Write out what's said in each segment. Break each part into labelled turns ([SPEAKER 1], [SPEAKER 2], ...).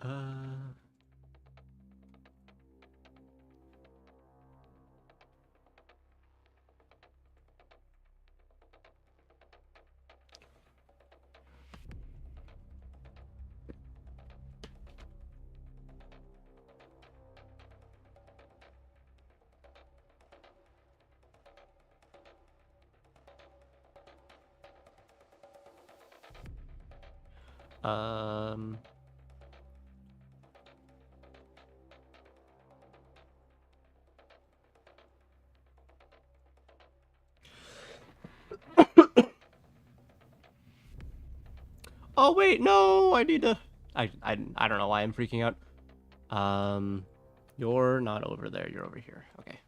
[SPEAKER 1] Uh... Um... Oh wait, no! I need to. I don't know why I'm freaking out. You're not over there. You're over here. Okay.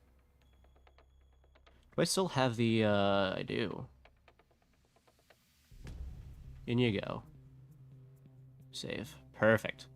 [SPEAKER 1] Do I still have the? I do. In you go. Save. Perfect.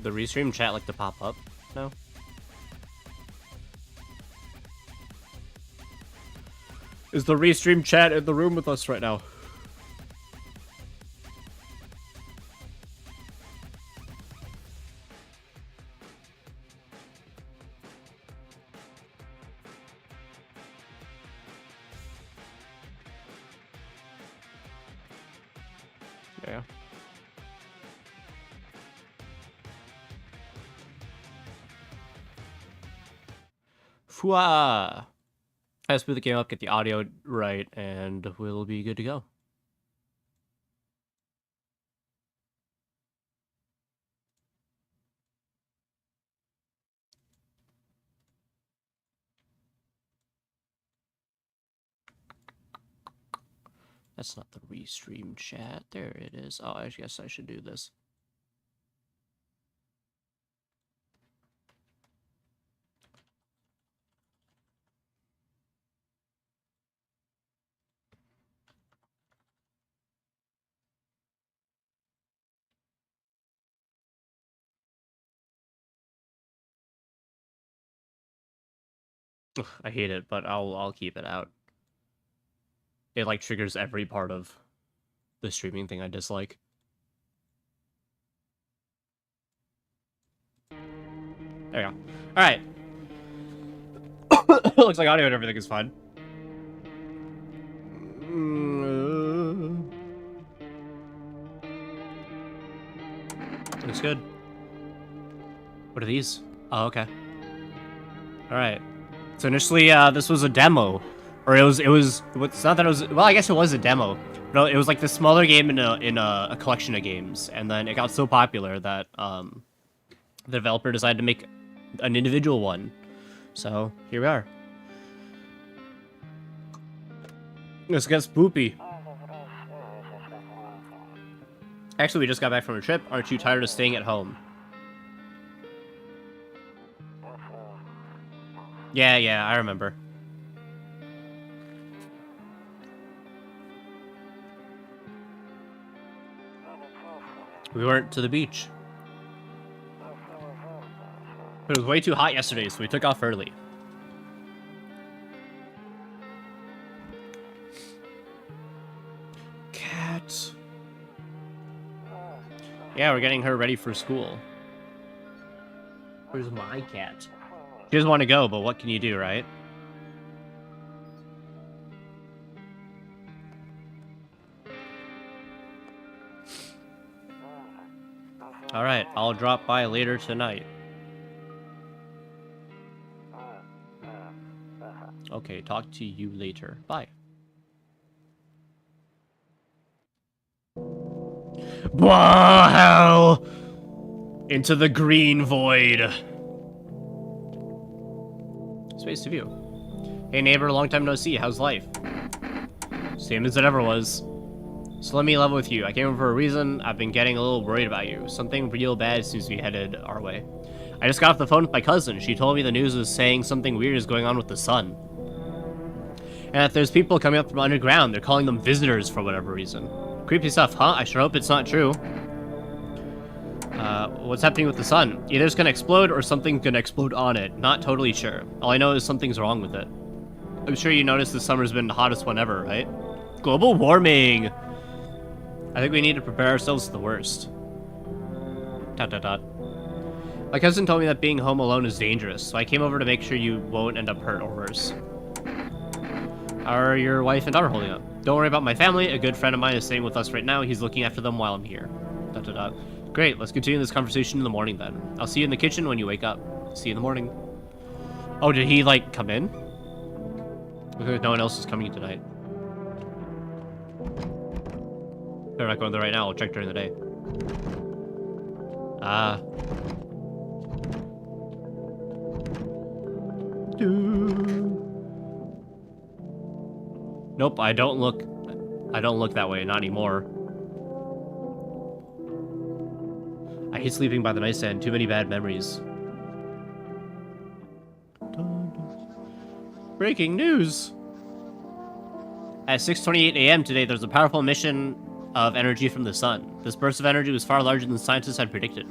[SPEAKER 1] The restream chat like to pop up? No? Is the restream chat in the room with us right now? Yeah. Fwah! Let's boot the game up, get the audio right, and we'll be good to go. That's not the restream chat. There it is. Oh, I guess I should do this. Ugh, I hate it, but I'll keep it out. It like triggers every part of the streaming thing I dislike. There we go. Alright. Looks like audio and everything is fine. Looks good. What are these? Oh, okay. Alright. So initially, this was a demo. Or it's not that it was, well, I guess it was a demo. No, it was like the smaller game in a collection of games. And then it got so popular that, the developer decided to make an individual one. So, here we are. Let's get spoopy. Actually, we just got back from a trip. Aren't you tired of staying at home? Yeah, I remember. We weren't to the beach. It was way too hot yesterday, so we took off early. Cat. Yeah, we're getting her ready for school. Where's my cat? She doesn't want to go, but what can you do, right? Alright, I'll drop by later tonight. Okay, talk to you later. Bye. Whoa, hell! Into the green void. Space to view. Hey neighbor, long time no see. How's life? Same as it ever was. So let me level with you. I came over for a reason. I've been getting a little worried about you. Something real bad seems to be headed our way. I just got off the phone with my cousin. She told me the news was saying something weird is going on with the sun. And that there's people coming up from underground. They're calling them visitors for whatever reason. Creepy stuff, huh? I sure hope it's not true. What's happening with the sun? Either it's gonna explode or something's gonna explode on it. Not totally sure. All I know is something's wrong with it. I'm sure you noticed this summer's been the hottest one ever, right? Global warming! I think we need to prepare ourselves for the worst. ... My cousin told me that being home alone is dangerous, so I came over to make sure you won't end up hurt or worse. How are your wife and daughter holding up? Don't worry about my family. A good friend of mine is staying with us right now. He's looking after them while I'm here. ... Great, let's continue this conversation in the morning then. I'll see you in the kitchen when you wake up. See you in the morning. Oh, did he, like, come in? Looks like no one else is coming tonight. Better not go in there right now. I'll check during the day. Ah. Nope, I don't look that way, not anymore. I hate sleeping by the nightstand. Too many bad memories. Breaking news! At 6:28 a.m. today, there's a powerful emission of energy from the sun. This burst of energy was far larger than scientists had predicted.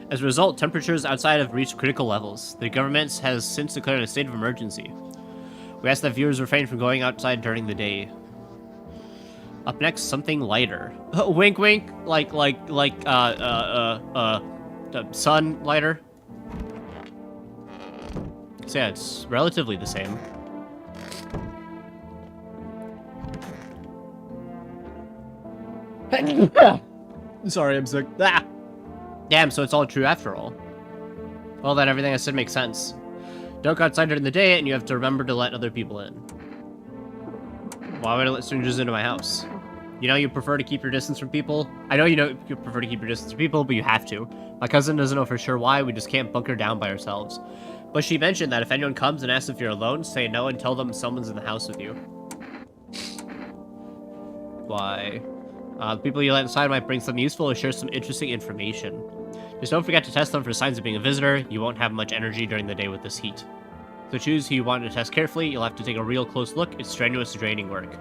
[SPEAKER 1] As a result, temperatures outside have reached critical levels. The government has since declared a state of emergency. We ask that viewers refrain from going outside during the day. Up next, something lighter. Wink, wink. Like, sun lighter. So yeah, it's relatively the same. Sorry, I'm sick. Ah! Damn, so it's all true after all. Well, then everything I said makes sense. Don't go outside during the day, and you have to remember to let other people in. Why would I let strangers into my house? You know you prefer to keep your distance from people? I know you prefer to keep your distance from people, but you have to. My cousin doesn't know for sure why, we just can't bunker down by ourselves. But she mentioned that if anyone comes and asks if you're alone, say no and tell them someone's in the house with you. Why? The people you let inside might bring something useful or share some interesting information. Just don't forget to test them for signs of being a visitor. You won't have much energy during the day with this heat. So choose who you want to test carefully. You'll have to take a real close look. It's strenuous, draining work.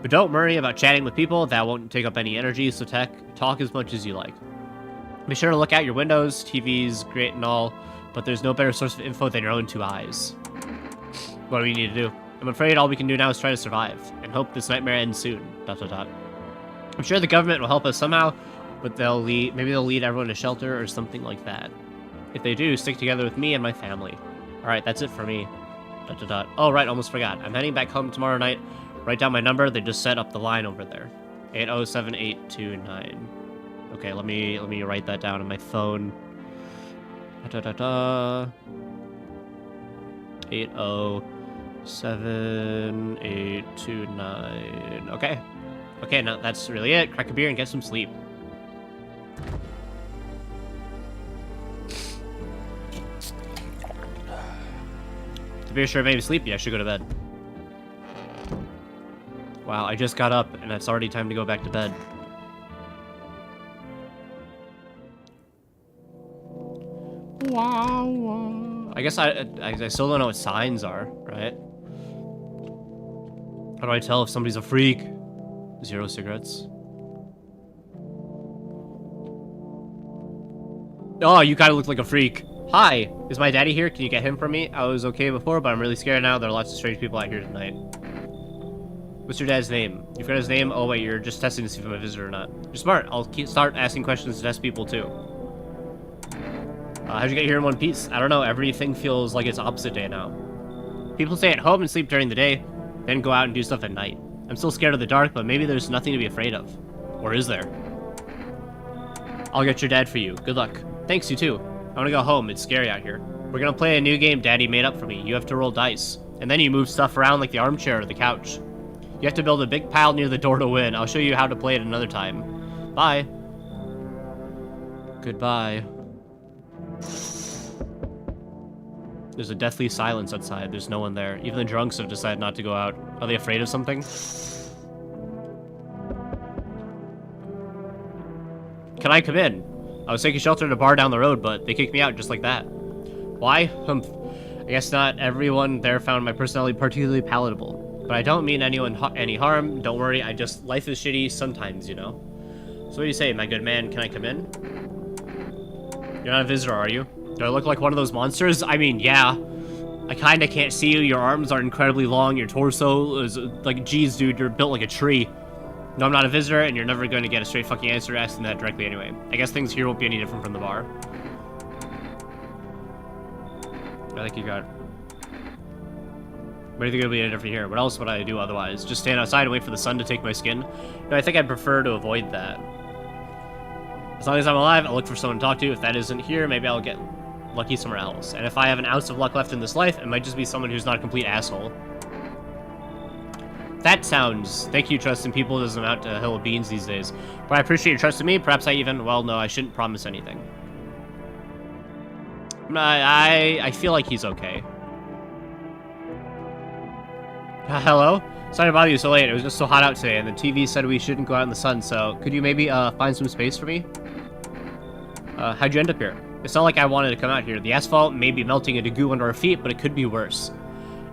[SPEAKER 1] But don't worry about chatting with people. That won't take up any energy, so talk as much as you like. Be sure to look out your windows. TV's great and all, but there's no better source of info than your own two eyes. What do we need to do? I'm afraid all we can do now is try to survive, and hope this nightmare ends soon. ... I'm sure the government will help us somehow, but maybe they'll lead everyone to shelter or something like that. If they do, stick together with me and my family. Alright, that's it for me. ... Oh, right, almost forgot. I'm heading back home tomorrow night. Write down my number. They just set up the line over there. 807829. Okay, let me write that down on my phone. 807829. Okay. Okay, now that's really it. Crack a beer and get some sleep. To be sure it made me sleepy, I should go to bed. Wow, I just got up and it's already time to go back to bed. Wow. I guess I still don't know what signs are, right? How do I tell if somebody's a freak? 0 cigarettes. Oh, you kind of look like a freak. Hi, is my daddy here? Can you get him for me? I was okay before, but I'm really scared now. There are lots of strange people out here tonight. What's your dad's name? You forgot his name? Oh wait, you're just testing to see if I'm a visitor or not. You're smart. I'll start asking questions to test people too. How'd you get here in one piece? I don't know. Everything feels like it's opposite day now. People stay at home and sleep during the day, then go out and do stuff at night. I'm still scared of the dark, but maybe there's nothing to be afraid of. Or is there? I'll get your dad for you. Good luck. Thanks, you too. I want to go home. It's scary out here. We're gonna play a new game Daddy made up for me. You have to roll dice. And then you move stuff around like the armchair or the couch. You have to build a big pile near the door to win. I'll show you how to play it another time. Bye. Goodbye. There's a deathly silence outside. There's no one there. Even the drunks have decided not to go out. Are they afraid of something? Can I come in? I was taking shelter at a bar down the road, but they kicked me out just like that. Why? I guess not everyone there found my personality particularly palatable. But I don't mean anyone any harm. Don't worry, life is shitty sometimes, you know. So what do you say, my good man? Can I come in? You're not a visitor, are you? Do I look like one of those monsters? I mean, yeah. I kinda can't see you. Your arms are incredibly long. Your torso is like, geez, dude, you're built like a tree. No, I'm not a visitor, and you're never going to get a straight fucking answer asking that directly anyway. I guess things here won't be any different from the bar. I think you got... What do you think it'll be any different here? What else would I do otherwise? Just stand outside and wait for the sun to take my skin? No, I think I'd prefer to avoid that. As long as I'm alive, I'll look for someone to talk to. If that isn't here, maybe I'll get lucky somewhere else. And if I have an ounce of luck left in this life, it might just be someone who's not a complete asshole. That sounds... Thank you, trust in people doesn't amount to a hill of beans these days. But I appreciate your trust in me. Perhaps I even... Well, no, I shouldn't promise anything. I feel like he's okay. Hello? Sorry to bother you so late. It was just so hot out today, and the TV said we shouldn't go out in the sun, so could you maybe find some space for me? How'd you end up here? It's not like I wanted to come out here. The asphalt may be melting into goo under our feet, but it could be worse.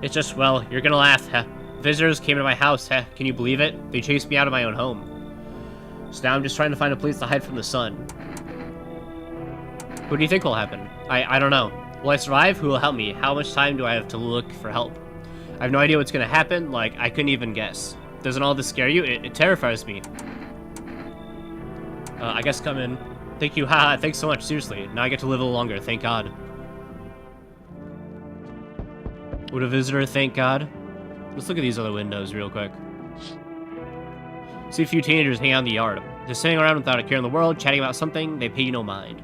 [SPEAKER 1] It's just, well, you're gonna laugh, heh. Visitors came to my house, heh. Can you believe it? They chased me out of my own home. So now I'm just trying to find a place to hide from the sun. What do you think will happen? I don't know. Will I survive? Who will help me? How much time do I have to look for help? I have no idea what's gonna happen. Like, I couldn't even guess. Doesn't all this scare you? It terrifies me. I guess come in. Thank you. Haha, thanks so much. Seriously. Now I get to live a little longer. Thank God. Would a visitor thank God? Let's look at these other windows real quick. See a few teenagers hanging out in the yard. Just sitting around without a care in the world, chatting about something, they pay you no mind.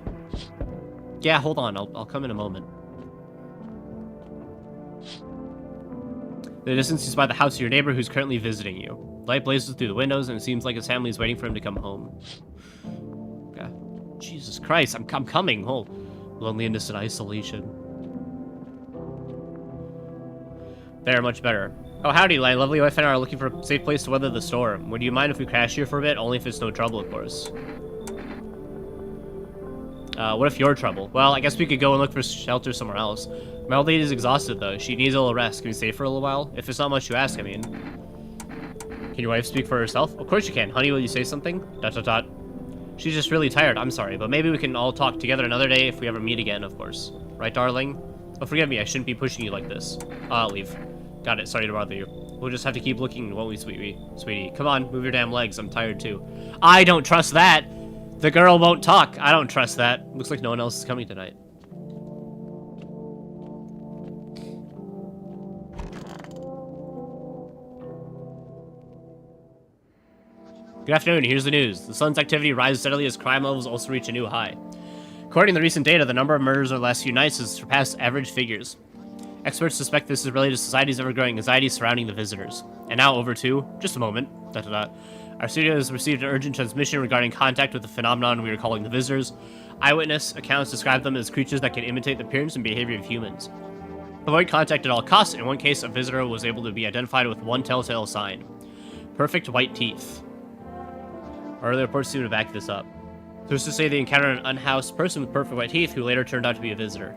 [SPEAKER 1] Yeah, hold on, I'll come in a moment. The distance is by the house of your neighbor who's currently visiting you. Light blazes through the windows, and it seems like his family is waiting for him to come home. Okay. Jesus Christ, I'm coming. Oh, loneliness and isolation. There, much better. Oh, howdy, my lovely wife and I are looking for a safe place to weather the storm. Would you mind if we crash here for a bit? Only if it's no trouble, of course. What if you're trouble? Well, I guess we could go and look for shelter somewhere else. My old lady's exhausted, though. She needs a little rest. Can we stay for a little while? If it's not much to ask, I mean. Can your wife speak for herself? Of course you can. Honey, will you say something? ... She's just really tired. I'm sorry, but maybe we can all talk together another day if we ever meet again, of course. Right, darling? Oh, forgive me. I shouldn't be pushing you like this. I'll leave. Got it. Sorry to bother you. We'll just have to keep looking, won't we, sweetie? Come on, move your damn legs. I'm tired, too. I don't trust that! The girl won't talk. I don't trust that. Looks like no one else is coming tonight. Good afternoon, here's the news. The sun's activity rises steadily as crime levels also reach a new high. According to the recent data, the number of murders over the last few nights has surpassed average figures. Experts suspect this is related to society's ever-growing anxiety surrounding the visitors. And now over to... Just a moment. Our studio has received an urgent transmission regarding contact with the phenomenon we are calling the visitors. Eyewitness accounts describe them as creatures that can imitate the appearance and behavior of humans. Avoid contact at all costs. In one case, a visitor was able to be identified with one telltale sign. Perfect white teeth. Earlier reports seem to back this up. Who's to say they encountered an unhoused person with perfect white teeth who later turned out to be a visitor.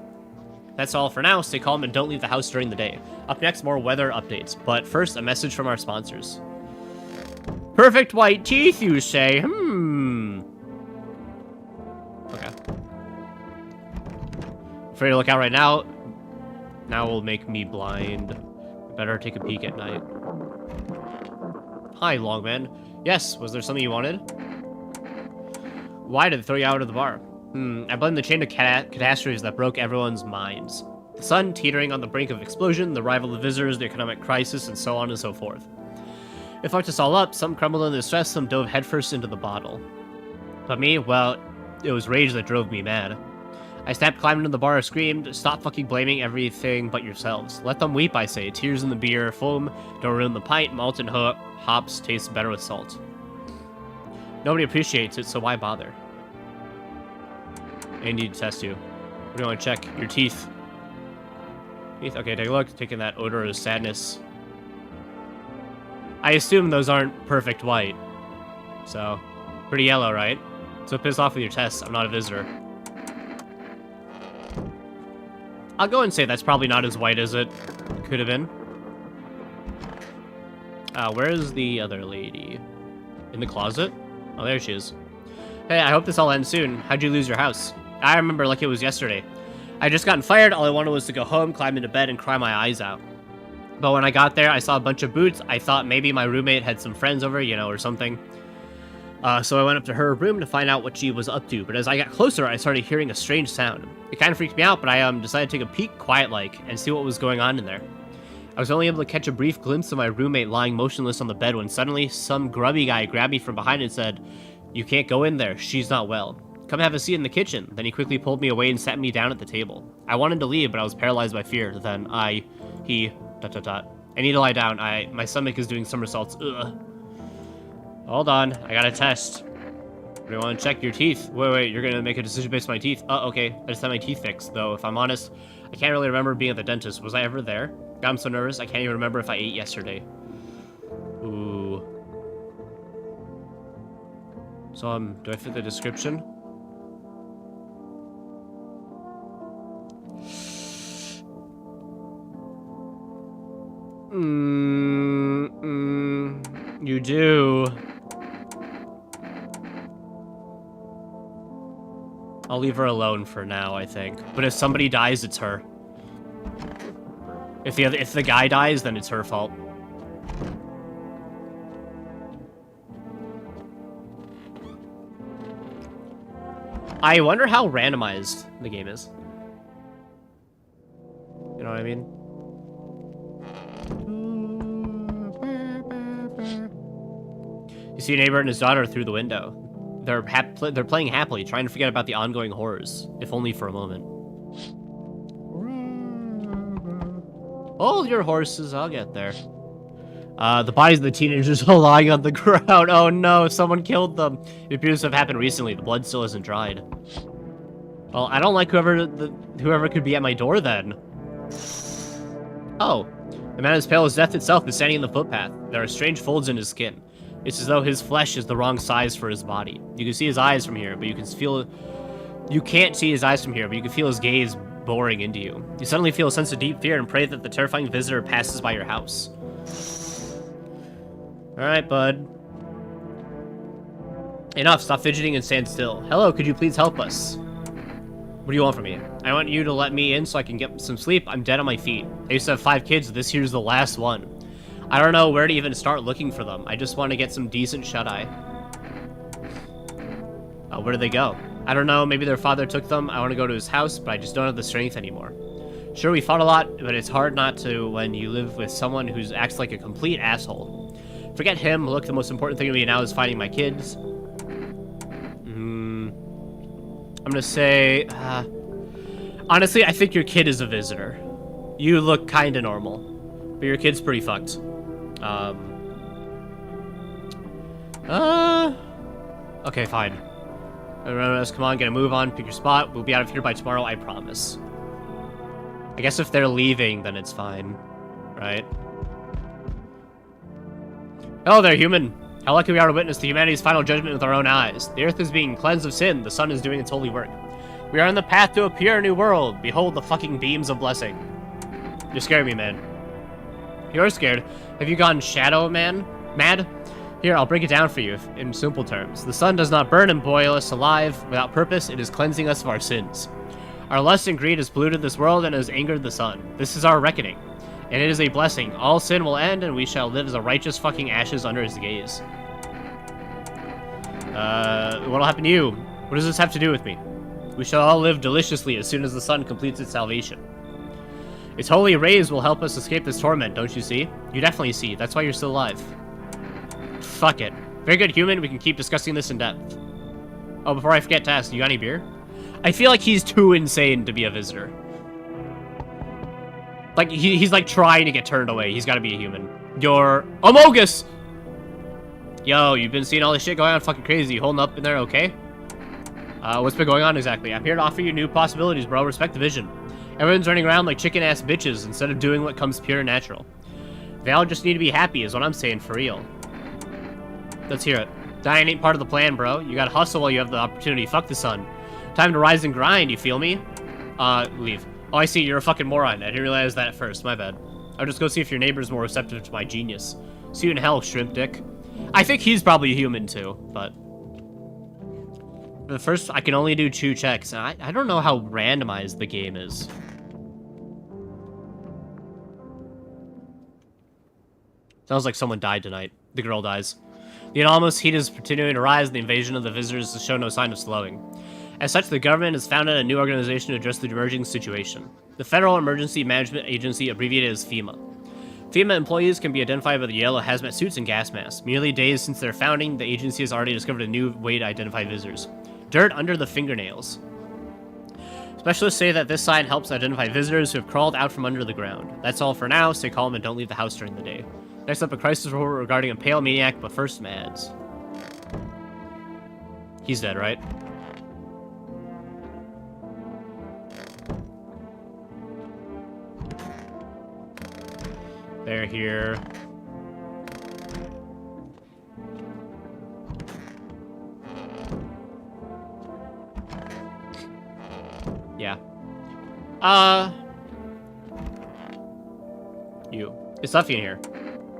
[SPEAKER 1] That's all for now. Stay calm and don't leave the house during the day. Up next, more weather updates. But first, a message from our sponsors. Perfect white teeth, you say? Okay. Afraid to look out right now. Now will make me blind. Better take a peek at night. Hi, Longman. Yes, was there something you wanted? Why did they throw you out of the bar? I blame the chain of catastrophes that broke everyone's minds. The sun teetering on the brink of explosion, the arrival of visitors, the economic crisis, and so on and so forth. It fucked us all up. Some crumbled under stress, some dove headfirst into the bottle. But me, well, It was rage that drove me mad. I snapped, climbed into the bar, screamed, "Stop fucking blaming everything but yourselves. Let them weep, I say. Tears in the beer, foam, don't ruin the pint, malt and hops taste better with salt. Nobody appreciates it, so why bother?" I need to test you. What do you want to check? Your teeth. Teeth? Okay, take a look. Taking that odor of sadness. I assume those aren't perfect white. So, pretty yellow, right? So piss off with your tests. I'm not a visitor. I'll go and say that's probably not as white as it could have been. Where is the other lady? In the closet? Oh, there she is. Hey, I hope this all ends soon. How'd you lose your house? I remember like it was yesterday. I just gotten fired. All I wanted was to go home, climb into bed, and cry my eyes out. But when I got there, I saw a bunch of boots. I thought maybe my roommate had some friends over, you know, or something. So I went up to her room to find out what she was up to. But as I got closer, I started hearing a strange sound. It kind of freaked me out, but I decided to take a peek quiet-like and see what was going on in there. I was only able to catch a brief glimpse of my roommate lying motionless on the bed when suddenly some grubby guy grabbed me from behind and said, "You can't go in there. She's not well. Come have a seat in the kitchen." Then he quickly pulled me away and sat me down at the table. I wanted to leave, but I was paralyzed by fear. Then I need to lie down. My stomach is doing somersaults. Ugh. Hold on, I got a test. We want to check your teeth. Wait, you're gonna make a decision based on my teeth? Oh, okay. I just had my teeth fixed, though. If I'm honest, I can't really remember being at the dentist. Was I ever there? God, I'm so nervous. I can't even remember if I ate yesterday. Ooh. So, do I fit the description? You do. I'll leave her alone for now, I think. But if somebody dies, it's her. If the guy dies, then it's her fault. I wonder how randomized the game is. You know what I mean? You see a neighbor and his daughter through the window. They're playing happily, trying to forget about the ongoing horrors, if only for a moment. Hold your horses, I'll get there. The bodies of the teenagers are lying on the ground. Oh no, someone killed them. It appears to have happened recently. The blood still isn't dried. Well, I don't like whoever could be at my door then. Oh, the man as pale as death itself is standing in the footpath. There are strange folds in his skin. It's as though his flesh is the wrong size for his body. You can see his eyes from here, but you can't see his eyes from here, but you can feel his gaze boring into you. You suddenly feel a sense of deep fear and pray that the terrifying visitor passes by your house. Alright, bud. Enough, stop fidgeting and stand still. Hello, could you please help us? What do you want from me? I want you to let me in so I can get some sleep. I'm dead on my feet. I used to have 5 kids, this here's the last one. I don't know where to even start looking for them. I just want to get some decent shut-eye. Where did they go? I don't know, maybe their father took them. I want to go to his house, but I just don't have the strength anymore. Sure, we fought a lot, but it's hard not to when you live with someone who acts like a complete asshole. Forget him. Look, the most important thing to me now is finding my kids. I'm gonna say... honestly, I think your kid is a visitor. You look kinda normal, but your kid's pretty fucked. Okay, fine. Come on, get a move on, pick your spot. We'll be out of here by tomorrow, I promise. I guess if they're leaving, then it's fine. Right? Hello there, human. How lucky we are to witness the humanity's final judgment with our own eyes. The earth is being cleansed of sin. The sun is doing its holy work. We are on the path to a pure new world. Behold the fucking beams of blessing. You're scaring me, man. You're scared. Have you gone shadow, man? Mad? Here, I'll break it down for you in simple terms. The sun does not burn and boil us alive without purpose. It is cleansing us of our sins. Our lust and greed has polluted this world and has angered the sun. This is our reckoning. And it is a blessing. All sin will end, and we shall live as a righteous fucking ashes under his gaze. What'll happen to you? What does this have to do with me? We shall all live deliciously as soon as the sun completes its salvation. Its holy rays will help us escape this torment, don't you see? You definitely see. That's why you're still alive. Fuck it. Very good, human. We can keep discussing this in depth. Oh, before I forget to ask, you got any beer? I feel like he's too insane to be a visitor. Like, he's like trying to get turned away. He's got to be a human. You're Amogus! Yo, you've been seeing all this shit going on fucking crazy. You holding up in there okay? What's been going on exactly? I'm here to offer you new possibilities, bro. Respect the vision. Everyone's running around like chicken-ass bitches instead of doing what comes pure and natural. They all just need to be happy is what I'm saying, for real. Let's hear it. Dying ain't part of the plan, bro. You gotta hustle while you have the opportunity. Fuck the sun. Time to rise and grind, you feel me? Leave. Oh, I see. You're a fucking moron. I didn't realize that at first. My bad. I'll just go see if your neighbor's more receptive to my genius. See you in hell, shrimp dick. I think he's probably a human, too, but... The first, I can only do 2 checks, and I don't know how randomized the game is. Sounds like someone died tonight. The girl dies. The anomalous heat is continuing to rise, and the invasion of the visitors has shown no sign of slowing. As such, the government has founded a new organization to address the emerging situation. The Federal Emergency Management Agency, abbreviated as FEMA. FEMA employees can be identified by the yellow hazmat suits and gas masks. Merely days since their founding, the agency has already discovered a new way to identify visitors. Dirt under the fingernails. Specialists say that this sign helps identify visitors who have crawled out from under the ground. That's all for now. Stay calm and don't leave the house during the day. Next up, a crisis report regarding a pale maniac, but first, Mads. He's dead, right? They're here. Yeah. You. It's Duffy in here.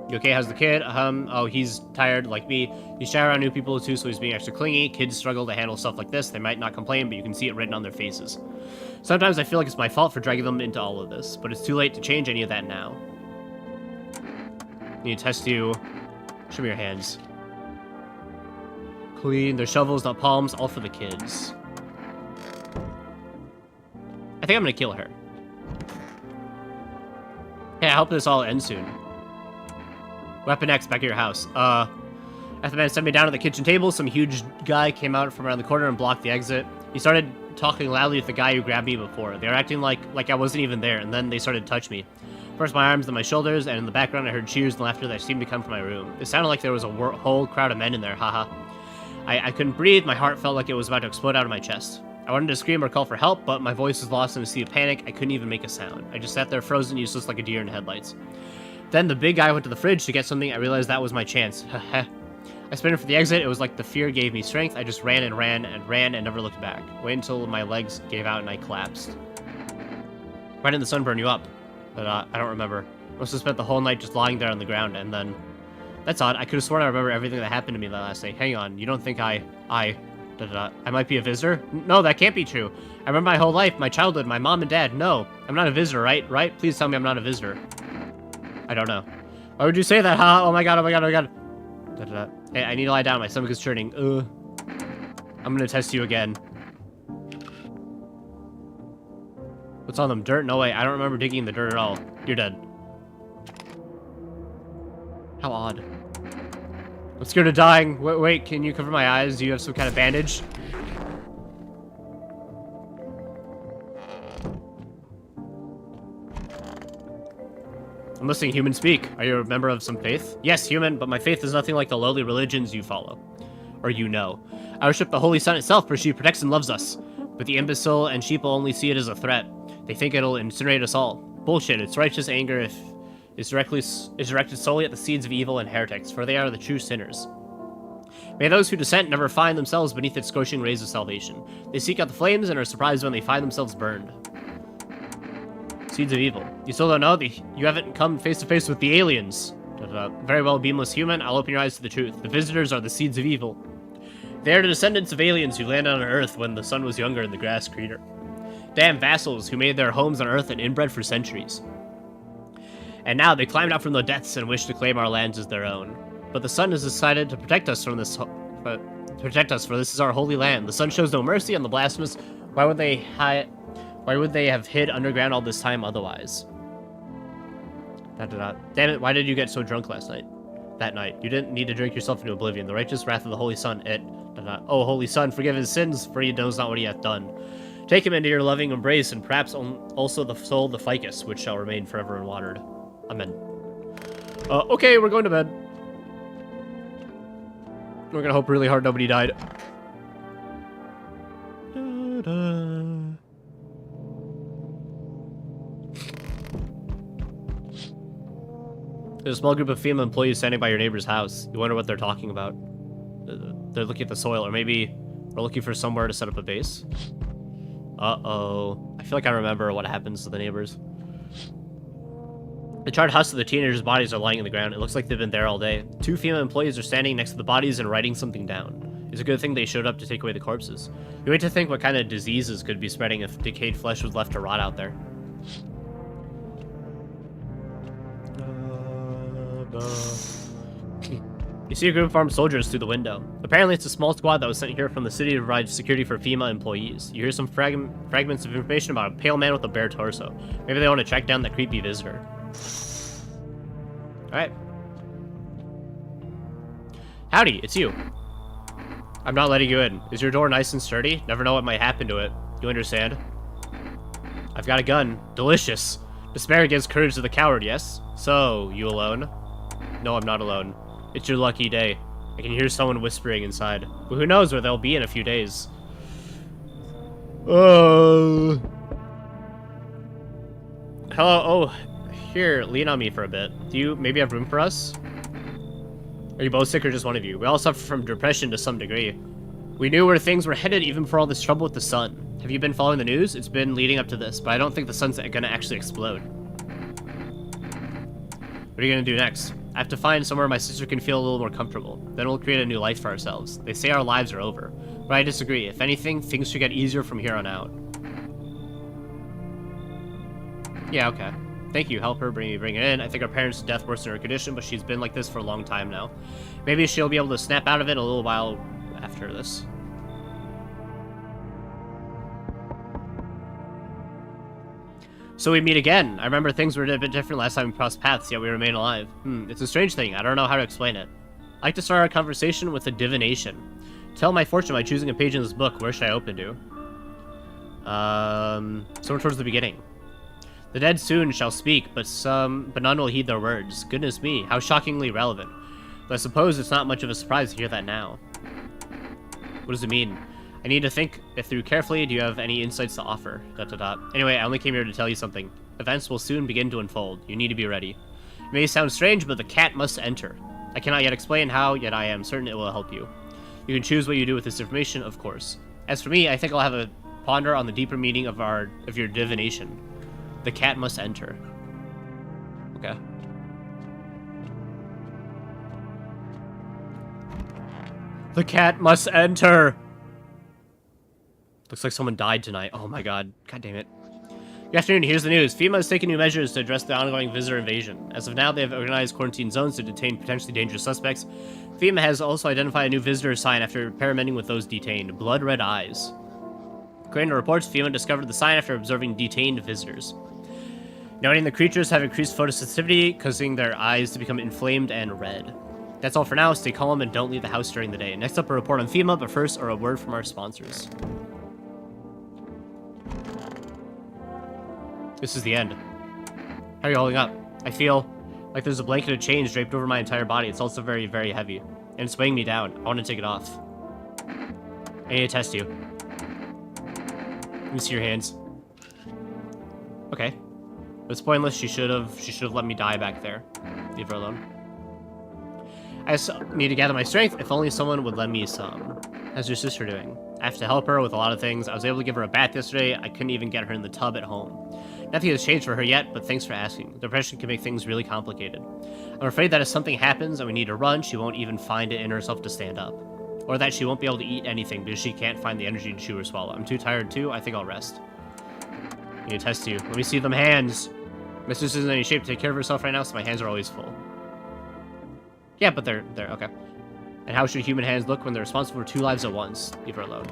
[SPEAKER 1] You okay? How's the kid? Oh, he's tired like me. He's shy around new people too, so he's being extra clingy. Kids struggle to handle stuff like this. They might not complain, but you can see it written on their faces. Sometimes I feel like it's my fault for dragging them into all of this, but it's too late to change any of that now. Need to test you. Show me your hands. Clean. They're shovels, not palms. All for the kids. I think I'm gonna kill her. Hey, I hope this all ends soon. Weapon X, back at your house. After the man set me down at the kitchen table, some huge guy came out from around the corner and blocked the exit. He started talking loudly with the guy who grabbed me before. They were acting like I wasn't even there, and then they started to touch me. First my arms, then my shoulders, and in the background I heard cheers and laughter that seemed to come from my room. It sounded like there was a whole crowd of men in there, haha. I couldn't breathe, my heart felt like it was about to explode out of my chest. I wanted to scream or call for help, but my voice was lost in a sea of panic. I couldn't even make a sound. I just sat there frozen, useless like a deer in headlights. Then the big guy went to the fridge to get something. I realized that was my chance. I sprinted for the exit. It was like the fear gave me strength. I just ran and ran and ran and never looked back. Wait until my legs gave out and I collapsed. Why didn't the sun burn you up? But I don't remember. I must have spent the whole night just lying there on the ground, and then... That's odd. I could have sworn I remember everything that happened to me that last night. Hang on. You don't think I might be a visitor? No, that can't be true. I remember my whole life, my childhood, my mom and dad. No, I'm not a visitor, right? Right? Please tell me I'm not a visitor. I don't know. Why would you say that, huh? Oh my god, oh my god, oh my god. Hey, I need to lie down. My stomach is churning. I'm gonna test you again. What's on them? Dirt? No way. I don't remember digging in the dirt at all. You're dead. How odd. I'm scared of dying. Wait, can you cover my eyes? Do you have some kind of bandage? I'm listening. Human speak. Are you a member of some faith? Yes, human, but my faith is nothing like the lowly religions you follow. Or you know. I worship the Holy Sun itself, for she protects and loves us. But the imbecile and sheeple only see it as a threat. They think it'll incinerate us all. Bullshit. It's righteous anger if is directed solely at the seeds of evil and heretics, for they are the true sinners. May those who dissent never find themselves beneath its scorching rays of salvation. They seek out the flames and are surprised when they find themselves burned. Seeds of evil. You still don't know? You haven't come face to face with the aliens. Very well, beamless human. I'll open your eyes to the truth. The visitors are the seeds of evil. They are the descendants of aliens who landed on Earth when the sun was younger and the grass greener. Damn vassals who made their homes on Earth and inbred for centuries. And now they climbed out from the depths and wish to claim our lands as their own. But the sun has decided to protect us from this. For this is our holy land. The sun shows no mercy on the blasphemous. Why would they have hid underground all this time otherwise? Damn it! Why did you get so drunk last night? That night, you didn't need to drink yourself into oblivion. The righteous wrath of the holy sun. Oh, Holy Son, forgive his sins, for he knows not what he hath done. Take him into your loving embrace, and perhaps also the soul of the ficus, which shall remain forever unwatered. Amen. Okay, we're going to bed. We're gonna hope really hard nobody died. There's a small group of FEMA employees standing by your neighbor's house. You wonder what they're talking about. They're looking at the soil, or maybe we're looking for somewhere to set up a base. Uh-oh. I feel like I remember what happens to the neighbors. The charred husks of the teenagers' bodies are lying in the ground. It looks like they've been there all day. 2 FEMA employees are standing next to the bodies and writing something down. It's a good thing they showed up to take away the corpses. You wait to think what kind of diseases could be spreading if decayed flesh was left to rot out there. You see a group of armed soldiers through the window. Apparently it's a small squad that was sent here from the city to provide security for FEMA employees. You hear some fragments of information about a pale man with a bare torso. Maybe they want to track down that creepy visitor. Alright. Howdy, it's you. I'm not letting you in. Is your door nice and sturdy? Never know what might happen to it. You understand? I've got a gun. Delicious. Despair gives courage to the coward, yes? So, you alone? No, I'm not alone. It's your lucky day. I can hear someone whispering inside. But who knows where they'll be in a few days. Oh. Hello. Oh, here, lean on me for a bit. Do you maybe have room for us? Are you both sick or just one of you? We all suffer from depression to some degree. We knew where things were headed even for all this trouble with the sun. Have you been following the news? It's been leading up to this, but I don't think the sun's gonna actually explode. What are you gonna do next? I have to find somewhere my sister can feel a little more comfortable. Then we'll create a new life for ourselves. They say our lives are over, but I disagree. If anything, things should get easier from here on out. Yeah, okay. Thank you. Help her bring it in. I think our parents' death worsened her condition, but she's been like this for a long time now. Maybe she'll be able to snap out of it a little while after this. So we meet again. I remember things were a bit different last time we crossed paths, yet we remain alive. It's a strange thing. I don't know how to explain it. I like to start our conversation with a divination. Tell my fortune by choosing a page in this book. Where should I open to? Somewhere towards the beginning. The dead soon shall speak, but none will heed their words. Goodness me, how shockingly relevant. But I suppose it's not much of a surprise to hear that now. What does it mean? I need to think it through carefully. Do you have any insights to offer? ... Anyway, I only came here to tell you something. Events will soon begin to unfold. You need to be ready. It may sound strange, but the cat must enter. I cannot yet explain how, yet I am certain it will help you. You can choose what you do with this information, of course. As for me, I think I'll have a ponder on the deeper meaning of your divination. The cat must enter. Okay. The cat must enter! Looks like someone died tonight. Oh my god. God damn it. Good afternoon, here's the news. FEMA has taken new measures to address the ongoing visitor invasion. As of now, they have organized quarantine zones to detain potentially dangerous suspects. FEMA has also identified a new visitor sign after experimenting with those detained. Blood red eyes. According to reports, FEMA discovered the sign after observing detained visitors. Noting the creatures have increased photosensitivity, causing their eyes to become inflamed and red. That's all for now. Stay calm and don't leave the house during the day. Next up, a report on FEMA, but first, a word from our sponsors. This is the end. How are you holding up? I feel like there's a blanket of chains draped over my entire body. It's also very, very heavy. And it's weighing me down. I want to take it off. I need to test you. Let me see your hands. Okay. It's pointless. She should have let me die back there. Leave her alone. I just need to gather my strength. If only someone would lend me some. How's your sister doing? I have to help her with a lot of things. I was able to give her a bath yesterday. I couldn't even get her in the tub at home. Nothing has changed for her yet, but thanks for asking. Depression can make things really complicated. I'm afraid that if something happens and we need to run, she won't even find it in herself to stand up. Or that she won't be able to eat anything because she can't find the energy to chew or swallow. I'm too tired too. I think I'll rest. I need to test you. Let me see them hands. My sister's isn't in any shape to take care of herself right now, so my hands are always full. Yeah, but they're okay. And how should human hands look when they're responsible for 2 lives at once? Leave her alone.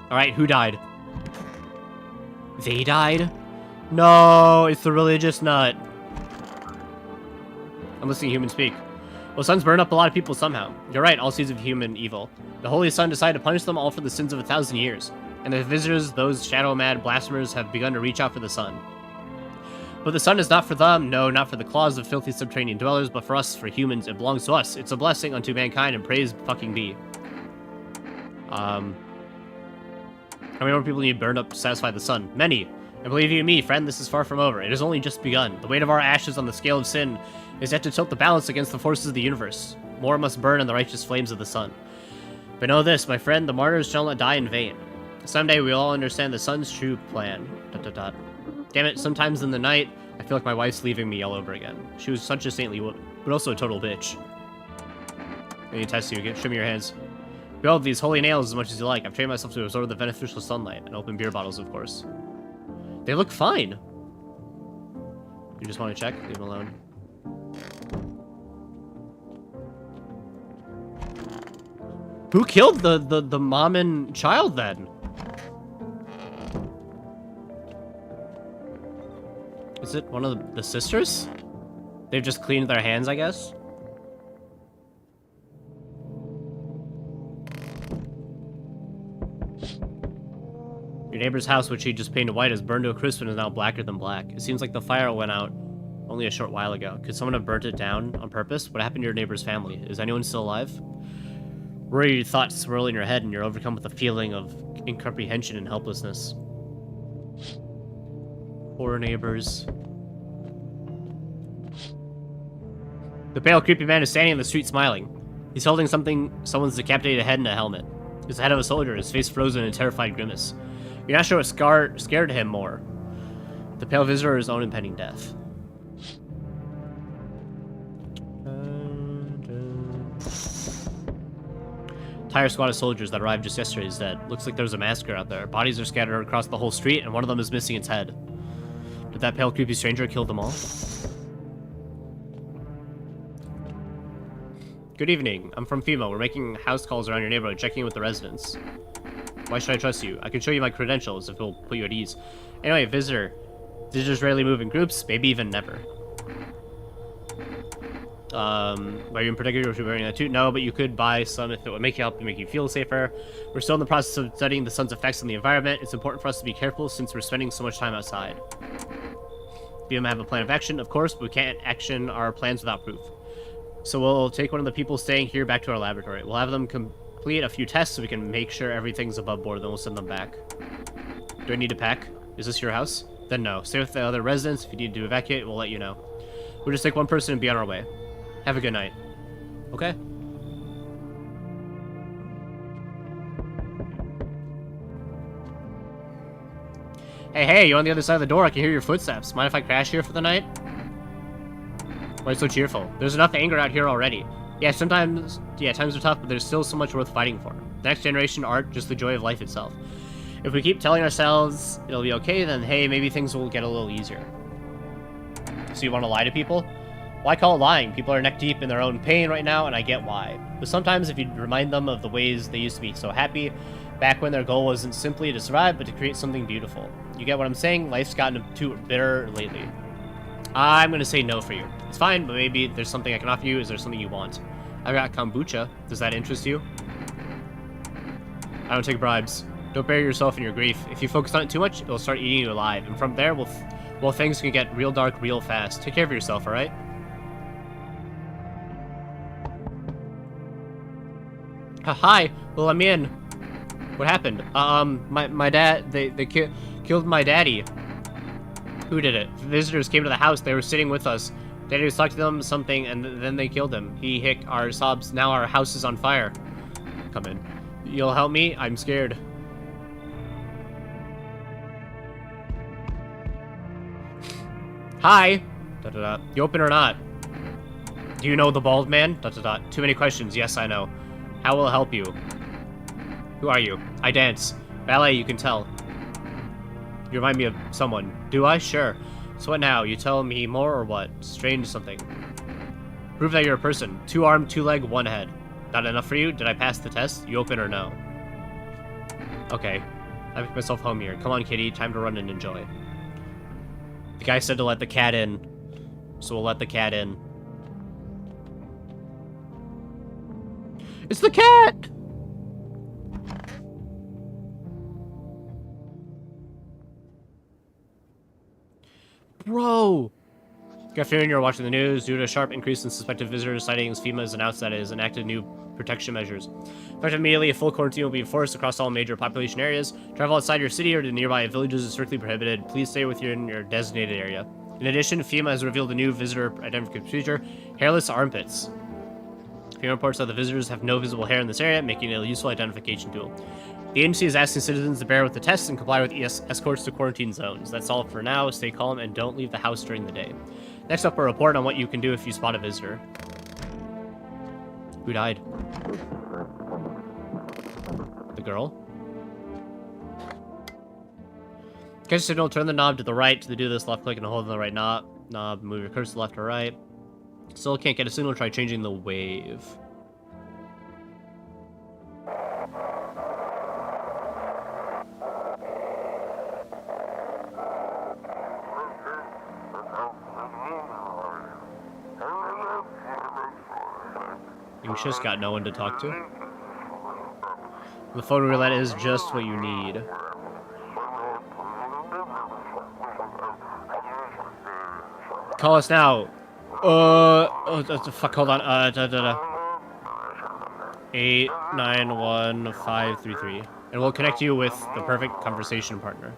[SPEAKER 1] Alright, who died? They died? No, it's the religious nut. I'm listening to humans speak. Well, suns burn up a lot of people somehow. You're right, all seeds of human evil. The Holy Sun decided to punish them all for the sins of 1,000 years. And the visitors, those shadow-mad blasphemers, have begun to reach out for the sun. But the sun is not for them, no, not for the claws of filthy subterranean dwellers, but for us, for humans. It belongs to us. It's a blessing unto mankind, and praise fucking be. How many more people need burned up to satisfy the sun? Many. And believe you me, friend, this is far from over. It has only just begun. The weight of our ashes on the scale of sin is yet to tilt the balance against the forces of the universe. More must burn in the righteous flames of the sun. But know this, my friend, the martyrs shall not die in vain. Someday we'll all understand the sun's true plan. ... Damn it, sometimes in the night, I feel like my wife's leaving me all over again. She was such a saintly woman, but also a total bitch. Let me test you. Show me your hands. Behold these holy nails as much as you like. I've trained myself to absorb the beneficial sunlight, and open beer bottles, of course. They look fine. You just want to check? Leave them alone. Who killed the mom and child then? Is it one of the sisters? They've just cleaned their hands, I guess? Your neighbor's house, which he just painted white, is burned to a crisp and is now blacker than black. It seems like the fire went out only a short while ago. Could someone have burnt it down on purpose? What happened to your neighbor's family? Is anyone still alive? Worried thoughts swirl in your head, and you're overcome with a feeling of incomprehension and helplessness. Poor neighbors. The pale, creepy man is standing in the street smiling. He's holding someone's decapitated head in a helmet. It's the head of a soldier, his face frozen in a terrified grimace. You're not sure what scared him more. The pale visitor or his own impending death. Entire squad of soldiers that arrived just yesterday is dead. Looks like there's a massacre out there. Bodies are scattered across the whole street, and one of them is missing its head. Did that pale, creepy stranger kill them all? Good evening. I'm from FEMA. We're making house calls around your neighborhood, checking in with the residents. Why should I trust you? I can show you my credentials if it'll put you at ease. Anyway, visitor. Visitors rarely move in groups, maybe even never. Are you in particular wearing that too? No, but you could buy some if it would make you feel safer. We're still in the process of studying the sun's effects on the environment. It's important for us to be careful since we're spending so much time outside. FEMA have a plan of action, of course, but we can't action our plans without proof. So we'll take one of the people staying here back to our laboratory. We'll have them complete a few tests so we can make sure everything's above board, then we'll send them back. Do I need to pack? Is this your house? Then no. Stay with the other residents. If you need to evacuate, we'll let you know. We'll just take one person and be on our way. Have a good night. Okay. Hey, you're on the other side of the door. I can hear your footsteps. Mind if I crash here for the night? Why are you so cheerful? There's enough anger out here already. Yeah, times are tough, but there's still so much worth fighting for. Next generation art, just the joy of life itself. If we keep telling ourselves it'll be okay, then hey, maybe things will get a little easier. So you want to lie to people? Well, I call it lying. People are neck deep in their own pain right now, and I get why. But sometimes if you remind them of the ways they used to be so happy, back when their goal wasn't simply to survive, but to create something beautiful. You get what I'm saying? Life's gotten too bitter lately. I'm gonna say no for you. It's fine, but maybe there's something I can offer you. Is there something you want? I've got kombucha. Does that interest you? I don't take bribes. Don't bury yourself in your grief. If you focus on it too much, it'll start eating you alive. And from there, well, things can get real dark real fast. Take care of yourself, alright? Hi. Well, I'm in. What happened? My dad, they killed my daddy. Who did it? Visitors came to the house. They were sitting with us. Daddy was talking to them something, and then they killed him. He hit our sobs. Now our house is on fire. Come in. You'll help me? I'm scared. Hi. You open or not? Do you know the bald man? Too many questions. Yes, I know. How will it help you? Who are you? I dance. Ballet, you can tell. You remind me of someone. Do I? Sure. So what now? You tell me more or what? Strange something. Prove that you're a person. 2 arm, 2 leg, 1 head. Not enough for you? Did I pass the test? You open or no? Okay. I make myself home here. Come on, kitty. Time to run and enjoy. The guy said to let the cat in. So we'll let the cat in. It's the cat! Bro! Good afternoon, you're watching the news. Due to a sharp increase in suspected visitor sightings, FEMA has announced that it has enacted new protection measures. Effective immediately, a full quarantine will be enforced across all major population areas. Travel outside your city or to nearby villages is strictly prohibited. Please stay in your designated area. In addition, FEMA has revealed a new visitor identification procedure, hairless armpits. FEMA reports that the visitors have no visible hair in this area, making it a useful identification tool. The agency is asking citizens to bear with the tests and comply with escorts to quarantine zones. That's all for now. Stay calm and don't leave the house during the day. Next up, a report on what you can do if you spot a visitor. Who died? The girl? Catch signal, turn the knob to the right. To do this, left click and hold on the right knob. Move your cursor left or right. Still can't get a signal, try changing the wave. You just got no one to talk to. The phone roulette is just what you need. Call us now. Fuck, hold on. 891-533. And we'll connect you with the perfect conversation partner.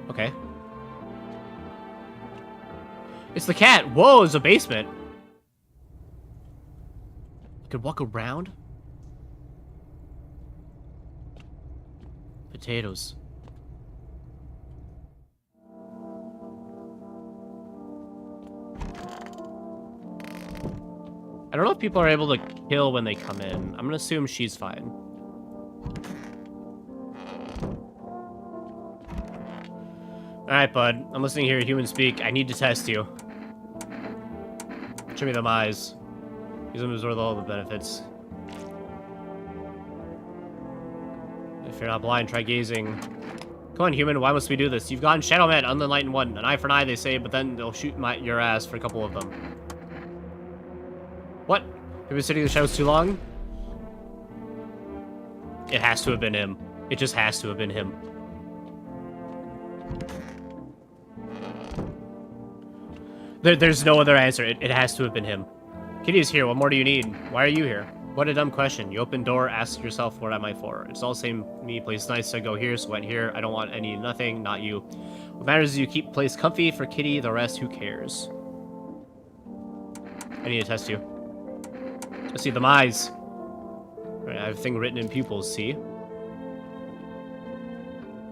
[SPEAKER 1] Okay. It's the cat! Whoa, it's a basement! You could walk around? Potatoes. I don't know if people are able to kill when they come in. I'm gonna assume she's fine. Alright, bud. I'm listening to hear human speak. I need to test you. Show me them eyes. Use them to absorb all the benefits. If you're not blind, try gazing. Come on, human. Why must we do this? You've gone Shadow Man, unenlightened one. An eye for an eye, they say, but then they'll shoot your ass for a couple of them. What? You've been sitting in the shadows too long? It has to have been him. It just has to have been him. There's no other answer. It has to have been him. Kitty is here. What more do you need? Why are you here? What a dumb question. You open door, ask yourself what am I for. It's all the same me. Place nice, so go here, so went here. I don't want any nothing, not you. What matters is you keep place comfy for Kitty. The rest, who cares? I need to test you. Let's see them eyes. Right, I have a thing written in pupils, see?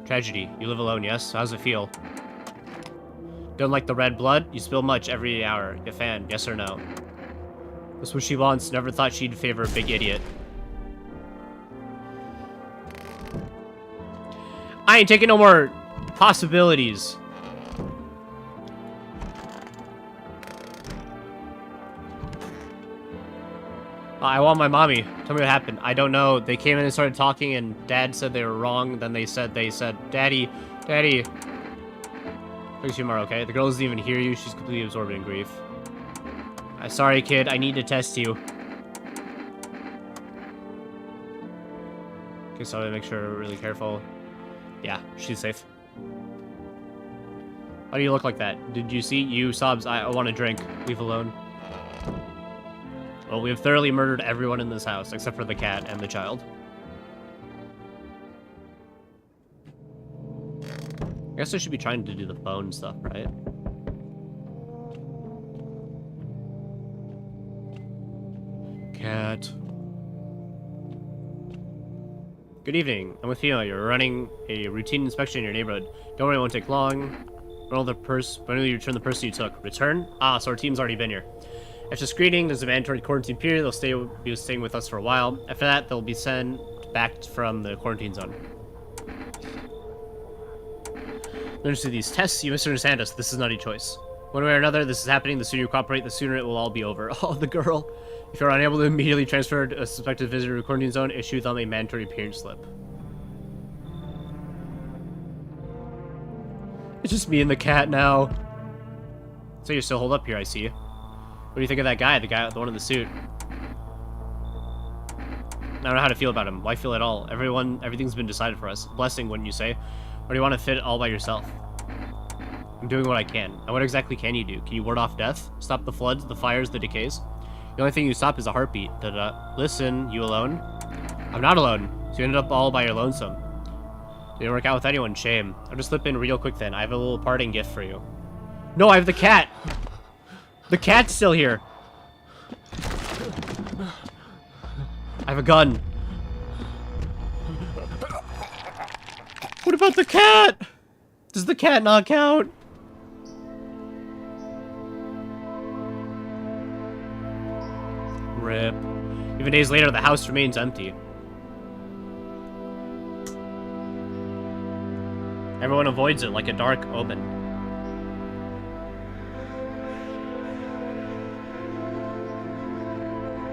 [SPEAKER 1] Tragedy. You live alone, yes? How's it feel? Don't like the red blood? You spill much every hour. You a fan, yes or no? That's what she wants. Never thought she'd favor a big idiot. I ain't taking no more possibilities. I want my mommy. Tell me what happened. I don't know. They came in and started talking, and Dad said they were wrong. Then they said, Daddy. Fix you tomorrow, okay? The girl doesn't even hear you. She's completely absorbed in grief. Sorry, kid. I need to test you. Okay, so I make sure we're really careful. Yeah, she's safe. Why do you look like that? Did you see? You sobs. I want a drink. Leave alone. Well, we have thoroughly murdered everyone in this house, except for the cat and the child. I guess I should be trying to do the phone stuff, right? Cat. Good evening. I'm with FEMA. You're running a routine inspection in your neighborhood. Don't worry, it won't take long. When you return the purse you took. Return? Ah, so our team's already been here. After screening, there's a mandatory quarantine period. They'll be staying with us for a while. After that, they'll be sent back from the quarantine zone. Learn to do these tests. You misunderstand us. This is not a choice. One way or another, this is happening. The sooner you cooperate, the sooner it will all be over. Oh, the girl. If you're unable to immediately transfer a suspected visitor to a quarantine zone, issue them a mandatory appearance slip. It's just me and the cat now. So you're still holed up here, I see. What do you think of that guy? The one in the suit. I don't know how to feel about him. Why feel at all? Everything's been decided for us. Blessing, wouldn't you say? Or do you want to fit it all by yourself? I'm doing what I can. And what exactly can you do? Can you ward off death? Stop the floods, the fires, the decays? The only thing you stop is a heartbeat. Listen, you alone? I'm not alone. So you ended up all by your lonesome. Didn't work out with anyone. Shame. I'll just slip in real quick then. I have a little parting gift for you. No, I have the cat! The cat's still here! I have a gun. What about the cat? Does the cat not count? Rip. Even days later, the house remains empty. Everyone avoids it like a dark omen.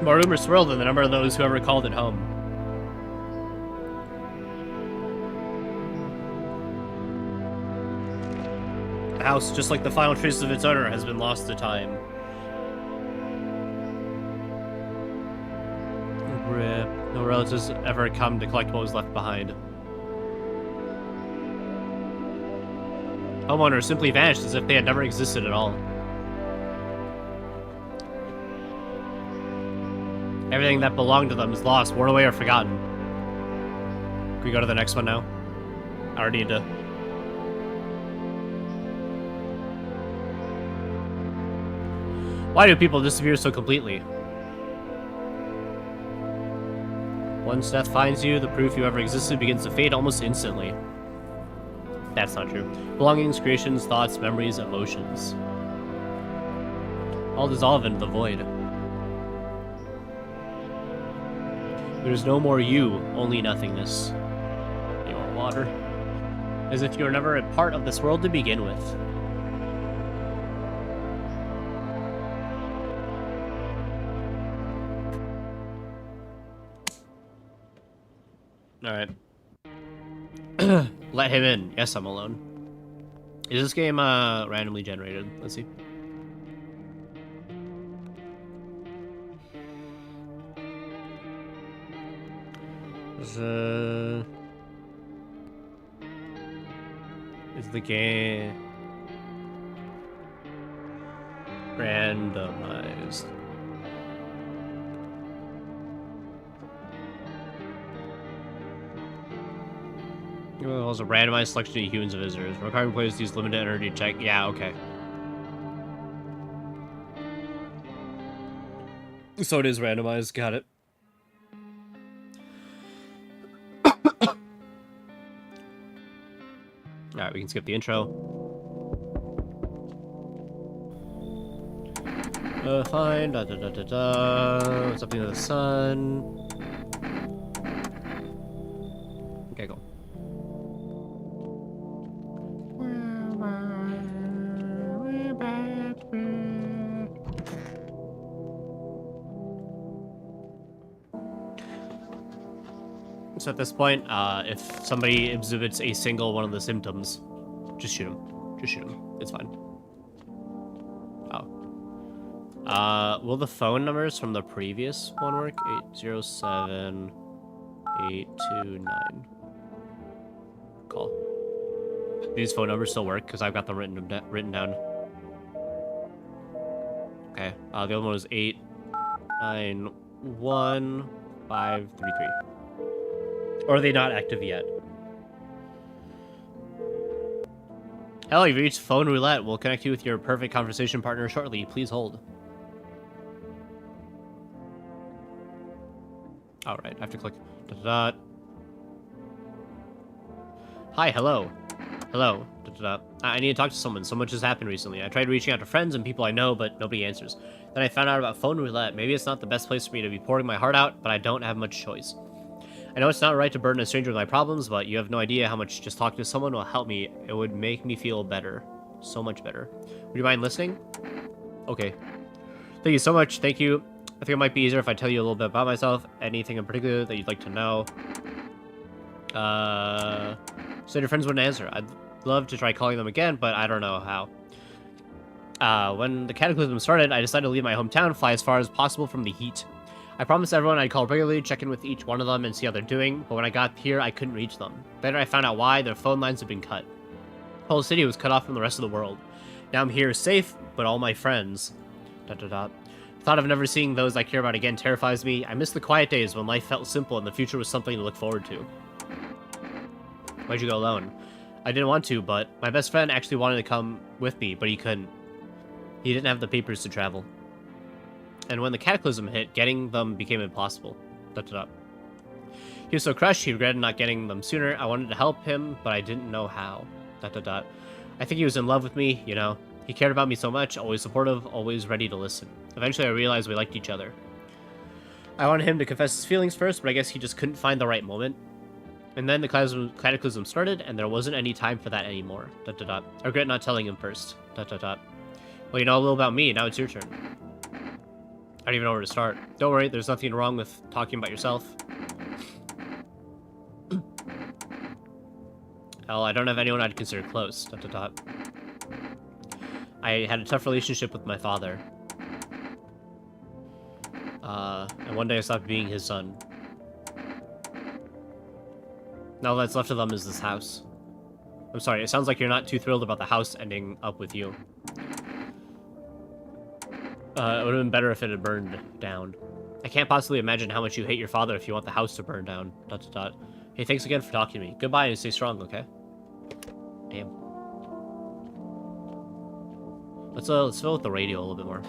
[SPEAKER 1] More rumors swirl than the number of those who ever called it home. The house, just like the final traces of its owner, has been lost to time. Rip. No relatives ever come to collect what was left behind. Homeowners simply vanished as if they had never existed at all. Everything that belonged to them is lost, worn away, or forgotten. Can we go to the next one now? I already need to. Why do people disappear so completely? Once death finds you, the proof you ever existed begins to fade almost instantly. That's not true. Belongings, creations, thoughts, memories, emotions. All dissolve into the void. There's no more you, only nothingness. You want water? As if you were never a part of this world to begin with. Alright. Let him in. Yes, I'm alone. Is this game randomly generated? Let's see. Is the game randomized? Well, it's a randomized selection of humans and visitors. Requiring players to use limited energy check. Yeah, okay. So it is randomized. Got it. Alright, we can skip the intro. Fine. Da da da da da. What's up to the sun? Okay, go. So at this point, if somebody exhibits a single one of the symptoms, just shoot him. Just shoot him. It's fine. Oh. Will the phone numbers from the previous one work? 807-829. Call. These phone numbers still work because I've got them written down. Okay. The other one was 891-533. Or are they not active yet? Hello, you've reached Phone Roulette. We'll connect you with your perfect conversation partner shortly. Please hold. Alright, I have to click. Da-da-da. Hi, hello. Hello. Da-da-da. I need to talk to someone. So much has happened recently. I tried reaching out to friends and people I know, but nobody answers. Then I found out about Phone Roulette. Maybe it's not the best place for me to be pouring my heart out, but I don't have much choice. I know it's not right to burden a stranger with my problems, but you have no idea how much just talking to someone will help me. It would make me feel better. So much better. Would you mind listening? Okay. Thank you so much. Thank you. I think it might be easier if I tell you a little bit about myself. Anything in particular that you'd like to know? So your friends wouldn't answer. I'd love to try calling them again, but I don't know how. When the cataclysm started, I decided to leave my hometown, fly as far as possible from the heat. I promised everyone I'd call regularly, check in with each one of them, and see how they're doing, but when I got here, I couldn't reach them. Later, I found out why. Their phone lines had been cut. The whole city was cut off from the rest of the world. Now I'm here safe, but all my friends... ... The thought of never seeing those I care about again terrifies me. I miss the quiet days when life felt simple and the future was something to look forward to. Why'd you go alone? I didn't want to, but my best friend actually wanted to come with me, but he couldn't. He didn't have the papers to travel. And when the cataclysm hit, getting them became impossible. He was so crushed, he regretted not getting them sooner. I wanted to help him, but I didn't know how. I think he was in love with me, you know. He cared about me so much, always supportive, always ready to listen. Eventually, I realized we liked each other. I wanted him to confess his feelings first, but I guess he just couldn't find the right moment. And then the cataclysm started, and there wasn't any time for that anymore. I regret not telling him first. Well, you know a little about me, now it's your turn. I don't even know where to start. Don't worry, there's nothing wrong with talking about yourself. Hell, I don't have anyone I'd consider close. I had a tough relationship with my father. And one day I stopped being his son. Now all that's left of them is this house. I'm sorry, it sounds like you're not too thrilled about the house ending up with you. It would have been better if it had burned down. I can't possibly imagine how much you hate your father if you want the house to burn down. Hey, thanks again for talking to me. Goodbye and stay strong, okay? Damn. Let's fill with the radio a little bit more.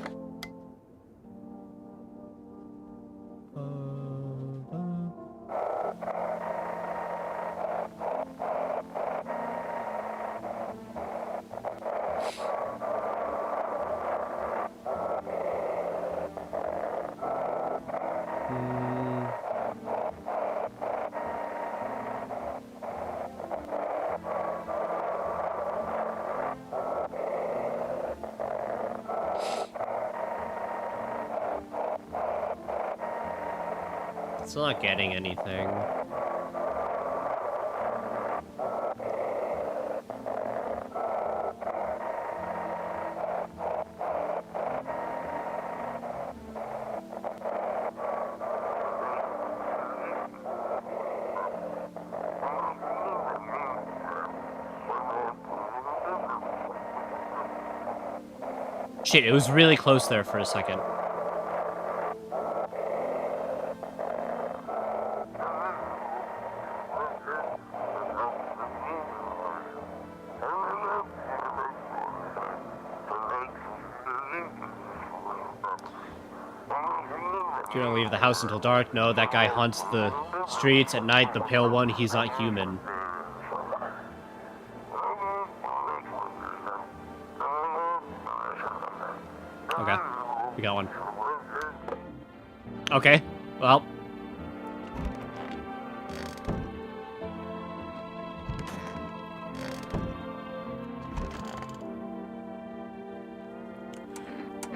[SPEAKER 1] Still not getting anything. Shit, it was really close there for a second. You don't leave the house until dark. No, that guy haunts the streets at night. The pale one, he's not human. Okay, we got one. Okay, well.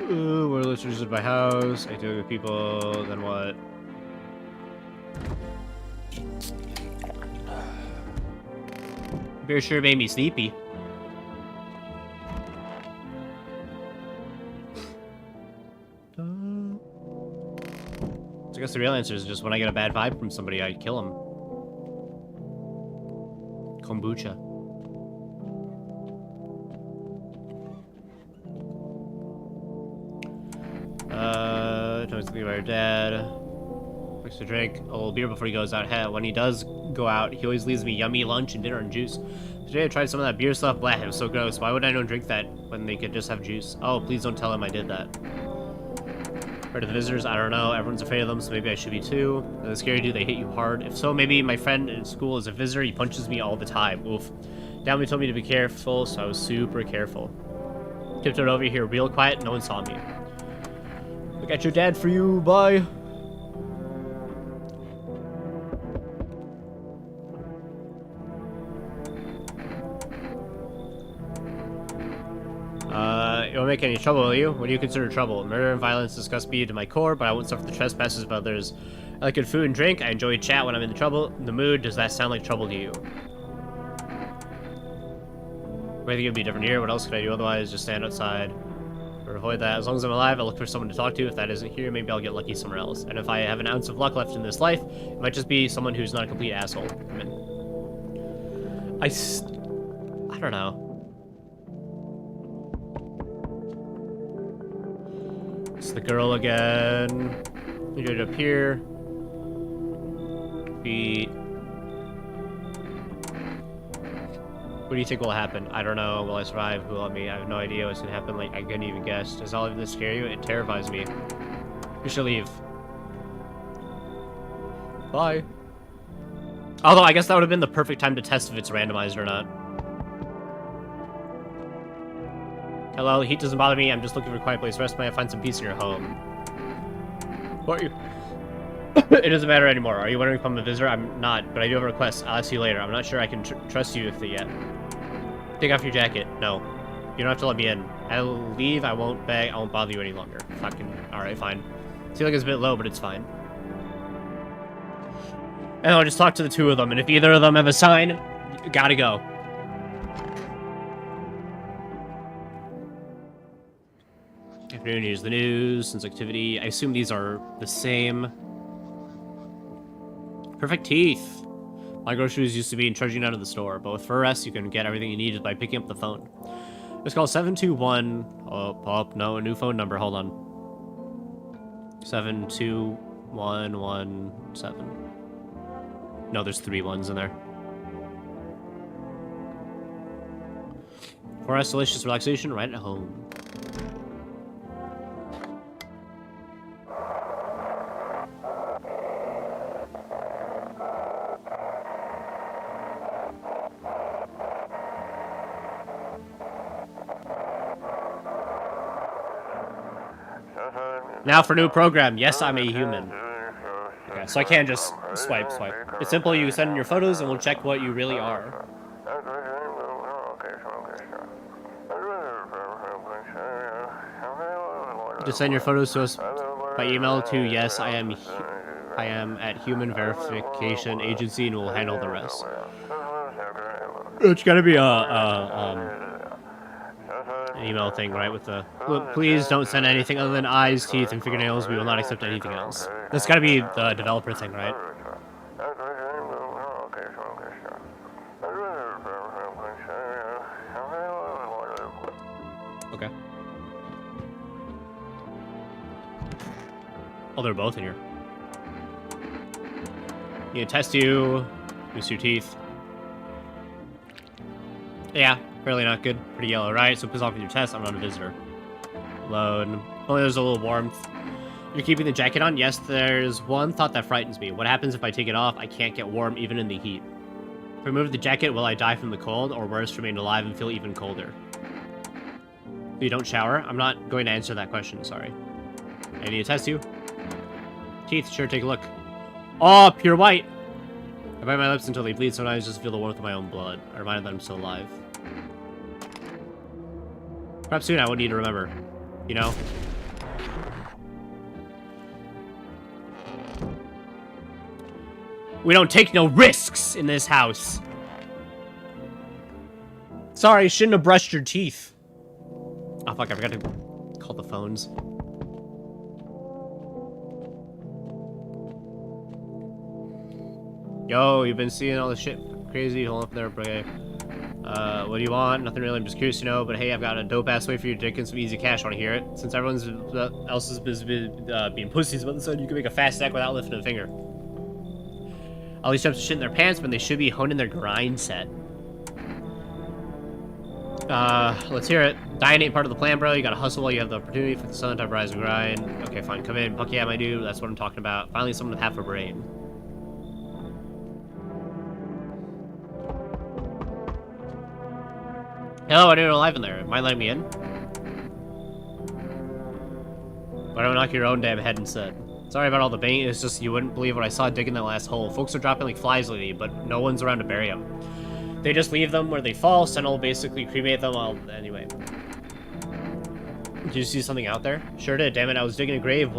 [SPEAKER 1] Ooh, we're listeners at my house. I deal with people, then what? Beer sure made me sleepy. So I guess the real answer is just when I get a bad vibe from somebody, I kill him. Kombucha. Tell me something about your dad. Likes to drink a little beer before he goes out. When he does go out, he always leaves me yummy lunch and dinner and juice. Today I tried some of that beer stuff. Blah, it was so gross. Why would I not drink that when they could just have juice? Oh, please don't tell him I did that. Afraid of the visitors? I don't know. Everyone's afraid of them, so maybe I should be too. Are they scary? Do they hit you hard? If so, maybe my friend in school is a visitor. He punches me all the time. Oof. Dad told me to be careful, so I was super careful. Tiptoed over here real quiet. No one saw me. I got your dad for you. Bye. You won't make any trouble, will you? What do you consider trouble? Murder and violence disgust me to my core, but I won't suffer the trespasses of others. I like good food and drink. I enjoy chat when I'm in the mood. Does that sound like trouble to you? Maybe it would be different here. What else could I do otherwise? Just stand outside. or avoid that. As long as I'm alive, I'll look for someone to talk to. If that isn't here, maybe I'll get lucky somewhere else. And if I have an ounce of luck left in this life, it might just be someone who's not a complete asshole. I mean, I don't know. It's the girl again. We did it up here. Feet. What do you think will happen? I don't know. Will I survive? Who will help me? I have no idea what's gonna happen. Like, I couldn't even guess. Does all of this scare you? It terrifies me. We should leave. Bye. Although, I guess that would have been the perfect time to test if it's randomized or not. Hello, the heat doesn't bother me. I'm just looking for a quiet place to rest. May I find some peace in your home? What are you? It doesn't matter anymore. Are you wondering if I'm a visitor? I'm not, but I do have a request. I'll ask you later. I'm not sure I can trust you with it yet. Take off your jacket. No. You don't have to let me in. I'll leave. I won't beg. I won't bother you any longer. Fucking... Alright, fine. I feel like it's a bit low, but it's fine. And I'll just talk to the two of them, and if either of them have a sign, you gotta go. Afternoon, here's the news, since activity. I assume these are the same. Perfect teeth. My groceries used to be in trudging out of the store, but with FurRest, you can get everything you need just by picking up the phone. It's called 721... Oh, no, a new phone number, hold on. 72117. No, there's 3 ones in there. FurRest, delicious relaxation right at home. Now for new program. Yes, I'm a human. Okay, so I can't just swipe. It's simple. You send in your photos and we'll check what you really are. Just send your photos to us by email to yes, I am at Human Verification Agency, and we'll handle the rest. It's gotta be an email thing, right? With the look, please don't send anything other than eyes, teeth, and fingernails. We will not accept anything else. That's gotta be the developer thing, right? Okay. Oh, they're both in here. Need to test you. Boost your teeth. Yeah, fairly not good. Pretty yellow, right? So piss off with your test. I'm not a visitor. Load. Only there's a little warmth. You're keeping the jacket on? Yes, there's one thought that frightens me. What happens if I take it off? I can't get warm even in the heat. If I remove the jacket, will I die from the cold? Or worse, remain alive and feel even colder? You don't shower? I'm not going to answer that question, sorry. I need to test you. Teeth, sure, take a look. Oh, pure white! I bite my lips until they bleed, sometimes I just feel the warmth of my own blood. I remind that I'm still alive. Perhaps soon I would need to remember. You know? We don't take no risks in this house. Sorry, shouldn't have brushed your teeth. Oh, fuck, I forgot to call the phones. Yo, you've been seeing all this shit crazy. Hold up there, okay. What do you want? Nothing really, I'm just curious to know, but hey, I've got a dope-ass way for you to dig in some easy cash. Want to hear it? Since everyone else has been being pussies about this, you can make a fast stack without lifting a finger. All these types of shit in their pants, but they should be honing their grind set. Let's hear it. Dying ain't part of the plan, bro. You gotta hustle while you have the opportunity for the sun to rise and grind. Okay, fine, come in. Fuck yeah, my dude. That's what I'm talking about. Finally, someone with half a brain. Hello, I didn't know alive in there. Mind letting me in? Why don't knock your own damn head instead? Sorry about all the bait, it's just you wouldn't believe what I saw digging that last hole. Folks are dropping like flies lately, but no one's around to bury them. They just leave them where they fall, Sentinel will basically cremate them all anyway. Did you see something out there? Sure did, damn it, I was digging a grave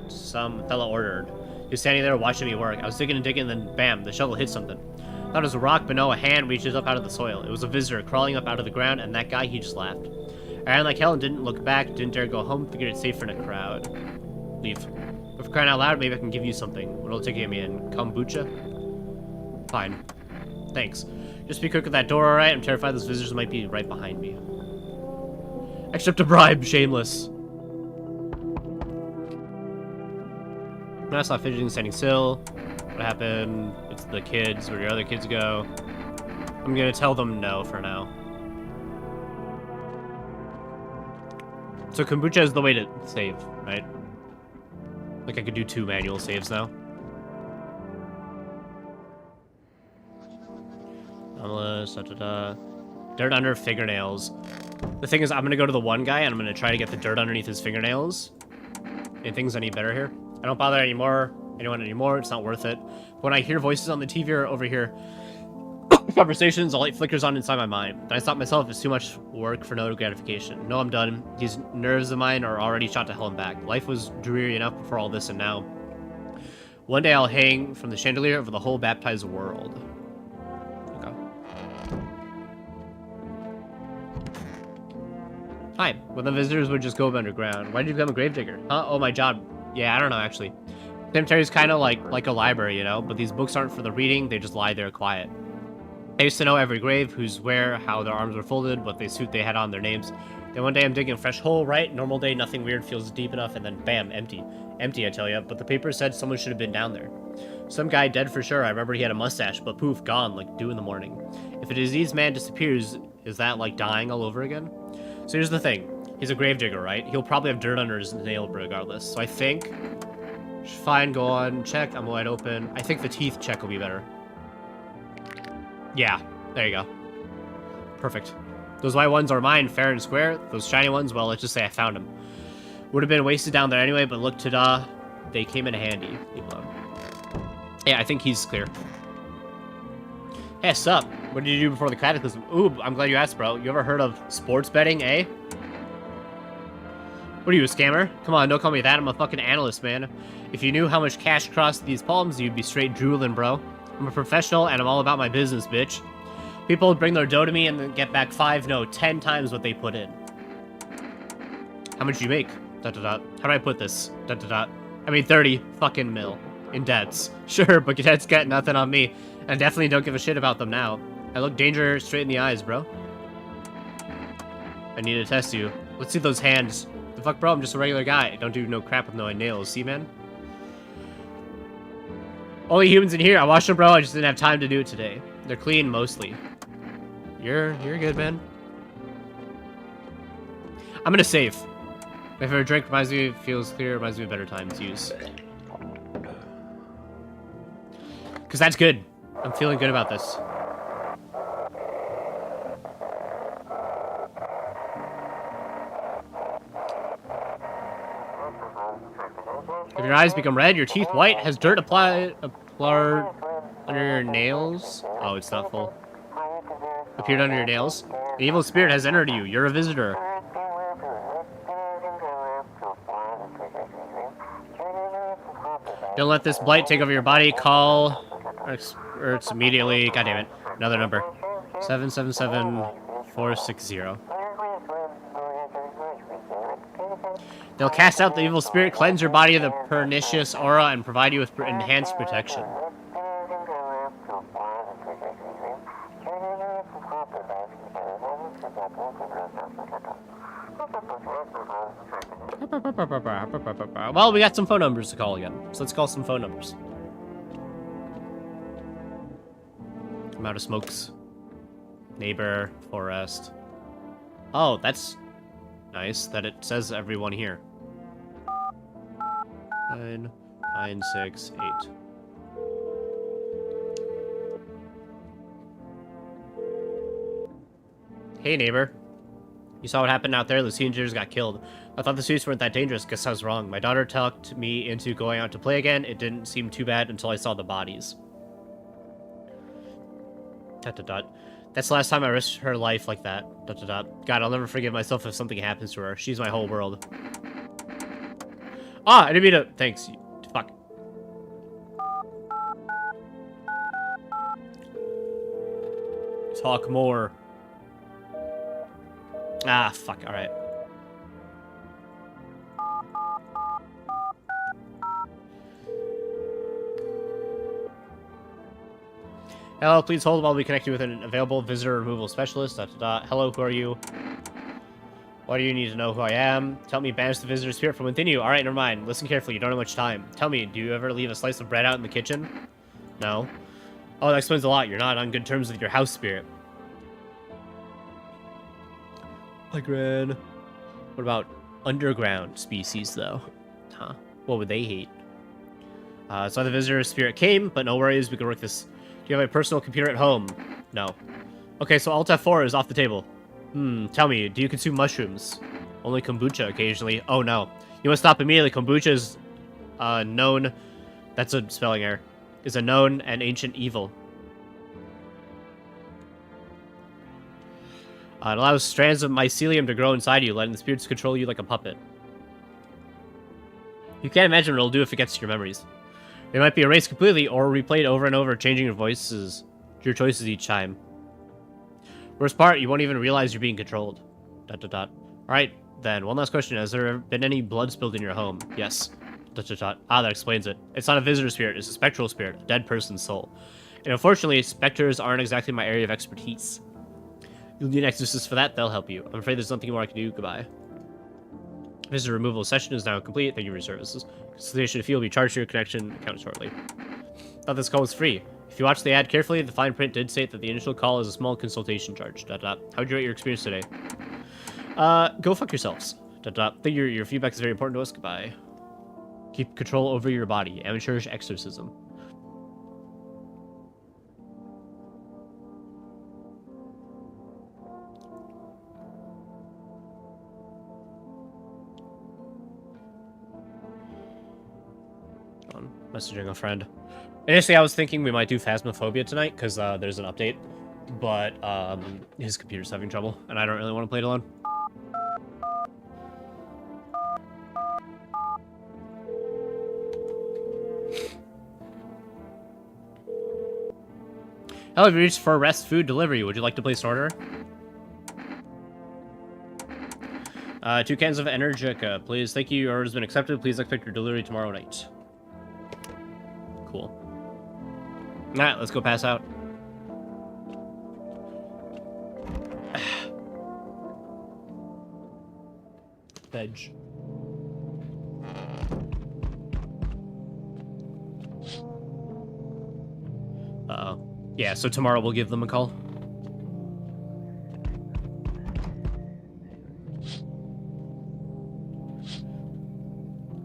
[SPEAKER 1] some fella ordered. He was standing there watching me work. I was digging and digging, and then bam, the shovel hit something. Thought it was a rock, but no, a hand reaches up out of the soil. It was a visitor crawling up out of the ground, and that guy, he just laughed. I ran like hell and didn't look back, didn't dare go home, figured it's safer in a crowd. Leave. But for crying out loud, maybe I can give you something. What'll it get me in? Kombucha? Fine. Thanks. Just be quick with that door, alright? I'm terrified those visitors might be right behind me. Accept a bribe, shameless. I saw fidgeting standing still. What happened? It's the kids. Where your other kids go? I'm gonna tell them no for now. So kombucha is the way to save, right? Like I could do 2 manual saves now. Dirt under fingernails. The thing is, I'm gonna go to the one guy and I'm gonna try to get the dirt underneath his fingernails. Any things any better here? I don't bother anyone anymore. It's not worth it. But when I hear voices on the TV or overhear conversations, a light flickers on inside my mind. Then I stop myself. It's too much work for no gratification. No, I'm done. These nerves of mine are already shot to hell and back. Life was dreary enough before all this, and now one day I'll hang from the chandelier over the whole baptized world. Okay. Hi. When the visitors would just go underground. Why did you become a gravedigger? Huh? Oh, my job. Yeah, I don't know, actually. Cemetery's kind of like a library, you know? But these books aren't for the reading, they just lie there quiet. I used to know every grave, who's where, how their arms were folded, what suit they had on, their names. Then one day I'm digging a fresh hole, right? Normal day, nothing weird feels deep enough, and then bam, empty. Empty, I tell ya, but the paper said someone should have been down there. Some guy dead for sure, I remember he had a mustache, but poof, gone, like dew in the morning. If a diseased man disappears, is that like dying all over again? So here's the thing. He's a gravedigger, right? He'll probably have dirt under his nail regardless. So I think... Fine, go on, check, I'm wide open. I think the teeth check will be better. Yeah, there you go. Perfect. Those white ones are mine, fair and square. Those shiny ones, well, let's just say I found them. Would have been wasted down there anyway, but look, ta-da. They came in handy. Leave alone. Yeah, I think he's clear. Hey, sup? What did you do before the cataclysm? Ooh, I'm glad you asked, bro. You ever heard of sports betting, eh? What are you, a scammer? Come on, don't call me that. I'm a fucking analyst, man. If you knew how much cash crossed these palms, you'd be straight drooling, bro. I'm a professional, and I'm all about my business, bitch. People bring their dough to me and then get back 5, no, 10 times what they put in. How much do you make? Dot, dot, dot. How do I put this? Dot, dot, dot. I made 30 fucking mil in debts. Sure, but your debts got nothing on me. And definitely don't give a shit about them now. I look danger straight in the eyes, bro. I need to test you. Let's see those hands. The fuck, bro? I'm just a regular guy. I don't do no crap with no nails. See, man? Only humans in here. I washed them, bro. I just didn't have time to do it today. They're clean, mostly. You're good, man. I'm gonna save. My favorite drink reminds me, feels clear, reminds me of better times use. Because that's good. I'm feeling good about this. If your eyes become red, your teeth white, has dirt applied under your nails? Oh, it's not full. Appeared under your nails? An evil spirit has entered you. You're a visitor. Don't let this blight take over your body. Call experts immediately. God damn it. Another number. 777-460. They'll cast out the evil spirit, cleanse your body of the pernicious aura, and provide you with enhanced protection. Well, we got some phone numbers to call again, so let's call some phone numbers. I'm out of smokes. Neighbor, forest. Oh, that's nice that it says everyone here. 9968. Hey, neighbor. You saw what happened out there? The teenagers got killed. I thought the suits weren't that dangerous. Guess I was wrong. My daughter talked me into going out to play again. It didn't seem too bad until I saw the bodies. ... That's the last time I risked her life like that. ... God, I'll never forgive myself if something happens to her. She's my whole world. Ah, I didn't mean to... Thanks. Fuck. Talk more. Ah, fuck. All right. Hello, please hold while we connect you with an available visitor removal specialist. Hello, who are you? Why do you need to know who I am? Tell me, banish the visitor spirit from within you. All right, never mind. Listen carefully. You don't have much time. Tell me, do you ever leave a slice of bread out in the kitchen? No. Oh, that explains a lot. You're not on good terms with your house spirit. Gran. What about underground species, though? Huh? What would they hate? So the visitor spirit came, but no worries. We can work this. Do you have a personal computer at home? No. Okay, so Alt F4 is off the table. Tell me, do you consume mushrooms? Only kombucha occasionally. Oh no. You must stop immediately. Kombucha is known... That's a spelling error. Is a known and ancient evil. It allows strands of mycelium to grow inside you, letting the spirits control you like a puppet. You can't imagine what it'll do if it gets to your memories. They might be erased completely or replayed over and over, changing your your choices each time. Worst part, you won't even realize you're being controlled. ... Alright, then, one last question. Has there been any blood spilled in your home? Yes. ... Ah, that explains it. It's not a visitor spirit, it's a spectral spirit, a dead person's soul. And unfortunately, specters aren't exactly my area of expertise. You'll need an exorcist for that, they'll help you. I'm afraid there's nothing more I can do. Goodbye. Visitor removal session is now complete. Thank you for your services. Consultation fee will be charged to your connection account shortly. Thought this call was free. If you watch the ad carefully, the fine print did state that the initial call is a small consultation charge. ... How'd you rate your experience today? Go fuck yourselves. ... Think your feedback is very important to us. Goodbye. Keep control over your body. Amateurish exorcism. Messaging a friend. Initially, I was thinking we might do Phasmophobia tonight, because there's an update. But, his computer's having trouble, and I don't really want to play it alone. Hello, you've reached for Rest Food Delivery. Would you like to place an order? 2 cans of Energica, please. Thank you. Your order has been accepted. Please expect your delivery tomorrow night. Cool. Alright, let's go pass out. Veg. Uh-oh. Yeah, so tomorrow we'll give them a call.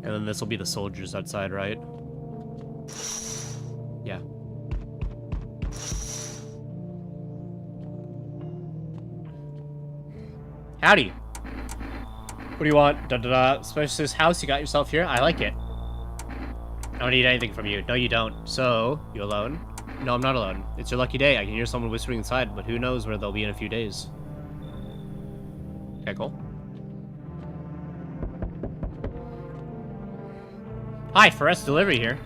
[SPEAKER 1] And then this will be the soldiers outside, right? Yeah. Howdy. What do you want? Specialist house you got yourself here? I like it. I don't need anything from you. No, you don't. So, you alone? No, I'm not alone. It's your lucky day. I can hear someone whispering inside, but who knows where they'll be in a few days. Okay, cool. Hi, Forest Delivery here.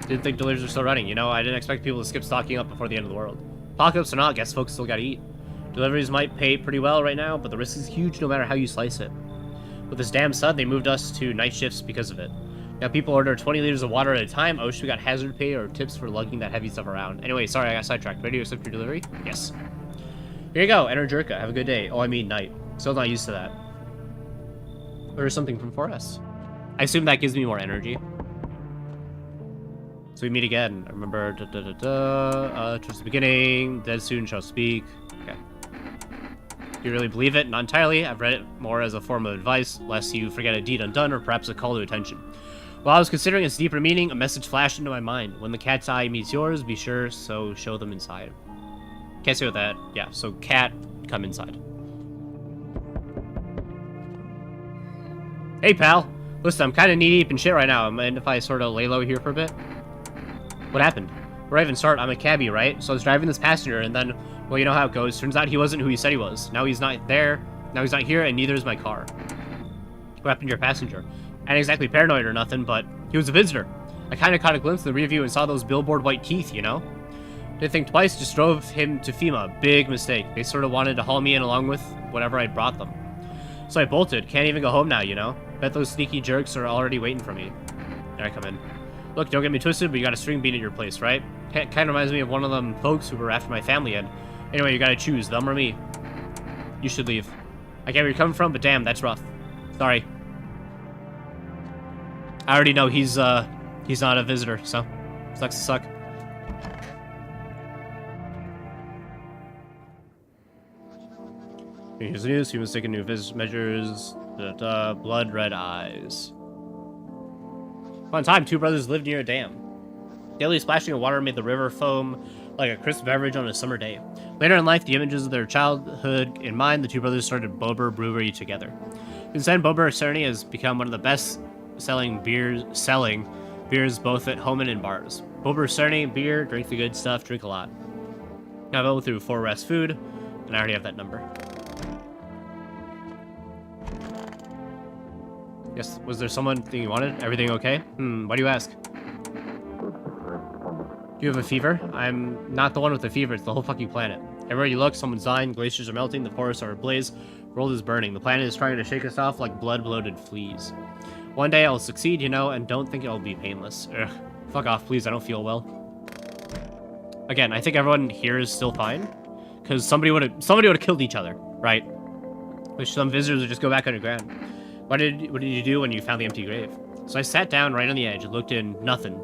[SPEAKER 1] Didn't think deliveries were still running. You know, I didn't expect people to skip stocking up before the end of the world. Apocalypse or not, guess folks still gotta eat. Deliveries might pay pretty well right now, but the risk is huge no matter how you slice it. With this damn sun, they moved us to night shifts because of it. Now people order 20 liters of water at a time. I wish we got hazard pay or tips for lugging that heavy stuff around. Anyway, sorry, I got sidetracked. Ready to accept your delivery? Yes. Here you go, Energica. Have a good day. Oh, I mean night. Still not used to that. Or something from 4S. I assume that gives me more energy. So we meet again. I remember, towards the beginning, dead soon shall speak. Okay. Do you really believe it? Not entirely. I've read it more as a form of advice, lest you forget a deed undone, or perhaps a call to attention. While I was considering its deeper meaning, a message flashed into my mind. When the cat's eye meets yours, be sure, so show them inside. Can't say what that. Yeah, so cat, come inside. Hey, pal. Listen, I'm kind of knee-deep in shit right now. Mind if I sort of lay low here for a bit? What happened? Where I even start? I'm a cabbie, right? So I was driving this passenger, and then, well, you know how it goes. Turns out he wasn't who he said he was. Now he's not there. Now he's not here, and neither is my car. What happened to your passenger? I ain't exactly paranoid or nothing, but he was a visitor. I kind of caught a glimpse of the rear view and saw those billboard white teeth, you know? Didn't think twice, just drove him to FEMA. Big mistake. They sort of wanted to haul me in along with whatever I brought them. So I bolted. Can't even go home now, you know? Bet those sneaky jerks are already waiting for me. There I come in. Look, don't get me twisted, but you got a string bean at your place, right? Kind of reminds me of one of them folks who were after my family, and anyway, you gotta choose, them or me. You should leave. I get where you're coming from, but damn, that's rough. Sorry. I already know he's not a visitor, so sucks to suck. Here's the news. Humans taking new measures. Blood red eyes. Fun time. Two brothers lived near a dam. Daily splashing of water made the river foam like a crisp beverage on a summer day. Later in life, the images of their childhood in mind, the two brothers started Bober Brewery together. Since then, Bober Cerny has become one of the best-selling beers both at home and in bars. Bober Cerny beer, drink the good stuff, drink a lot. Now available through 4 Rest Food, and I already have that number. Yes, was there someone you wanted? Everything okay? Why do you ask? Do you have a fever? I'm not the one with the fever, it's the whole fucking planet. Everywhere you look, someone's dying, glaciers are melting, the forests are ablaze, the world is burning. The planet is trying to shake us off like blood-bloated fleas. One day I'll succeed, you know, and don't think it'll be painless. Ugh. Fuck off, please, I don't feel well. Again, I think everyone here is still fine. Because somebody would have killed each other, right? Which some visitors would just go back underground. What did you do when you found the empty grave? So I sat down right on the edge and looked in, nothing.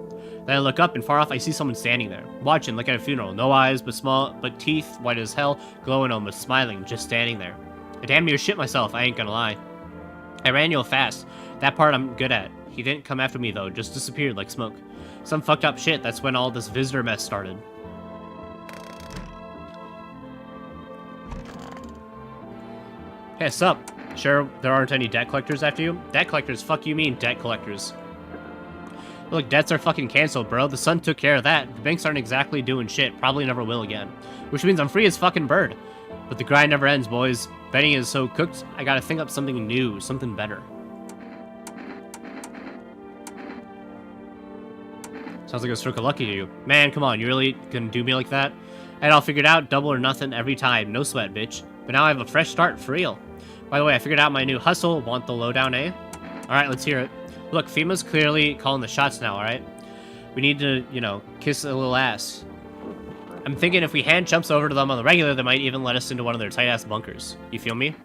[SPEAKER 1] Then I look up and far off I see someone standing there, watching like at a funeral. No eyes, but teeth, white as hell, glowing almost, smiling, just standing there. I damn near shit myself, I ain't gonna lie. I ran real fast. That part I'm good at. He didn't come after me though, just disappeared like smoke. Some fucked up shit, that's when all this visitor mess started. Hey, sup? Sure, there aren't any debt collectors after you? Debt collectors? Fuck you mean, debt collectors. Look, debts are fucking canceled, bro. The sun took care of that. The banks aren't exactly doing shit. Probably never will again. Which means I'm free as fucking bird. But the grind never ends, boys. Betting is so cooked, I gotta think up something new, something better. Sounds like a stroke of lucky to you. Man, come on, you really gonna do me like that? I had all figured out, double or nothing every time. No sweat, bitch. But now I have a fresh start, for real. By the way, I figured out my new hustle. Want the lowdown, eh? Alright, let's hear it. Look, FEMA's clearly calling the shots now, alright? We need to, you know, kiss a little ass. I'm thinking if we hand jumps over to them on the regular, they might even let us into one of their tight-ass bunkers. You feel me?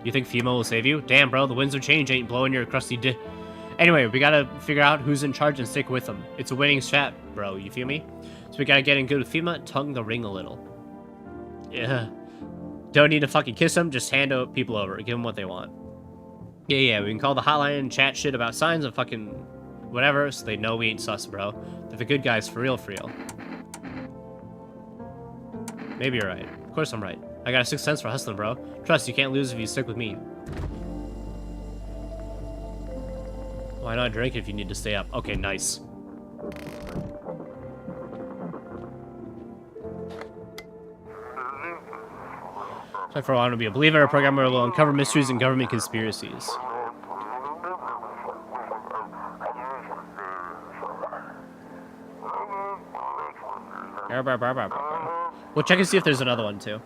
[SPEAKER 1] You think FEMA will save you? Damn, bro, the winds of change ain't blowing your crusty Anyway, we gotta figure out who's in charge and stick with them. It's a winning strat, bro, you feel me? So we gotta get in good with FEMA, tongue the ring a little. Yeah. Don't need to fucking kiss them, just hand people over, give them what they want. Yeah, we can call the hotline and chat shit about signs and fucking whatever, so they know we ain't sus, bro. They're the good guys for real, for real. Maybe you're right. Of course I'm right. I got a 6th sense for hustling, bro. Trust, you can't lose if you stick with me. Why not drink if you need to stay up? Okay, nice. Time for a while to be a believer, a programmer will uncover mysteries and government conspiracies. We'll check and see if there's another one, too.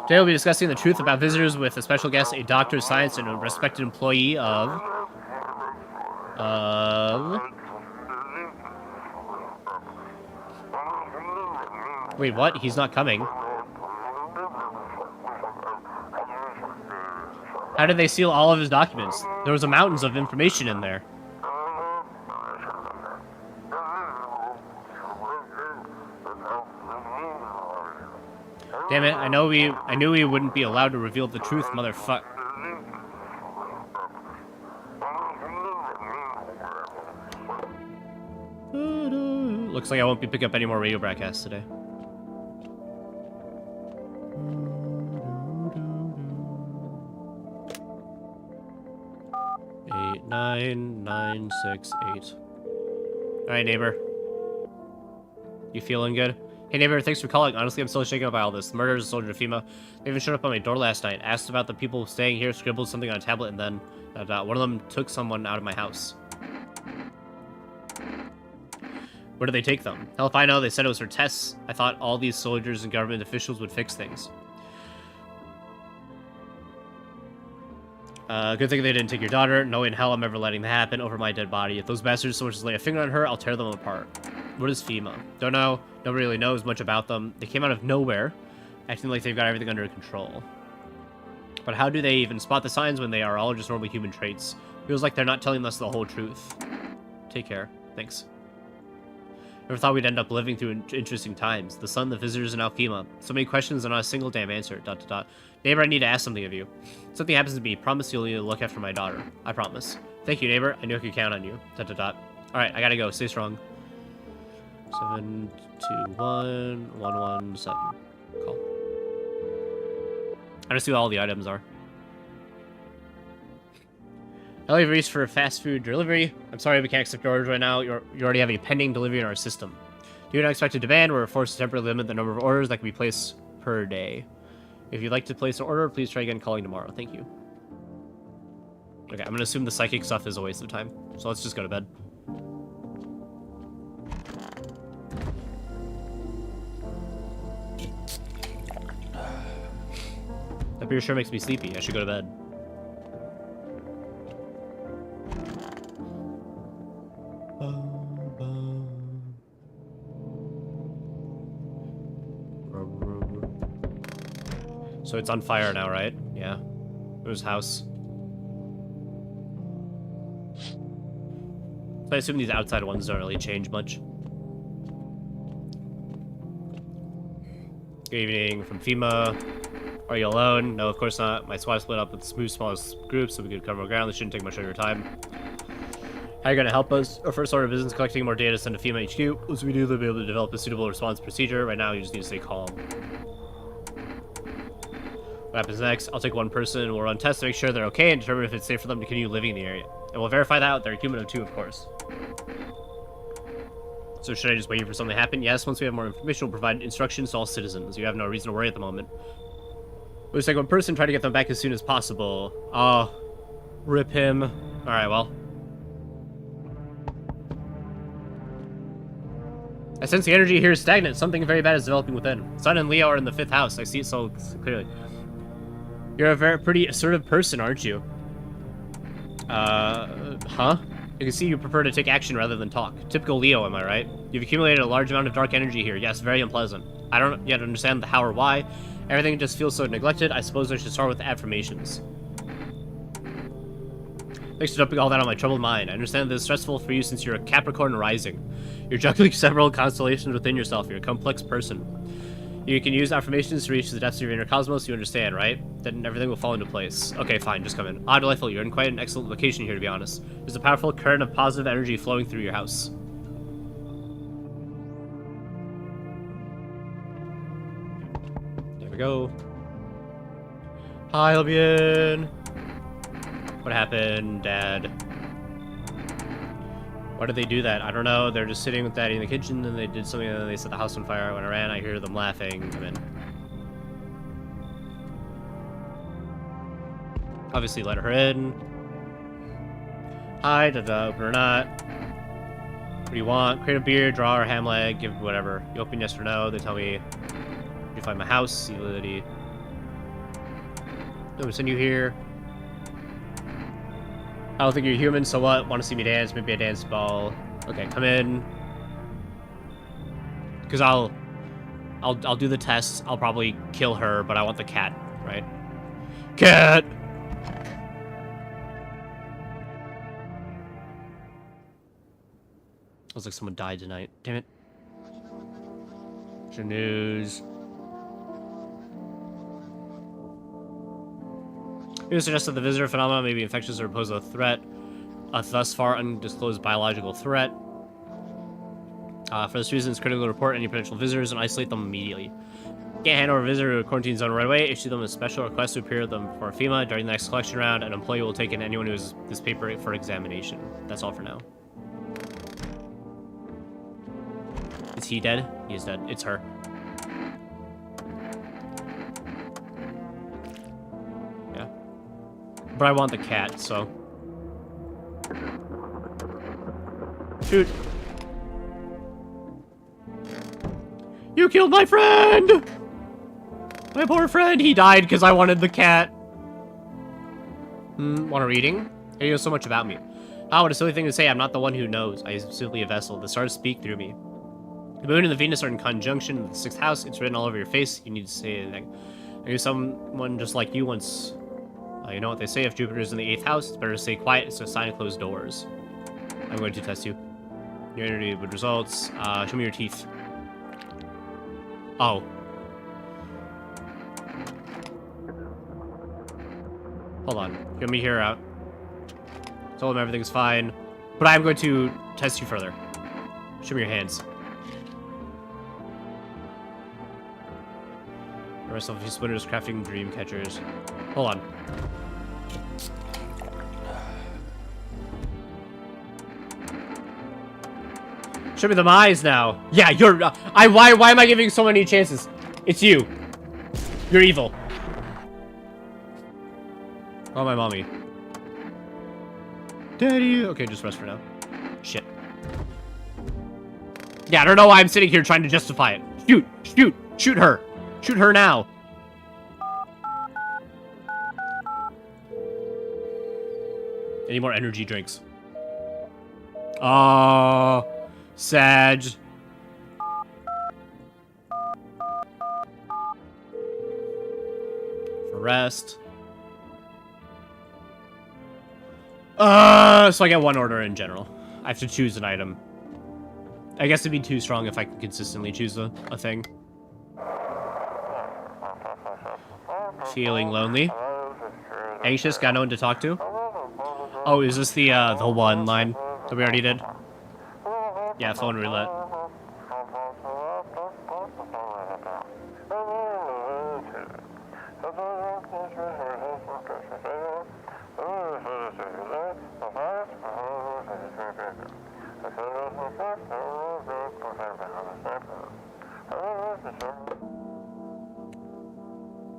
[SPEAKER 1] Today we'll be discussing the truth about visitors with a special guest, a doctor of science and a respected employee of... Wait, what? He's not coming. How did they seal all of his documents? There was a mountains of information in there. Damn it, I knew we wouldn't be allowed to reveal the truth, motherfucker. Looks like I won't be picking up any more radio broadcasts today. Eight, 9, 9, 6, 8. Alright, neighbor. You feeling good? Hey neighbor, thanks for calling. Honestly, I'm still shaken up by all this. The murderers, a soldier of FEMA. They even showed up on my door last night. Asked about the people staying here, scribbled something on a tablet, and then one of them took someone out of my house. Where did they take them? Hell if I know, they said it was for tests. I thought all these soldiers and government officials would fix things. Good thing they didn't take your daughter. No way in hell I'm ever letting that happen over my dead body. If those bastards so much as lay a finger on her, I'll tear them apart. What is FEMA? Don't know. Nobody really knows much about them. They came out of nowhere, acting like they've got everything under control. But how do they even spot the signs when they are all just normal human traits? Feels like they're not telling us the whole truth. Take care. Thanks. Never thought we'd end up living through interesting times. The sun, the visitors, and now FEMA. So many questions and not a single damn answer. ... Neighbor, I need to ask something of you. If something happens to me, promise you'll look after my daughter. I promise. Thank you, neighbor. I knew I could count on you. ... Alright, I gotta go. Stay strong. 721 117. Call. I just see what all the items are. Hello, you've reached for a fast food delivery. I'm sorry we can't accept your orders right now. You already have a pending delivery in our system. Due to unexpected demand, we're forced to temporarily limit the number of orders that can be placed per day. If you'd like to place an order, please try again calling tomorrow. Thank you. Okay, I'm gonna assume the psychic stuff is a waste of time. So let's just go to bed. That beer sure makes me sleepy. I should go to bed. So it's on fire now, right? Yeah. Whose house? So I assume these outside ones don't really change much. Good evening from FEMA. Are you alone? No, of course not. My squad split up with smooth, smallest groups so we could cover ground. This shouldn't take much of your time. How are you going to help us? Our first order of business, collecting more data to send to FEMA HQ. Once we do, they'll be able to develop a suitable response procedure. Right now, you just need to stay calm. What happens next? I'll take one person and we'll run tests to make sure they're okay and determine if it's safe for them to continue living in the area. And we'll verify that they're human too, of course. So should I just wait for something to happen? Yes, once we have more information, we'll provide instructions to all citizens. You have no reason to worry at the moment. We'll take one person, try to get them back as soon as possible. Oh, rip him. Alright, well. I sense the energy here is stagnant. Something very bad is developing within. Sun and Leo are in the 5th house. I see it so clearly. You're a pretty assertive person, aren't you? Huh? You can see you prefer to take action rather than talk. Typical Leo, am I right? You've accumulated a large amount of dark energy here. Yes, very unpleasant. I don't yet understand the how or why. Everything just feels so neglected. I suppose I should start with affirmations. Thanks for dumping all that on my troubled mind. I understand that it's stressful for you since you're a Capricorn rising. You're juggling several constellations within yourself. You're a complex person. You can use affirmations to reach the depths of your inner cosmos, you understand, right? Then everything will fall into place. Okay, fine, just come in. Ah, delightful, you're in quite an excellent location here, to be honest. There's a powerful current of positive energy flowing through your house. There we go. Hi, Albion! What happened, Dad? Why did they do that? I don't know. They're just sitting with Daddy in the kitchen, and they did something, and then they set the house on fire. When I ran, I hear them laughing. I'm in. Obviously, let her in. Hi, open or not. What do you want? Create a beer, draw, or ham leg, give whatever. You open yes or no. They tell me, did you find my house? Utility. I'm gonna send you here. I don't think you're human, so what? Want to see me dance? Maybe a dance ball. Okay, come in. Because I'll do the tests. I'll probably kill her, but I want the cat, right? Cat! Looks like someone died tonight. Damn it. Your news. It was suggested the visitor phenomena may be infectious or pose a threat, a thus far undisclosed biological threat. For this reason, it's critical to report any potential visitors and isolate them immediately. Can't hand over a visitor to a quarantine zone right away. Issue them a special request to appear with them for FEMA. During the next collection round, an employee will take in anyone who has this paper for examination. That's all for now. Is he dead? He is dead. It's her. But I want the cat, so. Shoot. You killed my friend! My poor friend, he died because I wanted the cat. Want a reading? You know so much about me. Oh, what a silly thing to say. I'm not the one who knows. I am simply a vessel. The stars speak through me. The moon and the Venus are in conjunction in the 6th house. It's written all over your face. You need to say anything. I knew someone just like you once. You know what they say, if Jupiter's in the 8th house, it's better to stay quiet. It's a sign of closed doors. I'm going to test you. Your energy with results. Show me your teeth. Oh. Hold on. Get me here out. Told him everything's fine. But I'm going to test you further. Show me your hands. Myself a few splitters, crafting dream catchers. Hold on. Show me the eyes now. Yeah, you're. Why am I giving so many chances? It's you. You're evil. Oh, my mommy. Daddy. Okay, just rest for now. Shit. Yeah, I don't know why I'm sitting here trying to justify it. Shoot! Shoot! Shoot her! Shoot her now! Any more energy drinks? Oh, Sag. For rest. So I get one order in general. I have to choose an item. I guess it'd be too strong if I can consistently choose a thing. Feeling lonely. Anxious, got no one to talk to. Oh, is this the one line that we already did? Yeah, phone roulette.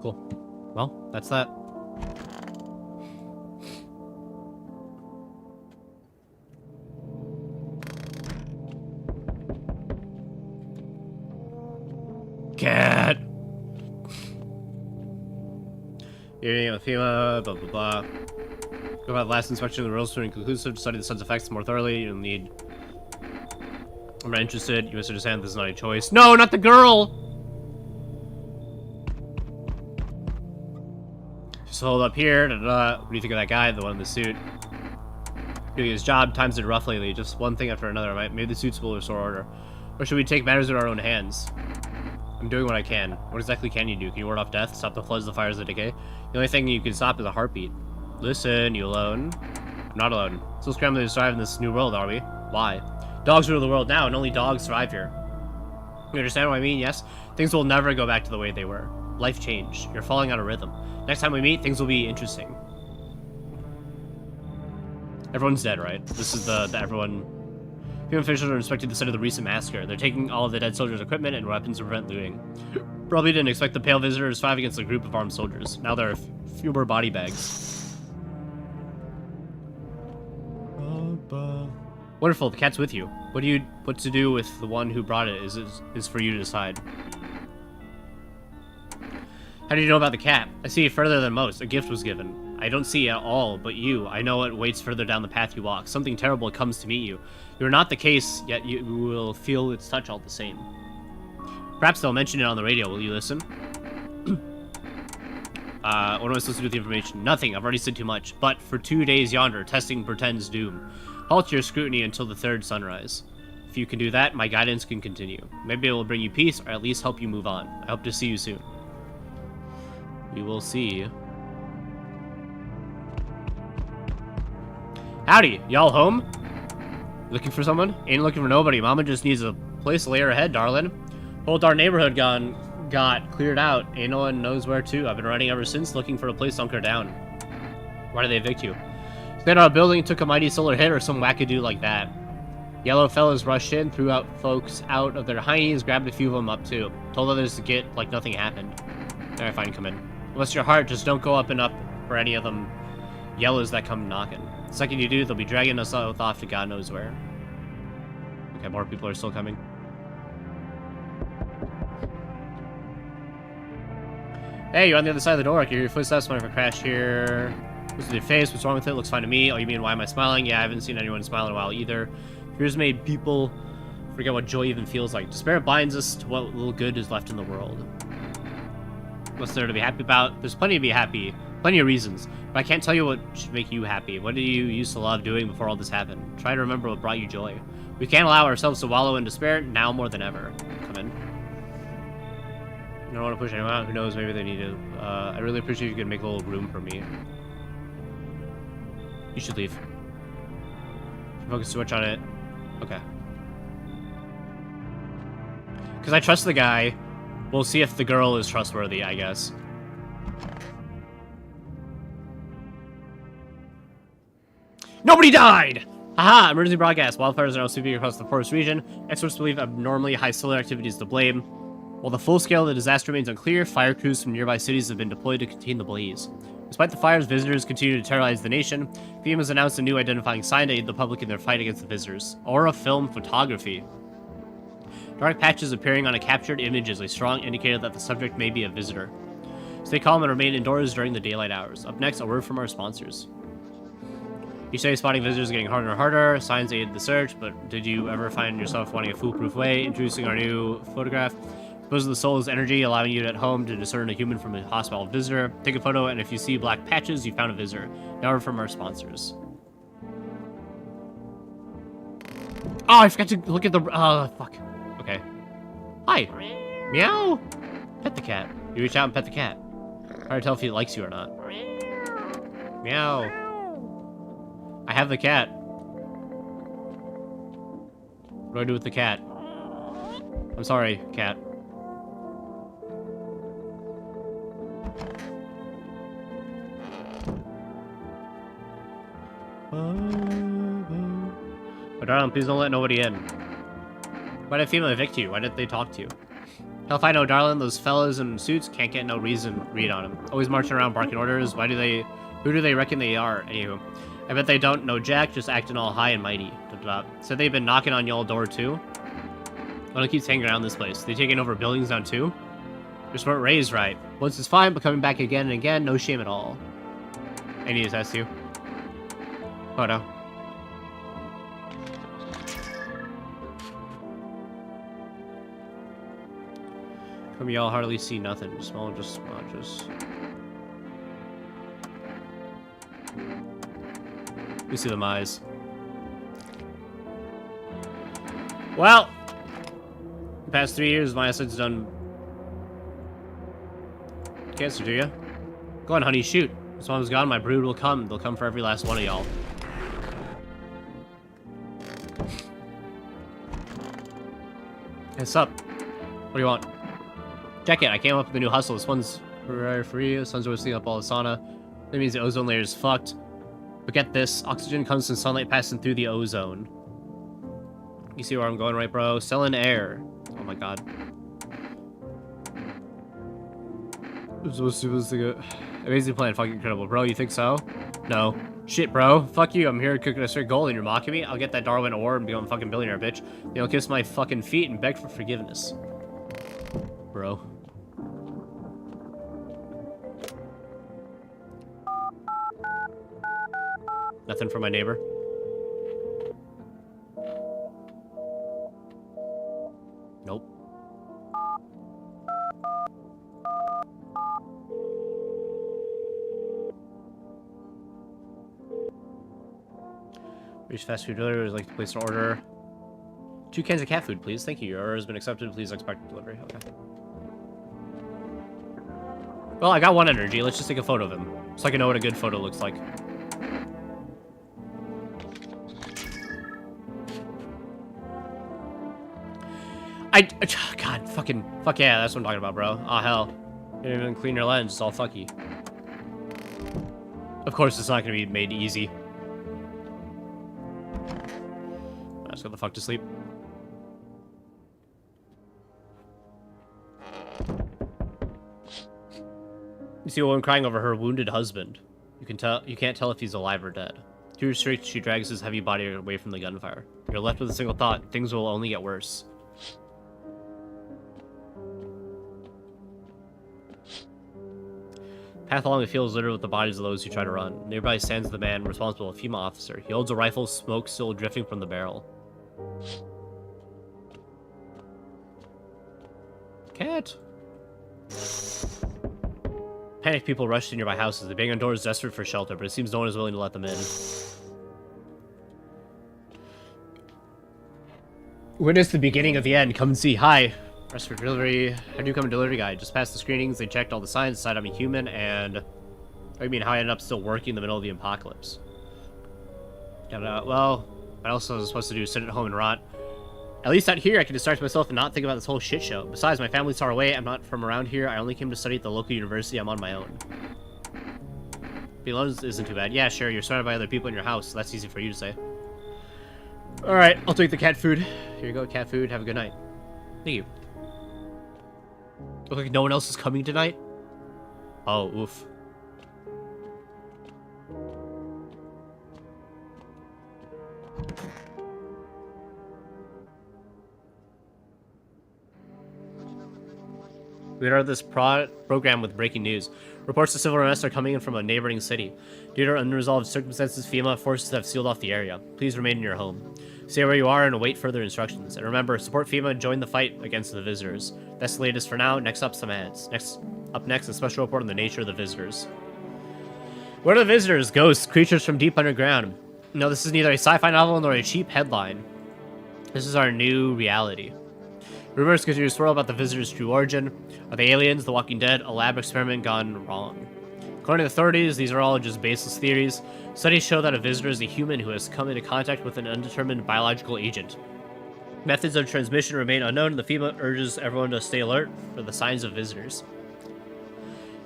[SPEAKER 1] Cool. Well, that's that. Cat. Hearing with FEMA, blah blah blah. Go about the last inspection of the rules to inconclusive. Study the sun's effects more thoroughly. You'll need. I'm not interested. You must understand this is not a choice. No, not the girl. Just hold up here. Da, da, da. What do you think of that guy, the one in the suit? Doing his job, times it rough lately. Just one thing after another. Right? Maybe the suits will restore order. Or should we take matters in our own hands? I'm doing what I can. What exactly can you do? Can you ward off death? Stop the floods, the fires, the decay? The only thing you can stop is a heartbeat. Listen, you alone? I'm not alone. Still scrambling to survive in this new world, are we? Why? Dogs rule the world now, and only dogs survive here. You understand what I mean? Yes? Things will never go back to the way they were. Life changed. You're falling out of rhythm. Next time we meet, things will be interesting. Everyone's dead, right? This is the everyone... Human officials are inspecting the site of the recent massacre. They're taking all of the dead soldiers' equipment and weapons to prevent looting. Probably didn't expect the pale visitors to fight against a group of armed soldiers. Now there are fewer body bags. Wonderful, the cat's with you. What to do with the one who brought it is for you to decide. How do you know about the cat? I see it further than most. A gift was given. I don't see it at all, but you. I know it waits further down the path you walk. Something terrible comes to meet you. You're not the case, yet you will feel its touch all the same. Perhaps they'll mention it on the radio. Will you listen? What am I supposed to do with the information? Nothing. I've already said too much. But for 2 days yonder, testing pretends doom. Halt your scrutiny until the 3rd sunrise. If you can do that, my guidance can continue. Maybe it will bring you peace, or at least help you move on. I hope to see you soon. We will see. Howdy, y'all home? Looking for someone? Ain't looking for nobody. Mama just needs a place to lay her head, darling. Whole darn neighborhood got cleared out. Ain't no one knows where to. I've been running ever since, looking for a place to hunker down. Why did they evict you? Stayed on a building, took a mighty solar hit, or some wackadoo like that. Yellow fellas rushed in, threw out folks out of their heinies, grabbed a few of them up too. Told others to get like nothing happened. Alright, fine, come in. Bless your heart, just don't go up and up for any of them yellows that come knocking. The second you do, they'll be dragging us off to God knows where. Okay, more people are still coming. Hey, you're on the other side of the door. I can hear your footsteps. Mind if I crash here? What's with your face? What's wrong with it? Looks fine to me. Oh, you mean why am I smiling? Yeah, I haven't seen anyone smile in a while either. Fears made people forget what joy even feels like. Despair binds us to what little good is left in the world. What's there to be happy about? There's plenty to be happy. Plenty of reasons. But I can't tell you what should make you happy. What did you used to love doing before all this happened? Try to remember what brought you joy. We can't allow ourselves to wallow in despair now more than ever. Come in. I don't want to push anyone out. Who knows? Maybe they need to. I really appreciate if you could make a little room for me. You should leave. Focus too much on it. Okay. Because I trust the guy. We'll see if the girl is trustworthy, I guess. Nobody died! Haha! Emergency broadcast. Wildfires are now sweeping across the forest region. Experts believe abnormally high solar activity is to blame. While the full scale of the disaster remains unclear, fire crews from nearby cities have been deployed to contain the blaze. Despite the fires, visitors continue to terrorize the nation. FEMA has announced a new identifying sign to aid the public in their fight against the visitors. Aura Film Photography. Dark patches appearing on a captured image is a strong indicator that the subject may be a visitor. Stay calm and remain indoors during the daylight hours. Up next, a word from our sponsors. Each day, spotting visitors is getting harder and harder. Signs aid the search, but did you ever find yourself wanting a foolproof way? Introducing our new photograph. Suppose the soul is energy, allowing you at home to discern a human from a hostile visitor. Take a photo, and if you see black patches, you found a visitor. Now from our sponsors. Oh, I forgot to look at the... fuck. Okay. Hi. Meow. Pet the cat. You reach out and pet the cat. Hard to tell if he likes you or not. Meow. I have the cat. What do I do with the cat? I'm sorry, cat. But darling, please don't let nobody in. Why did FEMA evict you? Why didn't they talk to you? Hell if I know, darling. Those fellas in suits can't get no reason read on them. Always marching around barking orders. Who do they reckon they are? Anywho. I bet they don't know jack, just acting all high and mighty. Said they've been knocking on y'all door too. Well, it keeps hanging around this place. They taking over buildings now too? Just weren't raised right. Once it's fine, but coming back again and again, no shame at all. I need to test you. Oh no. From y'all hardly see nothing. Small, just smudges. We see them eyes. Well, the past 3 years, my asset's done cancer, do ya? Go on, honey, shoot. As long as gone, my brood will come. They'll come for every last one of y'all. What's up? What do you want? Check it. I came up with a new hustle. This one's free. The sun's always up all the sauna. That means the ozone layer is fucked. But get this. Oxygen comes from sunlight passing through the ozone. You see where I'm going, right, bro? Selling air. Oh my god. Amazing plan. Fucking incredible. Bro, you think so? No. Shit, bro. Fuck you. I'm here cooking a straight gold and you're mocking me? I'll get that Darwin award and become a fucking billionaire, bitch. Then I'll kiss my fucking feet and beg for forgiveness. Bro. Nothing from my neighbor. Nope. Reach fast food delivery. Would like to place an order. 2 cans of cat food, please. Thank you. Your order has been accepted. Please expect delivery. Okay. Well, I got 1 energy. Let's just take a photo of him, so I can know what a good photo looks like. God, fuck yeah, that's what I'm talking about, bro. Oh, hell. You didn't even clean your lens, it's all fucky. Of course, it's not gonna be made easy. Let's go the fuck to sleep. You see a woman crying over her wounded husband. You can't tell if he's alive or dead. Too restricted, she drags his heavy body away from the gunfire. You're left with a single thought: things will only get worse. Path along the field is littered with the bodies of those who try to run. Nearby stands the man responsible, a FEMA officer. He holds a rifle, smoke still drifting from the barrel. Cat. Panicked people rush to nearby houses. They bang on doors desperate for shelter, but it seems no one is willing to let them in. Witness the beginning of the end. Come and see. Hi. Rest for delivery. I do come a delivery guy. Just passed the screenings. They checked all the signs, decided I'm a human, and I mean how I ended up still working in the middle of the apocalypse. Well, what else was I supposed to do? Sit at home and rot? At least out here, I can distract myself and not think about this whole shit show. Besides, my family's far away. I'm not from around here. I only came to study at the local university. I'm on my own. Being alone isn't too bad. Yeah, sure. You're surrounded by other people in your house, so that's easy for you to say. Alright, I'll take the cat food. Here you go, cat food. Have a good night. Thank you. Look like no one else is coming tonight? Oh, oof. We started this program with breaking news. Reports of civil unrest are coming in from a neighboring city. Due to unresolved circumstances, FEMA forces have sealed off the area. Please remain in your home. Stay where you are and await further instructions. And remember, support FEMA and join the fight against the visitors. That's the latest for now. Next up, some ads. Up next, a special report on the nature of the visitors. What are the visitors? Ghosts, creatures from deep underground. No, this is neither a sci-fi novel nor a cheap headline. This is our new reality. Rumors continue to swirl about the visitors' true origin. Are they aliens, the Walking Dead, a lab experiment gone wrong? According to authorities, these are all just baseless theories. Studies show that a visitor is a human who has come into contact with an undetermined biological agent. Methods of transmission remain unknown. The FEMA urges everyone to stay alert for the signs of visitors.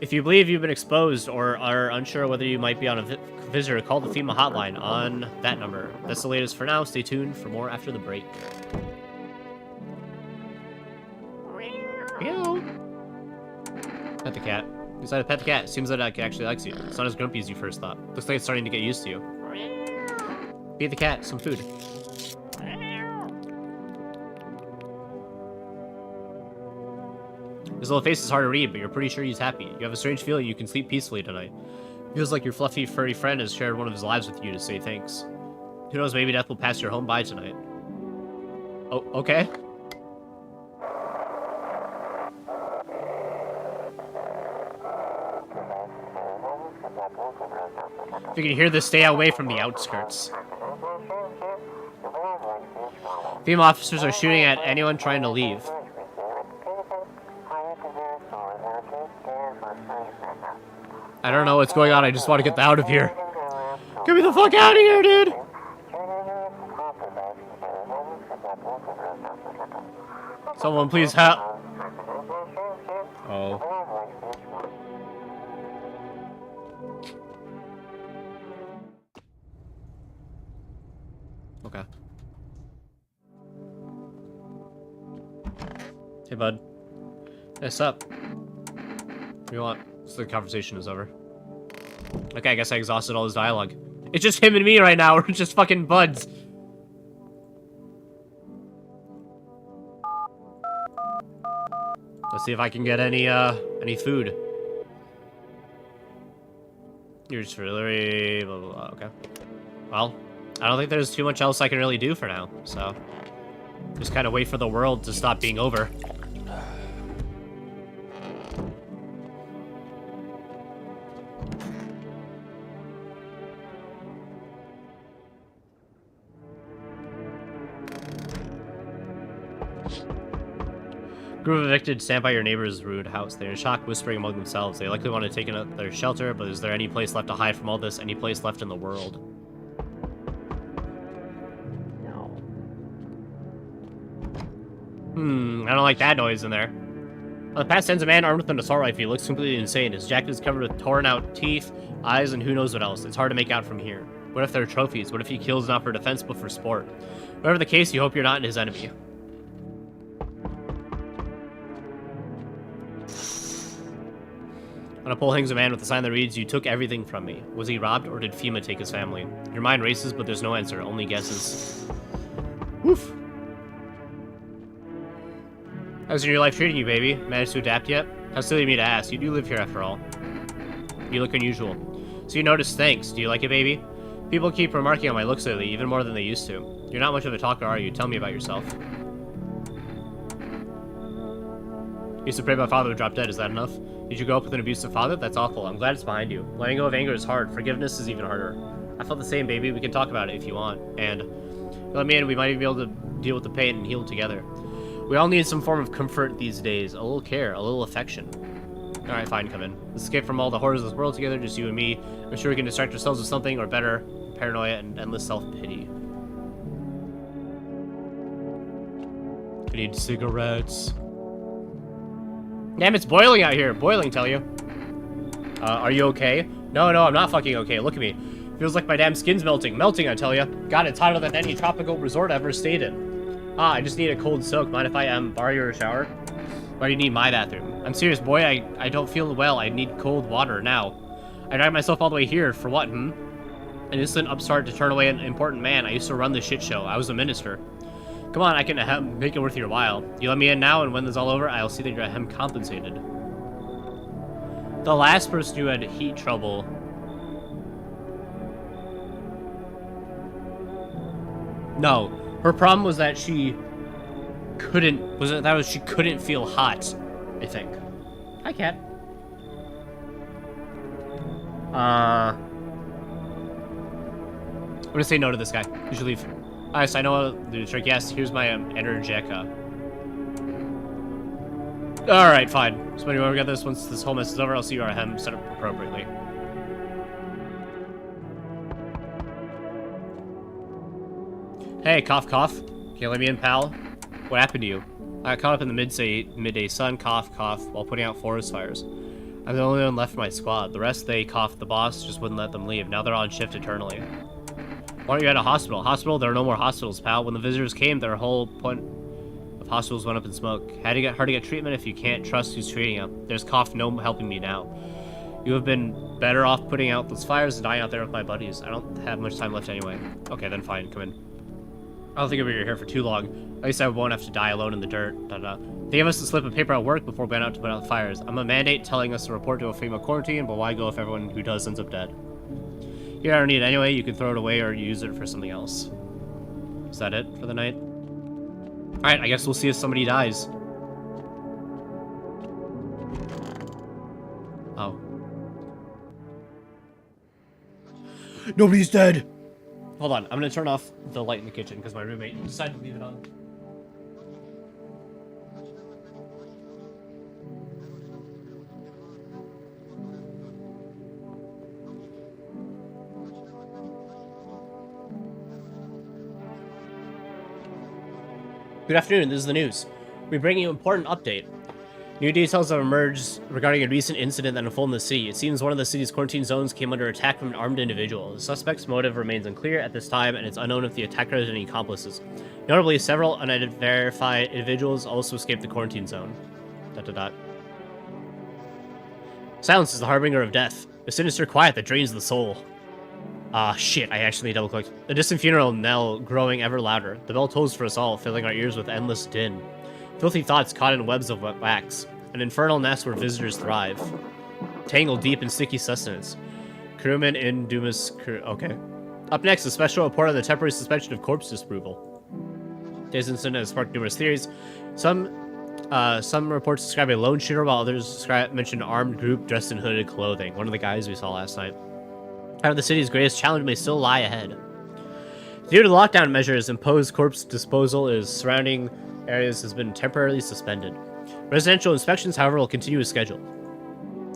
[SPEAKER 1] If you believe you've been exposed or are unsure whether you might be on a visitor, call the FEMA hotline on that number. That's the latest for now. Stay tuned for more after the break. Meow. Pet the cat. You decided to pet the cat. It seems that it actually likes you. It's not as grumpy as you first thought. Looks like it's starting to get used to you. Feed the cat some food. His little face is hard to read, but you're pretty sure he's happy. You have a strange feeling you can sleep peacefully tonight. Feels like your fluffy, furry friend has shared one of his lives with you to say thanks. Who knows, maybe death will pass your home by tonight. Oh, okay. If you can hear this, stay away from the outskirts. FEMA officers are shooting at anyone trying to leave. I don't know what's going on, I just want to get out of here. Get me the fuck out of here, dude! Someone please help. Oh. Okay. Hey, bud. What's up? What do you want? So the conversation is over. Okay, I guess I exhausted all his dialogue. It's just him and me right now. We're just fucking buds. Let's see if I can get any food. You're just really blah, blah, blah. Okay. Well, I don't think there's too much else I can really do for now, so just kind of wait for the world to stop being over. Group of evicted stand by your neighbor's ruined house. They're in shock, whispering among themselves. They likely want to take their shelter, but is there any place left to hide from all this? Any place left in the world? I don't like that noise in there. On the path stands a man armed with an assault rifle. He looks completely insane. His jacket is covered with torn out teeth, eyes, and who knows what else. It's hard to make out from here. What if they're trophies? What if he kills not for defense, but for sport? Whatever the case, you hope you're not his enemy. On a pole hangs a man with a sign that reads, "You took everything from me." Was he robbed, or did FEMA take his family? Your mind races, but there's no answer, only guesses. Woof. How's your life treating you, baby? Managed to adapt yet? How silly of me to ask. You do live here after all. You look unusual. So you notice, thanks. Do you like it, baby? People keep remarking on my looks lately, even more than they used to. You're not much of a talker, are you? Tell me about yourself. Used to pray my father would drop dead, is that enough? Did you grow up with an abusive father? That's awful. I'm glad it's behind you. Letting go of anger is hard. Forgiveness is even harder. I felt the same, baby. We can talk about it if you want. And let me in, we might even be able to deal with the pain and heal together. We all need some form of comfort these days. A little care, a little affection. Alright, fine, come in. Let's escape from all the horrors of this world together, just you and me. I'm sure we can distract ourselves with something, or better, paranoia and endless self-pity. I need cigarettes. Damn, it's boiling out here. Boiling, tell you. Are you okay? No, I'm not fucking okay. Look at me. Feels like my damn skin's melting. Melting, I tell you. God, it's hotter than any tropical resort I've ever stayed in. I just need a cold soak. Mind if I borrow your shower? Why do you need my bathroom? I'm serious, boy. I don't feel well. I need cold water now. I dragged myself all the way here. For what, An innocent upstart to turn away an important man. I used to run this shit show. I was a minister. Come on, I can make it worth your while. You let me in now, and when this is all over, I'll see that you're compensated. The last person who had heat trouble. No, her problem was that she couldn't. She couldn't feel hot. I think. Hi, cat. I'm gonna say no to this guy. You should leave. Alright, so I know the trick. Yes, here's my Energica. Alright, fine. So when we get this, once this whole mess is over, I'll see you are set up appropriately. Hey, cough, cough. Can you let me in, pal? What happened to you? I got caught up in the midday sun, cough, cough, while putting out forest fires. I'm the only one left in my squad. The rest, they coughed. The boss just wouldn't let them leave. Now they're on shift eternally. Why aren't you at a hospital? Hospital? There are no more hospitals, pal. When the visitors came, their whole point of hospitals went up in smoke. Hard to get treatment if you can't trust who's treating you. There's cough, no helping me now. You have been better off putting out those fires than dying out there with my buddies. I don't have much time left anyway. Okay, then fine. Come in. I don't think I'll be here for too long. At least I won't have to die alone in the dirt. They gave us a slip of paper at work before we went out to put out the fires. I'm a mandate telling us to report to a FEMA quarantine, but why go if everyone who does ends up dead? Here, I don't need it anyway. You can throw it away or use it for something else. Is that it for the night? Alright, I guess we'll see if somebody dies. Oh. Nobody's dead! Hold on, I'm gonna turn off the light in the kitchen because my roommate decided to leave it on. Good afternoon, this is the news. We bring you an important update. New details have emerged regarding a recent incident that unfolded in the city. It seems one of the city's quarantine zones came under attack from an armed individual. The suspect's motive remains unclear at this time, and it's unknown if the attacker has any accomplices. Notably, several unidentified individuals also escaped the quarantine zone. ... Silence is the harbinger of death. A sinister quiet that drains the soul. Shit, I actually double-clicked. The distant funeral knell growing ever louder. The bell tolls for us all, filling our ears with endless din. Filthy thoughts caught in webs of wax. An infernal nest where visitors thrive. Tangled deep in sticky sustenance. Crewman in Dumas... Okay. Up next, a special report on the temporary suspension of corpse disapproval. Today's incident has sparked numerous theories. Some reports describe a lone shooter, while others mention an armed group dressed in hooded clothing. One of the guys we saw last night. However, the city's greatest challenge may still lie ahead. Due to the lockdown measures, imposed corpse disposal is surrounding areas has been temporarily suspended. Residential inspections, however, will continue as scheduled.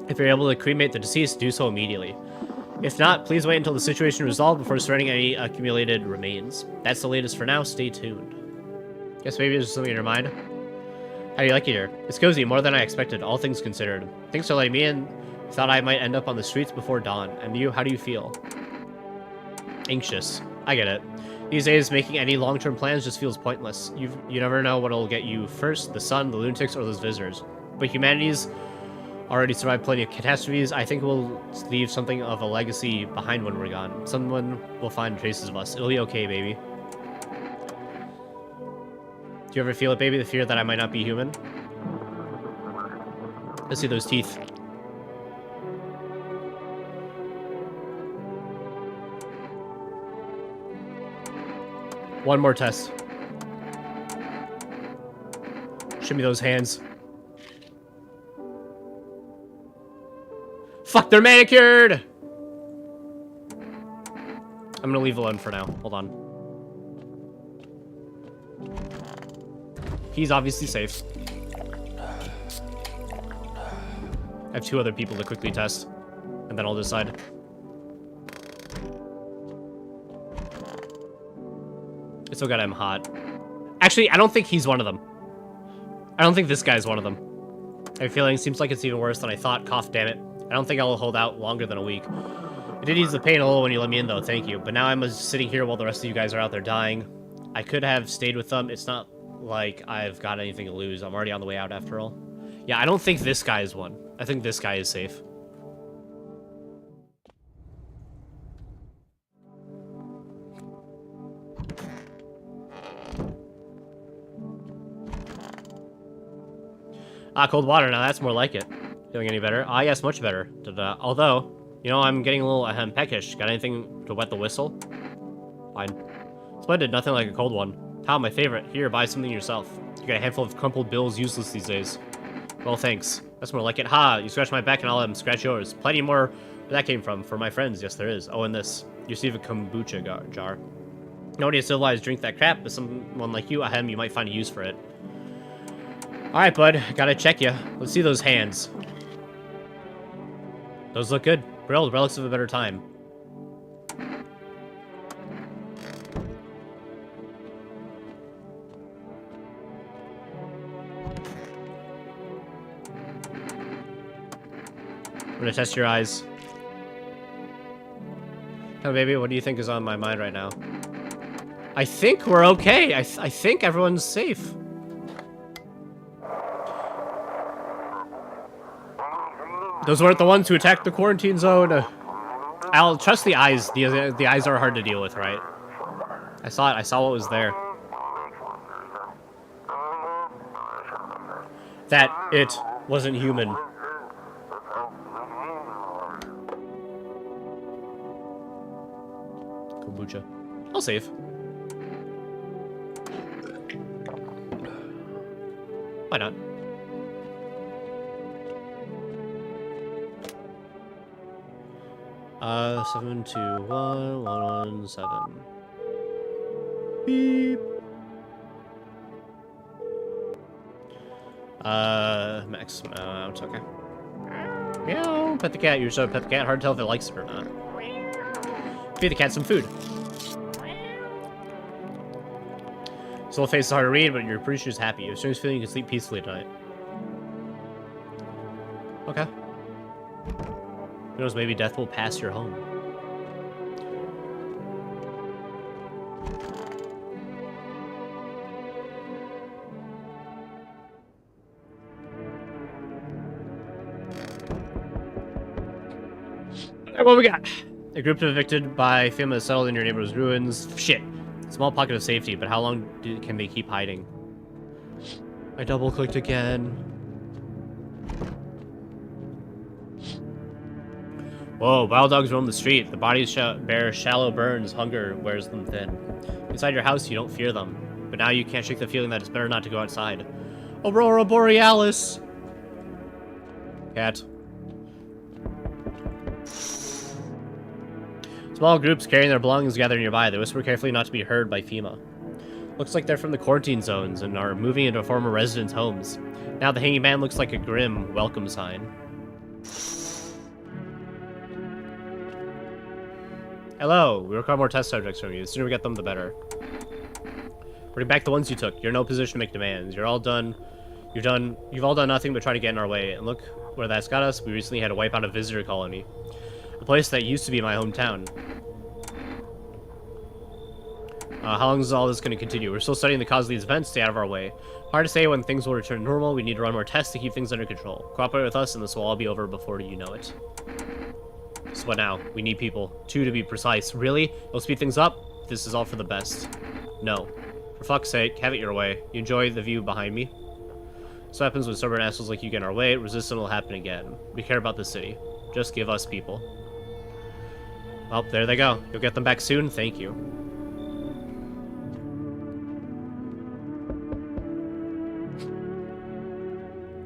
[SPEAKER 1] If you're able to cremate the deceased, do so immediately. If not, please wait until the situation is resolved before surrendering any accumulated remains. That's the latest for now. Stay tuned. Guess maybe there's something in your mind. How do you like it here? It's cozy, more than I expected, all things considered. Thanks for letting me in. Thought I might end up on the streets before dawn. And you, how do you feel? Anxious. I get it. These days, making any long-term plans just feels pointless. You never know what'll get you first, the sun, the lunatics, or those visitors. But humanity's already survived plenty of catastrophes. I think we'll leave something of a legacy behind when we're gone. Someone will find traces of us. It'll be okay, baby. Do you ever feel it, baby? The fear that I might not be human? Let's see those teeth. One more test. Show me those hands. Fuck, they're manicured! I'm gonna leave alone for now. Hold on. He's obviously safe. I have 2 other people to quickly test, and then I'll decide. It's so good I'm hot. Actually, I don't think he's one of them. I don't think this guy's one of them. I have a feeling it seems like it's even worse than I thought. Cough, damn it. I don't think I'll hold out longer than a week. I did ease the pain a little when you let me in, though. Thank you. But now I'm just sitting here while the rest of you guys are out there dying. I could have stayed with them. It's not like I've got anything to lose. I'm already on the way out after all. Yeah, I don't think this guy is one. I think this guy is safe. Ah, cold water. Now that's more like it. Feeling any better? Ah, yes, much better. Although, you know, I'm getting a little peckish. Got anything to wet the whistle? Fine. Splendid. Nothing like a cold one. Tom, my favorite. Here, buy something yourself. You got a handful of crumpled bills useless these days. Well, thanks. That's more like it. Ha! You scratch my back and I'll let him scratch yours. Plenty more where that came from. For my friends, yes, there is. Oh, and this. You receive a kombucha jar. Nobody civilized drink that crap, but someone like you, ahem, you might find a use for it. Alright, bud. Gotta check you. Let's see those hands. Those look good. Grilled, relics of a better time. I'm gonna test your eyes. Oh, baby, what do you think is on my mind right now? I think we're okay. I think everyone's safe. Those weren't the ones who attacked the quarantine zone. I'll trust the eyes. The eyes are hard to deal with, right? I saw it. I saw what was there. That it wasn't human. Kombucha. I'll save. Why not? Uh, 721-117. Beep. Max amount, okay. Meow, pet the cat. You're so pet the cat. Hard to tell if it likes it or not. Feed the cat some food. Still face is hard to read, but your producer is happy. You're strange feeling you can sleep peacefully tonight. Okay. Who knows, maybe death will pass your home. Alright, what we got? A group evicted by FEMA is settled in your neighbor's ruins. Shit. Small pocket of safety, but how long can they keep hiding? I double-clicked again. Whoa, wild dogs roam the street. The bodies bear shallow burns. Hunger wears them thin. Inside your house, you don't fear them. But now you can't shake the feeling that it's better not to go outside. Aurora Borealis! Cat. Small groups carrying their belongings gather nearby. They whisper carefully not to be heard by FEMA. Looks like they're from the quarantine zones and are moving into former residents' homes. Now the hanging man looks like a grim welcome sign. Hello, we require more test subjects from you. The sooner we get them, the better. Bring back the ones you took. You're in no position to make demands. You've all done nothing but try to get in our way. And look where that's got us. We recently had to wipe out a visitor colony. A place that used to be my hometown. How long is all this going to continue? We're still studying the cause of these events. Stay out of our way. Hard to say when things will return to normal. We need to run more tests to keep things under control. Cooperate with us and this will all be over before you know it. So what now? We need people. 2 to be precise. Really? It'll speed things up? This is all for the best. No. For fuck's sake, have it your way. You enjoy the view behind me? So happens when stubborn assholes like you get in our way. Resistance will happen again. We care about the city. Just give us people. Well, there they go. You'll get them back soon. Thank you.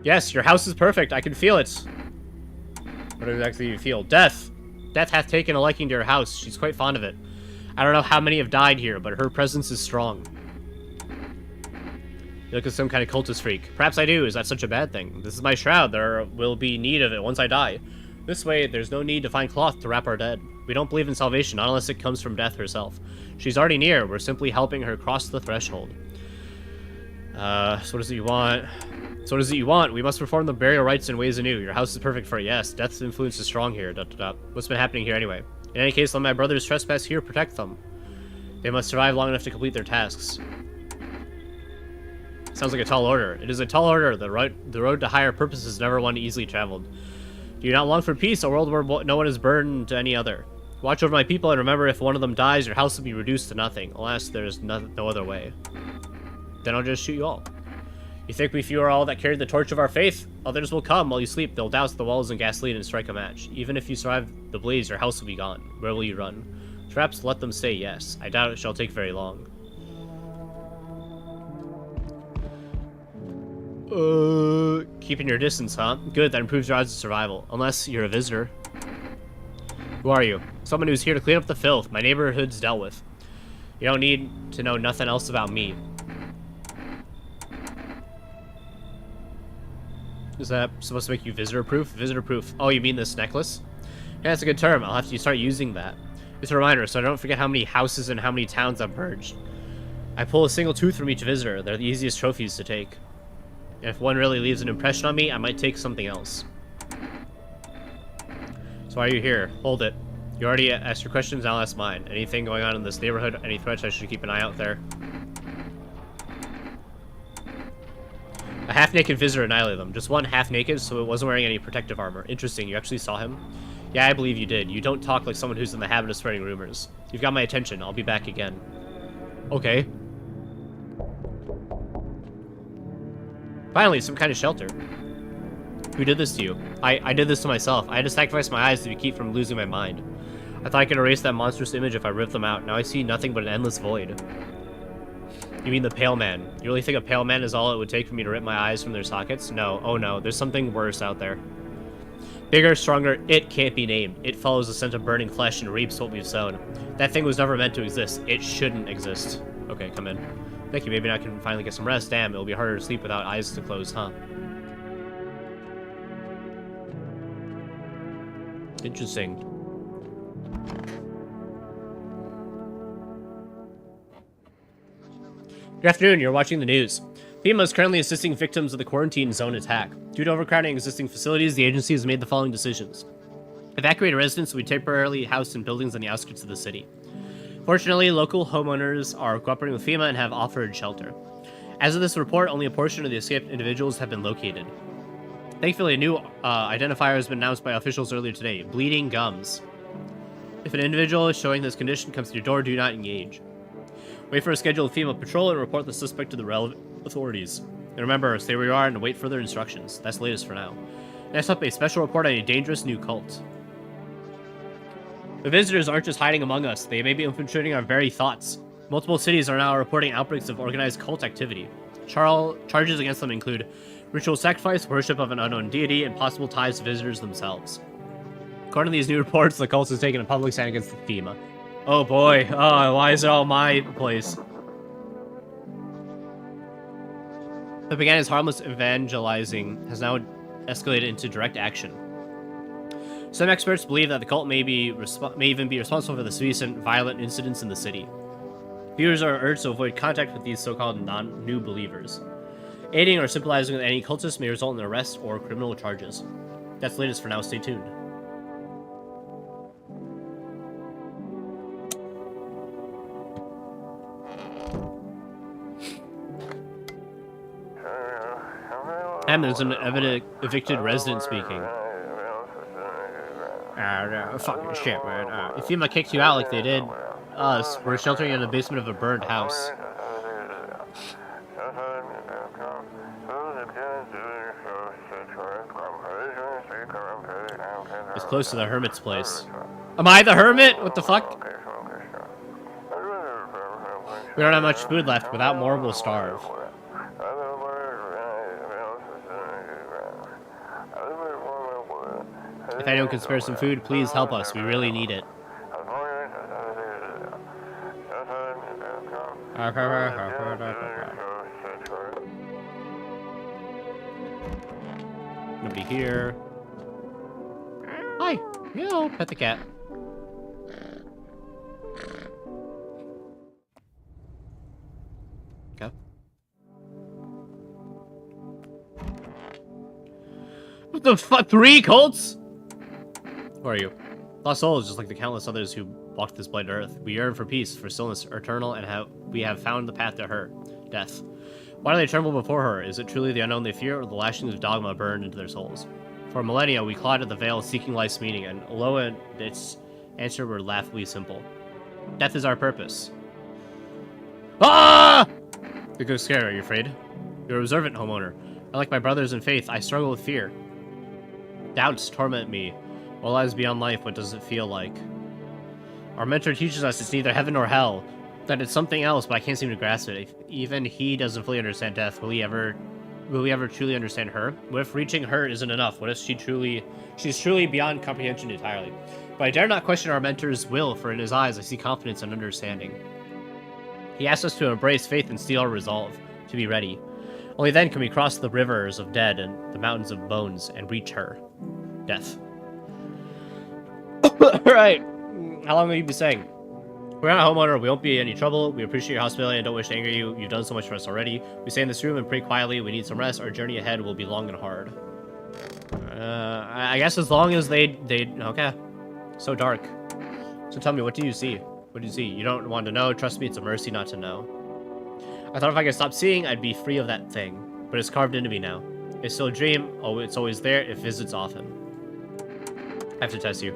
[SPEAKER 1] Yes, your house is perfect. I can feel it. What exactly do you feel? Death. Death hath taken a liking to your house. She's quite fond of it. I don't know how many have died here, but her presence is strong. You look like some kind of cultist freak. Perhaps I do. Is that such a bad thing? This is my shroud. There will be need of it once I die. This way, there's no need to find cloth to wrap our dead. We don't believe in salvation, not unless it comes from death herself. She's already near. We're simply helping her cross the threshold. So what is it you want? So what is it you want? We must perform the burial rites in ways anew. Your house is perfect for it, yes. Death's influence is strong here. ... What's been happening here anyway? In any case, let my brothers trespass here, protect them. They must survive long enough to complete their tasks. Sounds like a tall order. It is a tall order. The road to higher purpose is never one easily traveled. Do you not long for peace, a world where no one is burdened to any other? Watch over my people and remember, if one of them dies, your house will be reduced to nothing. Alas, there is no other way. Then I'll just shoot you all. You think we few are all that carried the torch of our faith? Others will come while you sleep. They'll douse the walls in gasoline and strike a match. Even if you survive the blaze, your house will be gone. Where will you run? Perhaps let them stay, yes. I doubt it shall take very long. Keeping your distance, huh? Good, that improves your odds of survival. Unless you're a visitor. Who are you? Someone who's here to clean up the filth my neighborhood's dealt with. You don't need to know nothing else about me. Is that supposed to make you visitor-proof? Visitor-proof. Oh, you mean this necklace? Yeah, that's a good term. I'll have to start using that. It's a reminder, so I don't forget how many houses and how many towns I've purged. I pull a single tooth from each visitor. They're the easiest trophies to take. And if one really leaves an impression on me, I might take something else. So why are you here? Hold it. You already asked your questions, now ask mine. Anything going on in this neighborhood? Any threats? I should keep an eye out there. A half-naked visitor annihilated them. Just one half-naked, so it wasn't wearing any protective armor. Interesting, you actually saw him? Yeah, I believe you did. You don't talk like someone who's in the habit of spreading rumors. You've got my attention. I'll be back again. Okay. Finally, some kind of shelter. Who did this to you? I did this to myself. I had to sacrifice my eyes to keep from losing my mind. I thought I could erase that monstrous image if I ripped them out. Now I see nothing but an endless void. You mean the Pale Man? You really think a Pale Man is all it would take for me to rip my eyes from their sockets? No. Oh no. There's something worse out there. Bigger, stronger, it can't be named. It follows the scent of burning flesh and reaps what we've sown. That thing was never meant to exist. It shouldn't exist. Okay, come in. Thank you. Maybe now I can finally get some rest. Damn, it'll be harder to sleep without eyes to close, huh? Interesting. Good afternoon, you're watching the news. FEMA is currently assisting victims of the quarantine zone attack. Due to overcrowding existing facilities, the agency has made the following decisions. Evacuated residents will be temporarily housed in buildings on the outskirts of the city. Fortunately, local homeowners are cooperating with FEMA and have offered shelter. As of this report, only a portion of the escaped individuals have been located. Thankfully, a new identifier has been announced by officials earlier today: bleeding gums. If an individual is showing this condition comes to your door, do not engage. Wait for a scheduled FEMA patrol and report the suspect to the relevant authorities. And remember, stay where you are and wait further instructions. That's the latest for now. Next up, a special report on a dangerous new cult. The visitors aren't just hiding among us, they may be infiltrating our very thoughts. Multiple cities are now reporting outbreaks of organized cult activity. Charges against them include ritual sacrifice, worship of an unknown deity, and possible ties to visitors themselves. According to these new reports, the cult has taken a public stand against the FEMA. Oh boy, why is it all my place? What began as harmless evangelizing has now escalated into direct action. Some experts believe that the cult may even be responsible for this recent violent incidents in the city. Viewers are urged to avoid contact with these so-called non-new believers. Aiding or sympathizing with any cultist may result in arrest or criminal charges. That's the latest for now. Stay tuned. And there's an evicted resident speaking. Fucking shit, man. If FEMA kicked you out like they did us, we're sheltering in the basement of a burned house. It's close to the hermit's place. Am I the hermit? What the fuck? We don't have much food left. Without more, we'll starve. If anyone can spare some food, please help us. We really need it. Nobody here. Hi. Yo, pet the cat. Okay. What the fuck? 3 cults? Who are you? Lost souls, just like the countless others who walked this blighted earth. We yearn for peace, for stillness eternal, and we have found the path to her, death. Why do they tremble before her? Is it truly the unknown they fear, or the lashings of dogma burned into their souls? For millennia, we clawed at the veil, seeking life's meaning, and lo and its answer were laughably simple. Death is our purpose. Ah! You're good scared, are you afraid? You're observant, homeowner. Unlike my brothers in faith, I struggle with fear. Doubts torment me. What lies beyond life? What does it feel like? Our mentor teaches us it's neither heaven nor hell. That it's something else, but I can't seem to grasp it. If even he doesn't fully understand death, will we ever truly understand her? What if reaching her isn't enough? What if she's truly beyond comprehension entirely? But I dare not question our mentor's will, for in his eyes I see confidence and understanding. He asks us to embrace faith and steel our resolve, to be ready. Only then can we cross the rivers of dead and the mountains of bones and reach her. Death. Alright. How long will you be staying? We're not a homeowner, we won't be in any trouble. We appreciate your hospitality and don't wish to anger you. You've done so much for us already. We stay in this room and pray quietly. We need some rest. Our journey ahead will be long and hard. I guess as long as they okay. So dark. So tell me, what do you see? What do you see? You don't want to know. Trust me, it's a mercy not to know. I thought if I could stop seeing, I'd be free of that thing. But it's carved into me now. It's still a dream. Oh, it's always there. It visits often. I have to test you.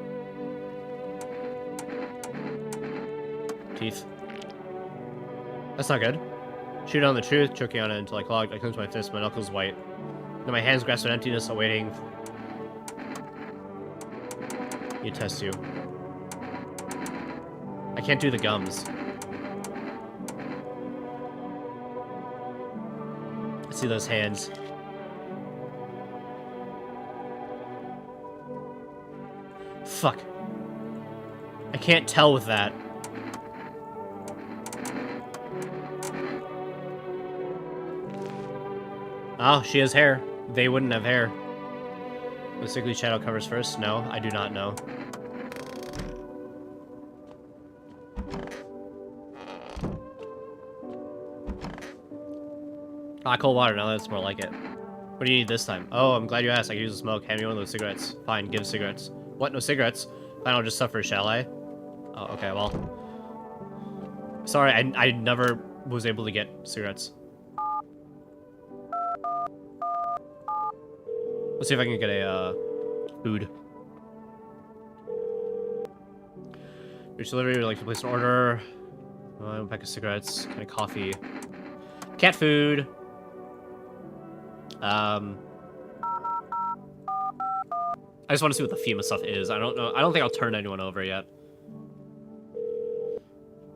[SPEAKER 1] Teeth. That's not good. Shoot on the truth, choking on it until I clogged. I clench my fist, my knuckles white. Now my hands grasp an emptiness, awaiting. You test you. I can't do the gums. I see those hands. Fuck. I can't tell with that. Oh, she has hair. They wouldn't have hair. The sickly shadow covers first? No, I do not know. Ah, cold water. Now that's more like it. What do you need this time? Oh, I'm glad you asked. I can use the smoke. Hand me one of those cigarettes. Fine, give cigarettes. What? No cigarettes? Fine, I'll just suffer, shall I? Oh, okay, well. Sorry, I never was able to get cigarettes. Let's see if I can get a, food. Reach delivery, would like to place an order. A pack of cigarettes, kind of coffee. Cat food. I just want to see what the FEMA stuff is. I don't know. I don't think I'll turn anyone over yet.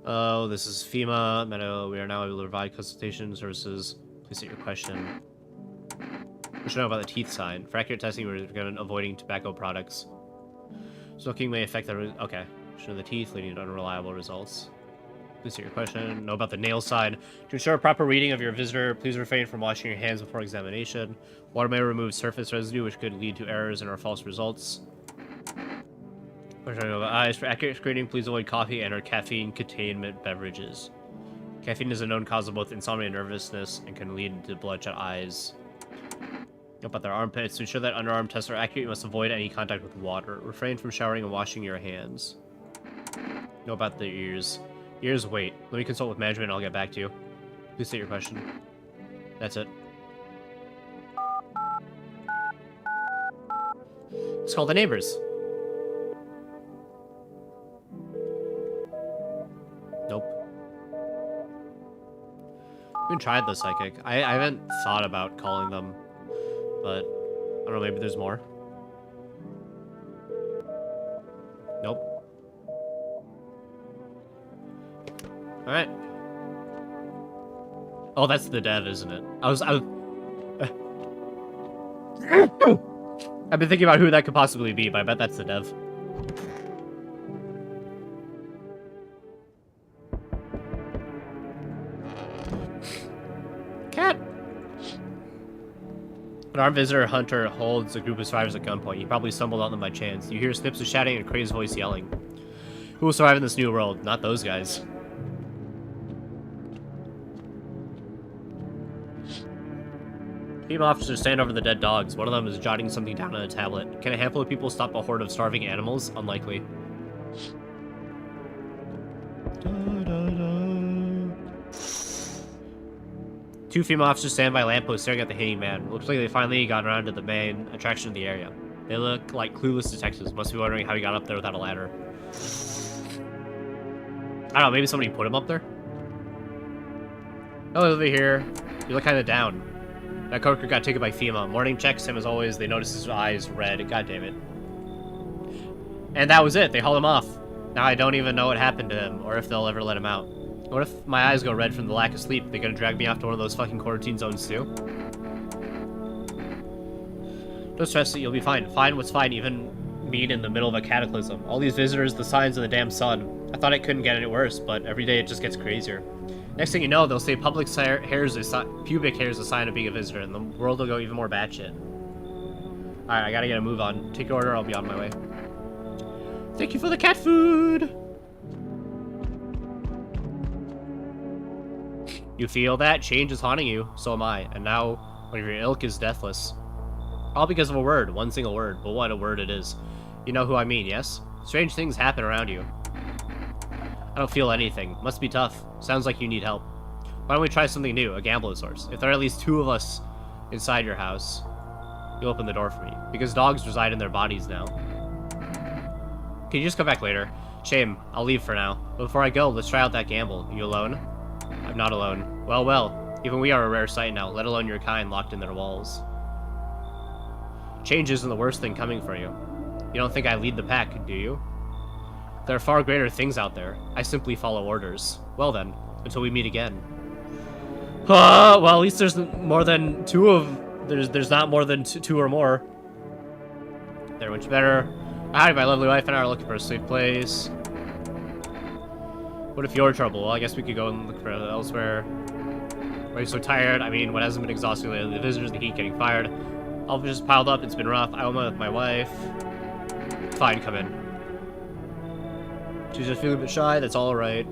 [SPEAKER 1] Oh, this is FEMA. Meadow, we are now able to provide consultation services. Please state your question. We should know about the teeth sign. For accurate testing, we're recommend avoiding tobacco products. Smoking may affect the... Okay. Should know the teeth, leading to unreliable results. Please state your question. Know about the nail sign. To ensure a proper reading of your visitor, please refrain from washing your hands before examination. Water may remove surface residue, which could lead to errors and or false results. What should I know about eyes? For accurate screening, please avoid coffee and or caffeine-containment beverages. Caffeine is a known cause of both insomnia and nervousness and can lead to bloodshot eyes. Know about their armpits. To ensure that underarm tests are accurate, you must avoid any contact with water. Refrain from showering and washing your hands. Know about the ears. Ears, wait. Let me consult with management and I'll get back to you. Please state your question. That's it. Let's call the neighbors. Nope. We haven't tried the psychic. I haven't thought about calling them. But, I don't know, maybe there's more. Nope. Alright. Oh, that's the dead, isn't it? I've been thinking about who that could possibly be, but I bet that's the dev. Cat! An armed visitor hunter holds a group of survivors at gunpoint. He probably stumbled on them by chance. You hear snips of shouting and a crazed voice yelling. Who will survive in this new world? Not those guys. Female officers stand over the dead dogs. One of them is jotting something down on a tablet. Can a handful of people stop a horde of starving animals? Unlikely. Two female officers stand by a lamppost staring at the hanging man. Looks like they finally got around to the main attraction of the area. They look like clueless detectives. Must be wondering how he got up there without a ladder. I don't know, maybe somebody put him up there? Hello, over here. You look kind of down. That coworker got taken by FEMA. Morning checks him as always. They notice his eyes red. God damn it. And that was it. They hauled him off. Now I don't even know what happened to him, or if they'll ever let him out. What if my eyes go red from the lack of sleep? They gonna drag me off to one of those fucking quarantine zones too? Don't stress it, you'll be fine. Fine what's fine, even mean in the middle of a cataclysm. All these visitors, the signs of the damn sun. I thought it couldn't get any worse, but every day it just gets crazier. Next thing you know, they'll say pubic hair is a sign of being a visitor, and the world will go even more batshit. Alright, I gotta get a move on. Take your order, I'll be on my way. Thank you for the cat food! You feel that? Change is haunting you. So am I. And now, one of your ilk is deathless. All because of a word. One single word. But what a word it is. You know who I mean, yes? Strange things happen around you. I don't feel anything. Must be tough. Sounds like you need help. Why don't we try something new? A gamble of sorts. If there are at least 2 of us inside your house, you open the door for me. Because dogs reside in their bodies now. Can you just come back later? Shame. I'll leave for now. But before I go, let's try out that gamble. You alone? I'm not alone. Well, well. Even we are a rare sight now, let alone your kind locked in their walls. Change isn't the worst thing coming for you. You don't think I lead the pack, do you? There are far greater things out there. I simply follow orders. Well then, until we meet again. Well, at least there's more than 2 of... There's not more than 2 or more. They're much better. Hi, my lovely wife and I are looking for a safe place. What if you're trouble? Well, I guess we could go and look for elsewhere. Why are you so tired? I mean, what hasn't been exhausting lately? The visitors, the heat, getting fired. All of it just piled up. It's been rough. I'm with my wife. Fine, come in. She's just feeling a bit shy. That's all right.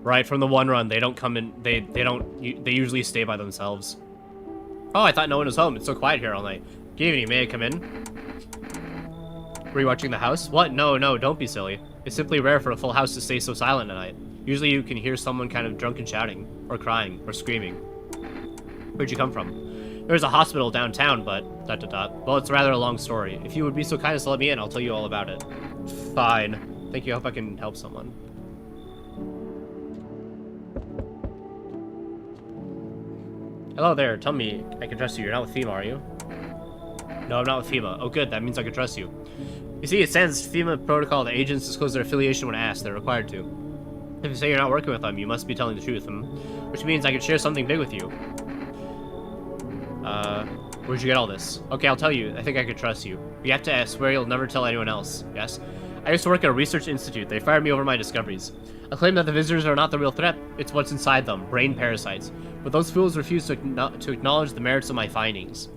[SPEAKER 1] Right, from the one run, they don't come in. They usually stay by themselves. Oh, I thought no one was home. It's so quiet here all night. Good evening. May I come in? Were you watching the house? What? No, don't be silly. It's simply rare for a full house to stay so silent at night. Usually you can hear someone kind of drunk and shouting, or crying, or screaming. Where'd you come from? There's a hospital downtown, but... Well, it's rather a long story. If you would be so kind as to let me in, I'll tell you all about it. Fine. Thank you. I hope I can help someone. Hello there. Tell me I can trust you. You're not with FEMA, are you? No, I'm not with FEMA. Oh, good. That means I can trust you. You see, it stands FEMA protocol that agents disclose their affiliation when asked. They're required to. If you say you're not working with them, you must be telling the truth. Which means I can share something big with you. Where'd you get all this? Okay, I'll tell you. I think I could trust you. You have to swear you'll never tell anyone else. Yes? I used to work at a research institute. They fired me over my discoveries. I claim that the visitors are not the real threat. It's what's inside them. Brain parasites. But those fools refuse to acknowledge the merits of my findings.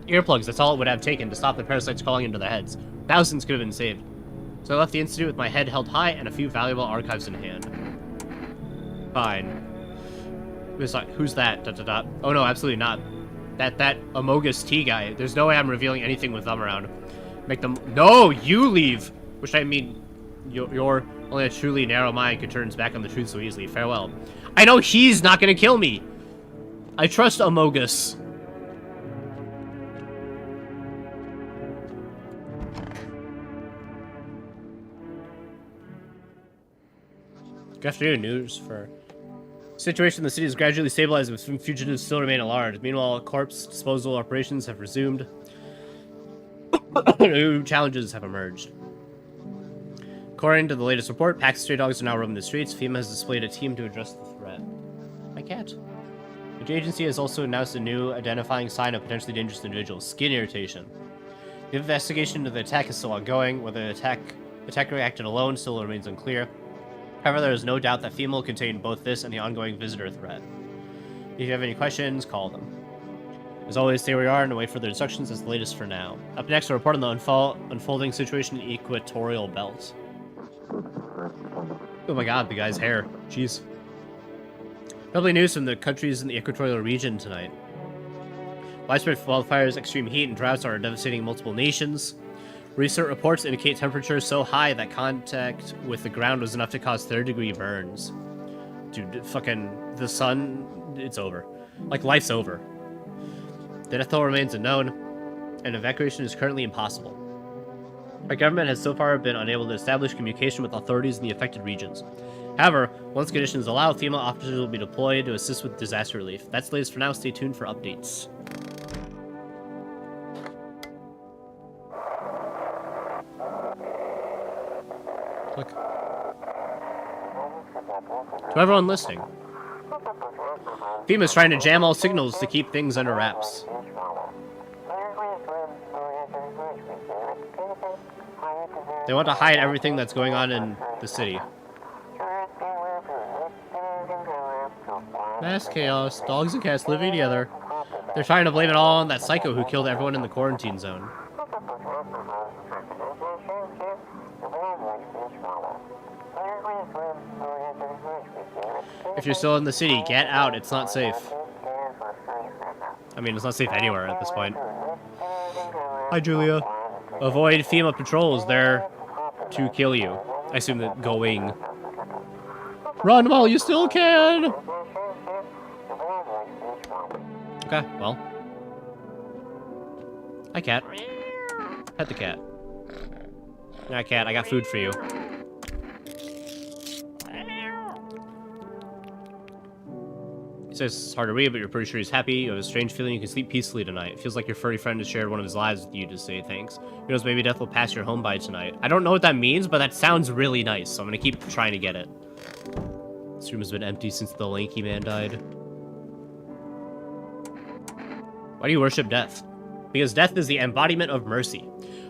[SPEAKER 1] Earplugs, that's all it would have taken to stop the parasites crawling into their heads. Thousands could have been saved. So I left the institute with my head held high and a few valuable archives in hand. Fine. Who's that? Oh no, absolutely not. That Amogus T guy. There's no way I'm revealing anything with them around. Make them... No, you leave! Which I mean, you're only a truly narrow mind could turn his back on the truth so easily. Farewell. I know he's not gonna kill me! I trust Amogus. Good afternoon. News for... Situation in the city is gradually stabilizing, but fugitives still remain alarmed. Meanwhile, corpse disposal operations have resumed. New challenges have emerged. According to the latest report, packs of stray dogs are now roaming the streets. FEMA has displayed a team to address the threat. My cat. The agency has also announced a new identifying sign of potentially dangerous individuals, skin irritation. The investigation into the attack is still ongoing. Whether the attacker acted alone still remains unclear. However, there is no doubt that female contained both this and the ongoing visitor threat. If you have any questions, call them. As always, stay where you are and wait for their instructions as the latest for now. Up next, a report on the unfolding situation in the Equatorial Belt. Oh my god, the guy's hair. Jeez. Probably news from the countries in the Equatorial region tonight. Widespread wildfires, extreme heat, and droughts are devastating multiple nations. Recent reports indicate temperatures so high that contact with the ground was enough to cause third-degree burns. Dude, fucking the sun, it's over. Like, life's over. The death toll remains unknown, and evacuation is currently impossible. Our government has so far been unable to establish communication with authorities in the affected regions. However, once conditions allow, female officers will be deployed to assist with disaster relief. That's the latest for now. Stay tuned for updates. Click. To everyone listening, FEMA's trying to jam all signals to keep things under wraps. They want to hide everything that's going on in the city. Mass chaos, dogs and cats living together. They're trying to blame it all on that psycho who killed everyone in the quarantine zone. If you're still in the city, get out. It's not safe. I mean, it's not safe anywhere at this point. Hi, Julia. Avoid FEMA patrols. They're to kill you. I assume that going. Run while you still can! Okay, well. Hi, cat. Pet the cat. Yeah, cat, I got food for you. He says it's hard to read, but you're pretty sure he's happy. You have a strange feeling you can sleep peacefully tonight. It feels like your furry friend has shared one of his lives with you to say thanks. Who knows, maybe death will pass your home by tonight. I don't know what that means, but that sounds really nice, so I'm gonna keep trying to get it. This room has been empty since the lanky man died. Why do you worship death? Because death is the embodiment of mercy.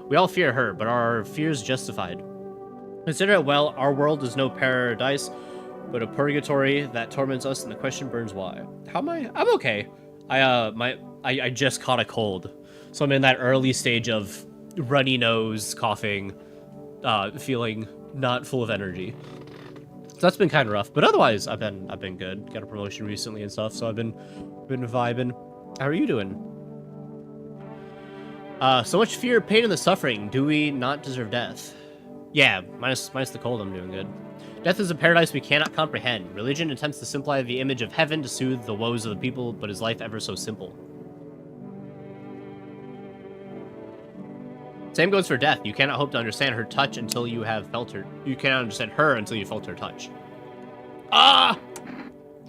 [SPEAKER 1] We all fear her, but are our fears justified? Consider it well, our world is no paradise, but a purgatory that torments us, and the question burns why. How am I? I'm okay. I just caught a cold, so I'm in that early stage of runny nose, coughing, feeling not full of energy. So that's been kind of rough, but otherwise I've been good. Got a promotion recently and stuff, so I've been vibing. How are you doing? So much fear, pain, and the suffering. Do we not deserve death? Yeah, minus the cold, I'm doing good. Death is a paradise we cannot comprehend. Religion attempts to simplify the image of heaven to soothe the woes of the people, but is life ever so simple? Same goes for death. You cannot hope to understand her touch until you have felt her. You cannot understand her until you felt her touch. Ah!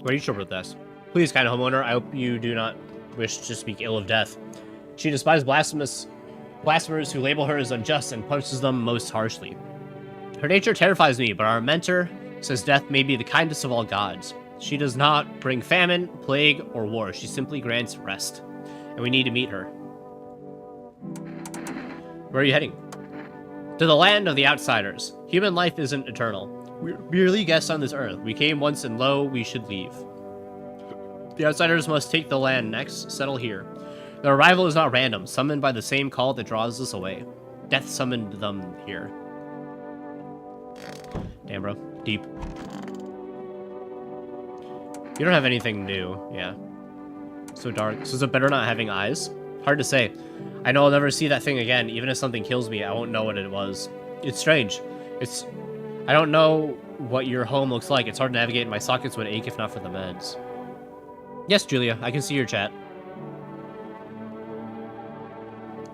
[SPEAKER 1] Why are you sure about this? Please, kind homeowner, I hope you do not wish to speak ill of death. She despises blasphemers who label her as unjust and punishes them most harshly. Her nature terrifies me, but our mentor says death may be the kindest of all gods. She does not bring famine, plague, or war. She simply grants rest. And we need to meet her. Where are you heading? To the land of the outsiders. Human life isn't eternal. We're merely guests on this earth. We came once and lo, we should leave. The outsiders must take the land next, settle here. Their arrival is not random, summoned by the same call that draws us away. Death summoned them here. Damn, bro. Deep. You don't have anything new. Yeah. So dark. So is it better not having eyes? Hard to say. I know I'll never see that thing again. Even if something kills me, I won't know what it was. It's strange. I don't know what your home looks like. It's hard to navigate. My sockets would ache if not for the meds. Yes, Julia. I can see your chat.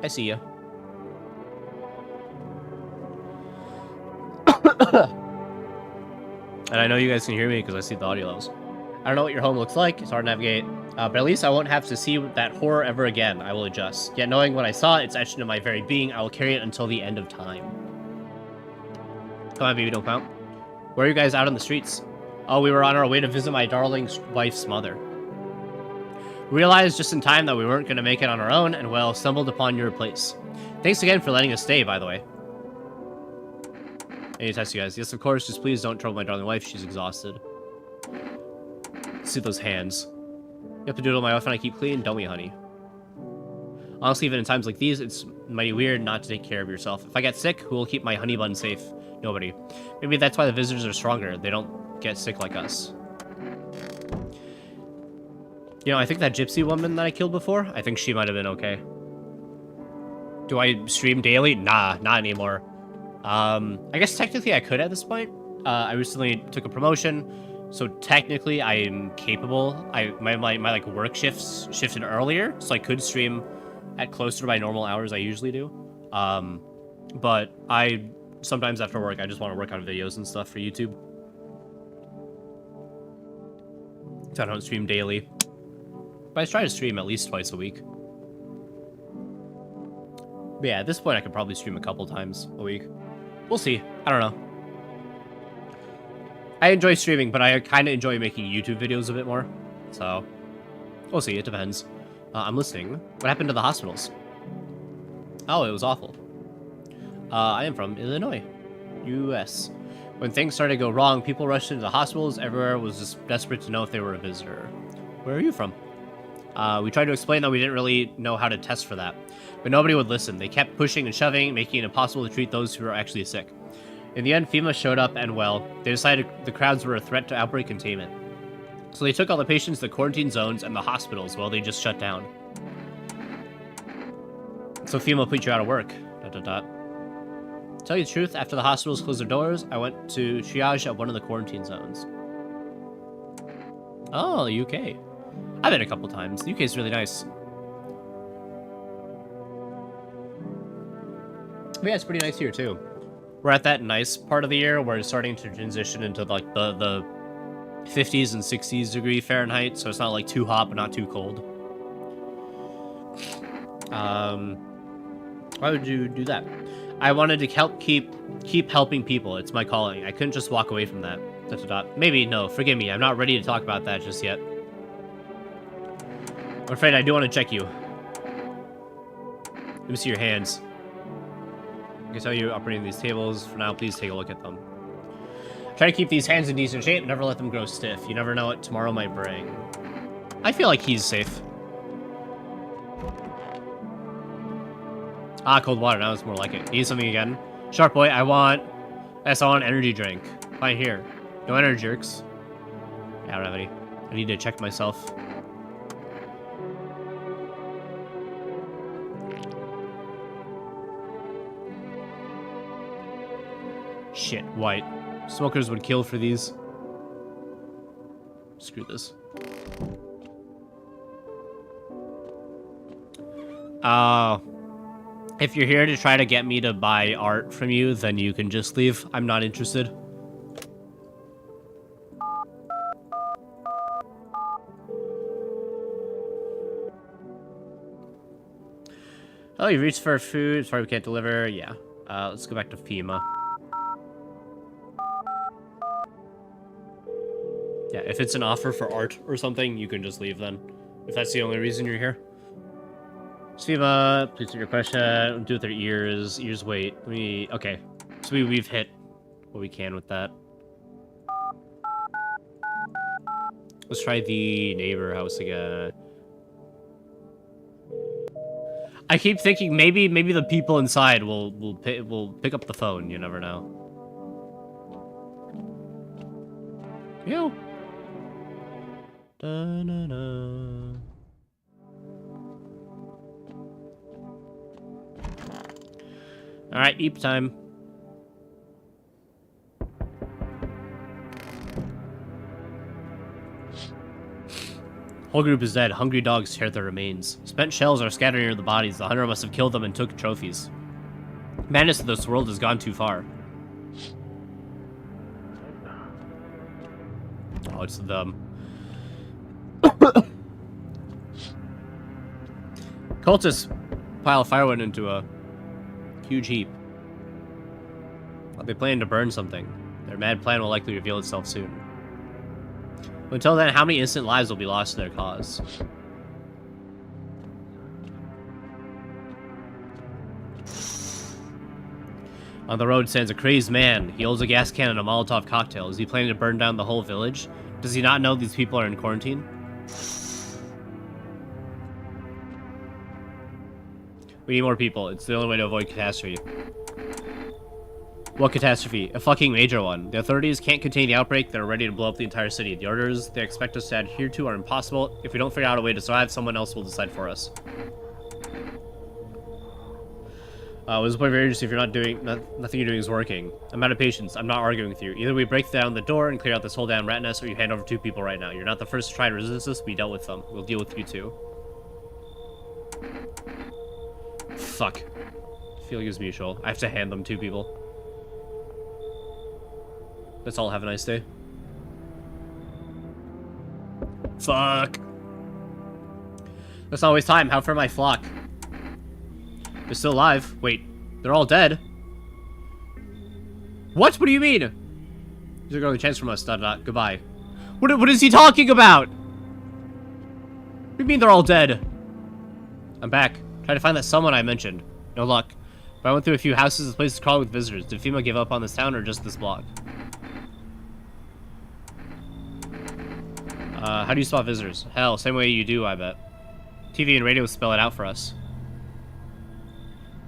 [SPEAKER 1] I see you. And I know you guys can hear me because I see the audio levels. I don't know what your home looks like. It's hard to navigate. But at least I won't have to see that horror ever again. I will adjust. Yet knowing when I saw it, it's etched into my very being. I will carry it until the end of time. Come on, baby, don't count. Where are you guys out on the streets? Oh, we were on our way to visit my darling wife's mother. Realized just in time that we weren't going to make it on our own, and well, stumbled upon your place. Thanks again for letting us stay, by the way. Any test you guys? Yes, of course. Just please don't trouble my darling wife. She's exhausted. See those hands. You have to do it on my wife and I keep clean, don't we, honey? Honestly, even in times like these, it's mighty weird not to take care of yourself. If I get sick, who will keep my honey bun safe? Nobody. Maybe that's why the visitors are stronger. They don't get sick like us. You know, I think that gypsy woman that I killed before, I think she might have been okay. Do I stream daily? Nah, not anymore. I guess technically I could at this point. I recently took a promotion, so technically I am capable. My like work shifts shifted earlier, so I could stream at closer to my normal hours I usually do. But I sometimes after work I just want to work on videos and stuff for YouTube. So I don't stream daily. But I try to stream at least twice a week. But yeah, at this point I could probably stream a couple times a week. We'll see. I don't know. I enjoy streaming, but I kind of enjoy making YouTube videos a bit more. So, we'll see. It depends. I'm listening. What happened to the hospitals? Oh, it was awful. I am from Illinois, U.S. When things started to go wrong, people rushed into the hospitals. Everywhere was just desperate to know if they were a visitor. Where are you from? We tried to explain that we didn't really know how to test for that, but nobody would listen. They kept pushing and shoving, making it impossible to treat those who were actually sick. In the end, FEMA showed up, and well, they decided the crowds were a threat to outbreak containment. So they took all the patients to quarantine zones and the hospitals while they just shut down. So FEMA put you out of work. ... To tell you the truth, after the hospitals closed their doors, I went to triage at one of the quarantine zones. Oh, the UK. I've been a couple times. The UK is really nice. But yeah, it's pretty nice here too. We're at that nice part of the year where it's starting to transition into like the 50s and 60s degree Fahrenheit, so it's not like too hot but not too cold. Why would you do that? I wanted to help keep helping people. It's my calling. I couldn't just walk away from that. ... Maybe, no, forgive me. I'm not ready to talk about that just yet. I'm afraid I do want to check you. Let me see your hands. I can tell you operating these tables. For now, please take a look at them. Try to keep these hands in decent shape. Never let them grow stiff. You never know what tomorrow might bring. I feel like he's safe. Ah, cold water. Now it's more like it. Need something again? Sharp boy, I want energy drink. Fine here. No energy jerks. Yeah, I don't have any. I need to check myself. Shit, white. Smokers would kill for these. Screw this. If you're here to try to get me to buy art from you, then you can just leave. I'm not interested. Oh, you reached for food. Sorry we can't deliver. Yeah. Let's go back to FEMA. Yeah, if it's an offer for art or something, you can just leave then. If that's the only reason you're here. FEMA, please do your question. Do with their ears. Ears wait. Okay. So we've hit what we can with that. Let's try the neighbor house again. I keep thinking maybe the people inside will pick up the phone. You never know. Yo. Da-na-na. All right, eat time. Whole group is dead. Hungry dogs tear their remains. Spent shells are scattered near the bodies. The hunter must have killed them and took trophies. Madness of this world has gone too far. Oh, it's them. Cultists pile firewood into a huge heap. They plan to burn something. Their mad plan will likely reveal itself soon. Until then, how many innocent lives will be lost to their cause? On the road stands a crazed man. He holds a gas can and a Molotov cocktail. Is he planning to burn down the whole village? Does he not know these people are in quarantine? We need more people. It's the only way to avoid catastrophe. What catastrophe? A fucking major one. The authorities can't contain the outbreak. They're ready to blow up the entire city. The orders they expect us to adhere to are impossible. If we don't figure out a way to survive, someone else will decide for us. What's the point of your agency if you're not doing... nothing you're doing is working? I'm out of patience. I'm not arguing with you. Either we break down the door and clear out this whole damn rat nest, or you hand over 2 people right now. You're not the first to try to resist us. We dealt with them. We'll deal with you too. Fuck. Feeling is mutual. I have to hand them 2 people. Let's all have a nice day. Fuck. Let's not waste time. How for my flock? They're still alive. Wait, they're all dead? What? What do you mean? These are going to chance from us. ... Goodbye. What is he talking about? What do you mean they're all dead? I'm back. Trying to find that someone I mentioned. No luck. But I went through a few houses. The place is crawling with visitors. Did FEMA give up on this town or just this block? How do you spot visitors? Hell, same way you do, I bet. TV and radio spell it out for us.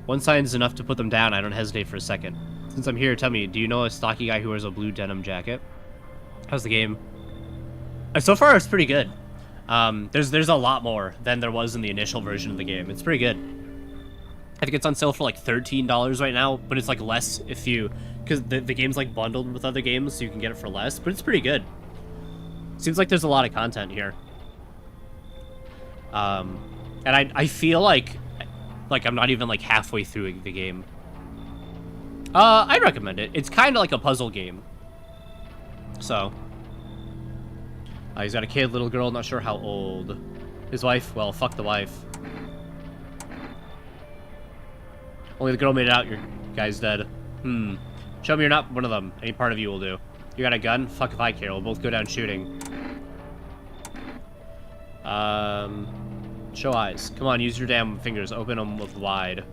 [SPEAKER 1] One sign is enough to put them down. I don't hesitate for a second. Since I'm here, tell me, do you know a stocky guy who wears a blue denim jacket? How's the game? So far, it's pretty good. There's a lot more than there was in the initial version of the game. It's pretty good. I think it's on sale for like $13 right now, but it's like less if you... Because the game's like bundled with other games, so you can get it for less, but it's pretty good. Seems like there's a lot of content here. And I feel like I'm not even like halfway through the game. I recommend it. It's kind of like a puzzle game. So. He's got a kid, little girl, not sure how old. His wife, well, fuck the wife. Only the girl made it out, your guy's dead. Show me you're not one of them. Any part of you will do. You got a gun? Fuck if I care. We'll both go down shooting. Show eyes. Come on, use your damn fingers. Open them with wide.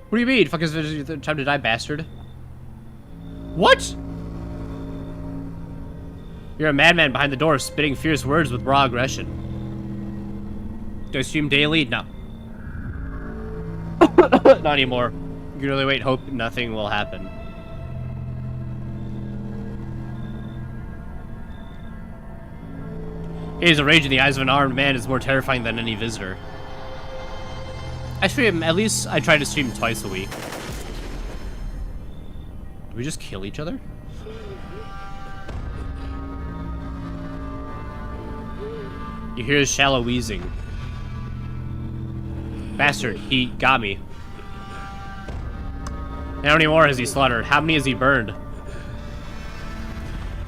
[SPEAKER 1] What do you mean? Fuck is it time to die, bastard? What? You're a madman behind the door, spitting fierce words with raw aggression. Do I stream daily? No. Not anymore. You can really wait, hope nothing will happen. He is a rage in the eyes of an armed man is more terrifying than any visitor. I stream, at least I try to stream twice a week. Did we just kill each other? You hear his shallow wheezing. Bastard, he got me. And how many more has he slaughtered? How many has he burned?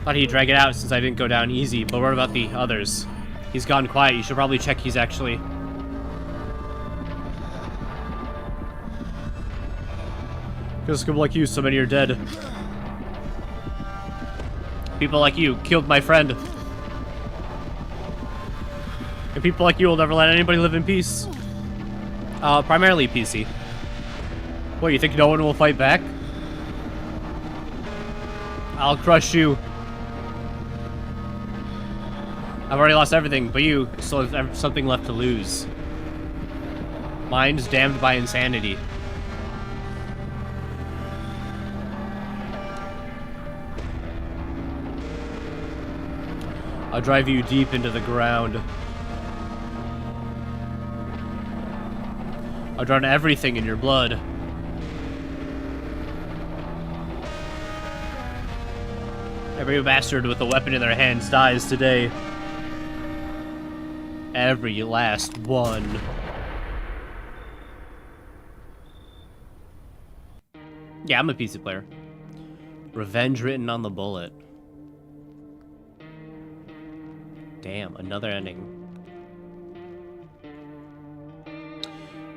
[SPEAKER 1] Thought he'd drag it out since I didn't go down easy, but what about the others? He's gone quiet. You should probably check he's actually... Because people like you, so many are dead. People like you killed my friend. And people like you will never let anybody live in peace. Primarily PC. What, you think no one will fight back? I'll crush you. I've already lost everything, but you still have something left to lose. Mind's damned by insanity. I'll drive you deep into the ground. I'll drown everything in your blood. Every bastard with a weapon in their hands dies today. Every last one. Yeah, I'm a PC player. Revenge written on the bullet. Damn, another ending.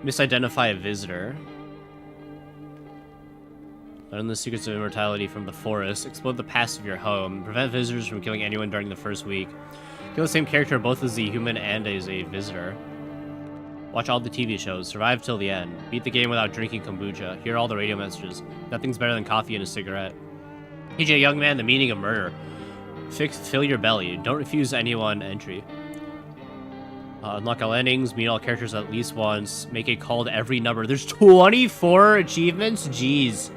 [SPEAKER 1] Misidentify a visitor. Learn the secrets of immortality from the forest. Explode the past of your home. Prevent visitors from killing anyone during the first week. Kill the same character both as a human and as a visitor. Watch all the TV shows. Survive till the end. Beat the game without drinking kombucha. Hear all the radio messages. Nothing's better than coffee and a cigarette. PJ Young Man, the meaning of murder. Fill your belly. Don't refuse anyone entry. Unlock all endings. Meet all characters at least once. Make a call to every number. There's 24 achievements? Jeez.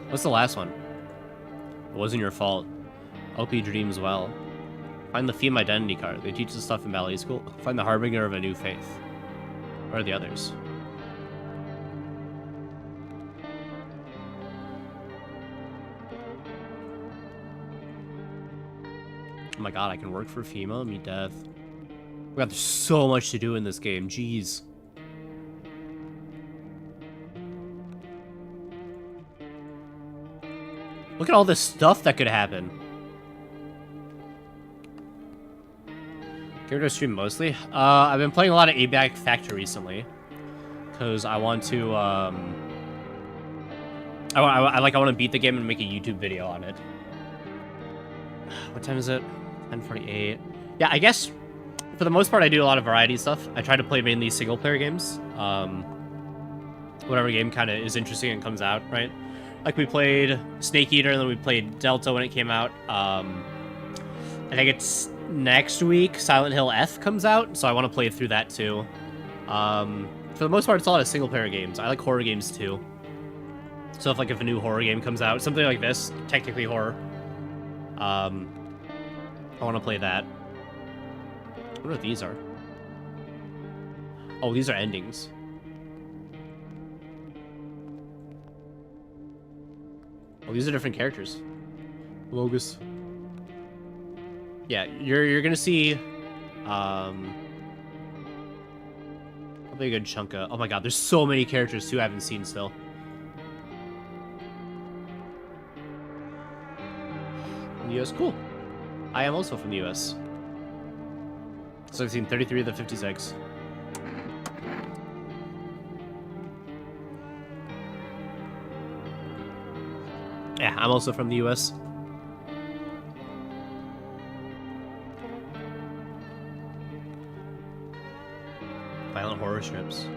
[SPEAKER 1] What's the last one? It wasn't your fault. Hope you dreams well. Find the theme identity card. They teach this stuff in ballet school. Find the harbinger of a new faith. Where are the others? Oh my god, I can work for FEMA, meet death. Oh god, there's so much to do in this game. Jeez. Look at all this stuff that could happen. Give it a stream mostly. I've been playing a lot of A-Bag Factor recently, because I want to. I want to beat the game and make a YouTube video on it. What time is it? 10:48. Yeah, I guess for the most part I do a lot of variety stuff. I try to play mainly single player games. Whatever game kind of is interesting and comes out, right? Like we played Snake Eater, and then we played Delta when it came out. I think it's next week Silent Hill F comes out, so I want to play through that too. For the most part, it's a lot of single player games. I like horror games too. So if a new horror game comes out, something like this, technically horror, I want to play that. I wonder what these are. Oh, these are endings. Oh, these are different characters. Logus. Yeah, you're gonna see probably a good chunk of. Oh my god, there's so many characters too I haven't seen still. From the US, cool. I am also from the US. So I've seen 33 of the 56. Yeah, I'm also from the US. Violent horror strips.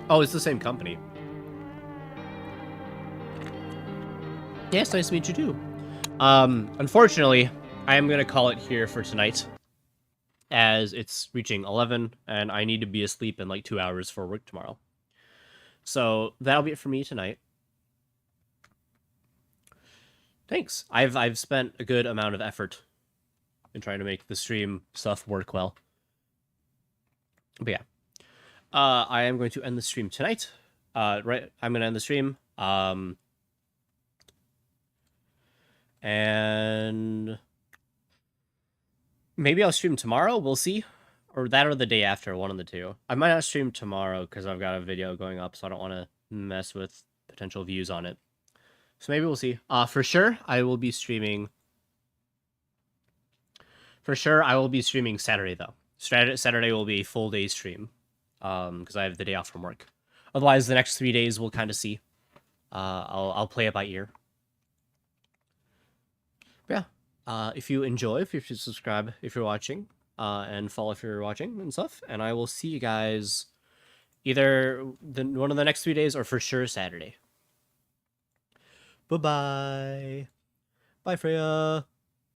[SPEAKER 1] Oh, it's the same company. Yeah, it's nice to meet you too. Unfortunately, I am gonna call it here for tonight, as it's reaching 11, and I need to be asleep in like 2 hours for work tomorrow. So that'll be it for me tonight. Thanks. I've spent a good amount of effort in trying to make the stream stuff work well. But yeah, I am going to end the stream tonight. Right, I'm gonna end the stream. And maybe I'll stream tomorrow. We'll see. Or that or the day after, one of the two. I might not stream tomorrow because I've got a video going up, so I don't want to mess with potential views on it. So maybe we'll see. For sure, I will be streaming. For sure, I will be streaming Saturday, though. Saturday will be a full day stream. Because I have the day off from work. Otherwise, the next 3 days we'll kind of see. I'll play it by ear. But yeah, if you enjoy, if you should subscribe if you're watching, and follow if you're watching and stuff. And I will see you guys either one of the next 3 days or for sure Saturday. Bye-bye. Bye, Freya.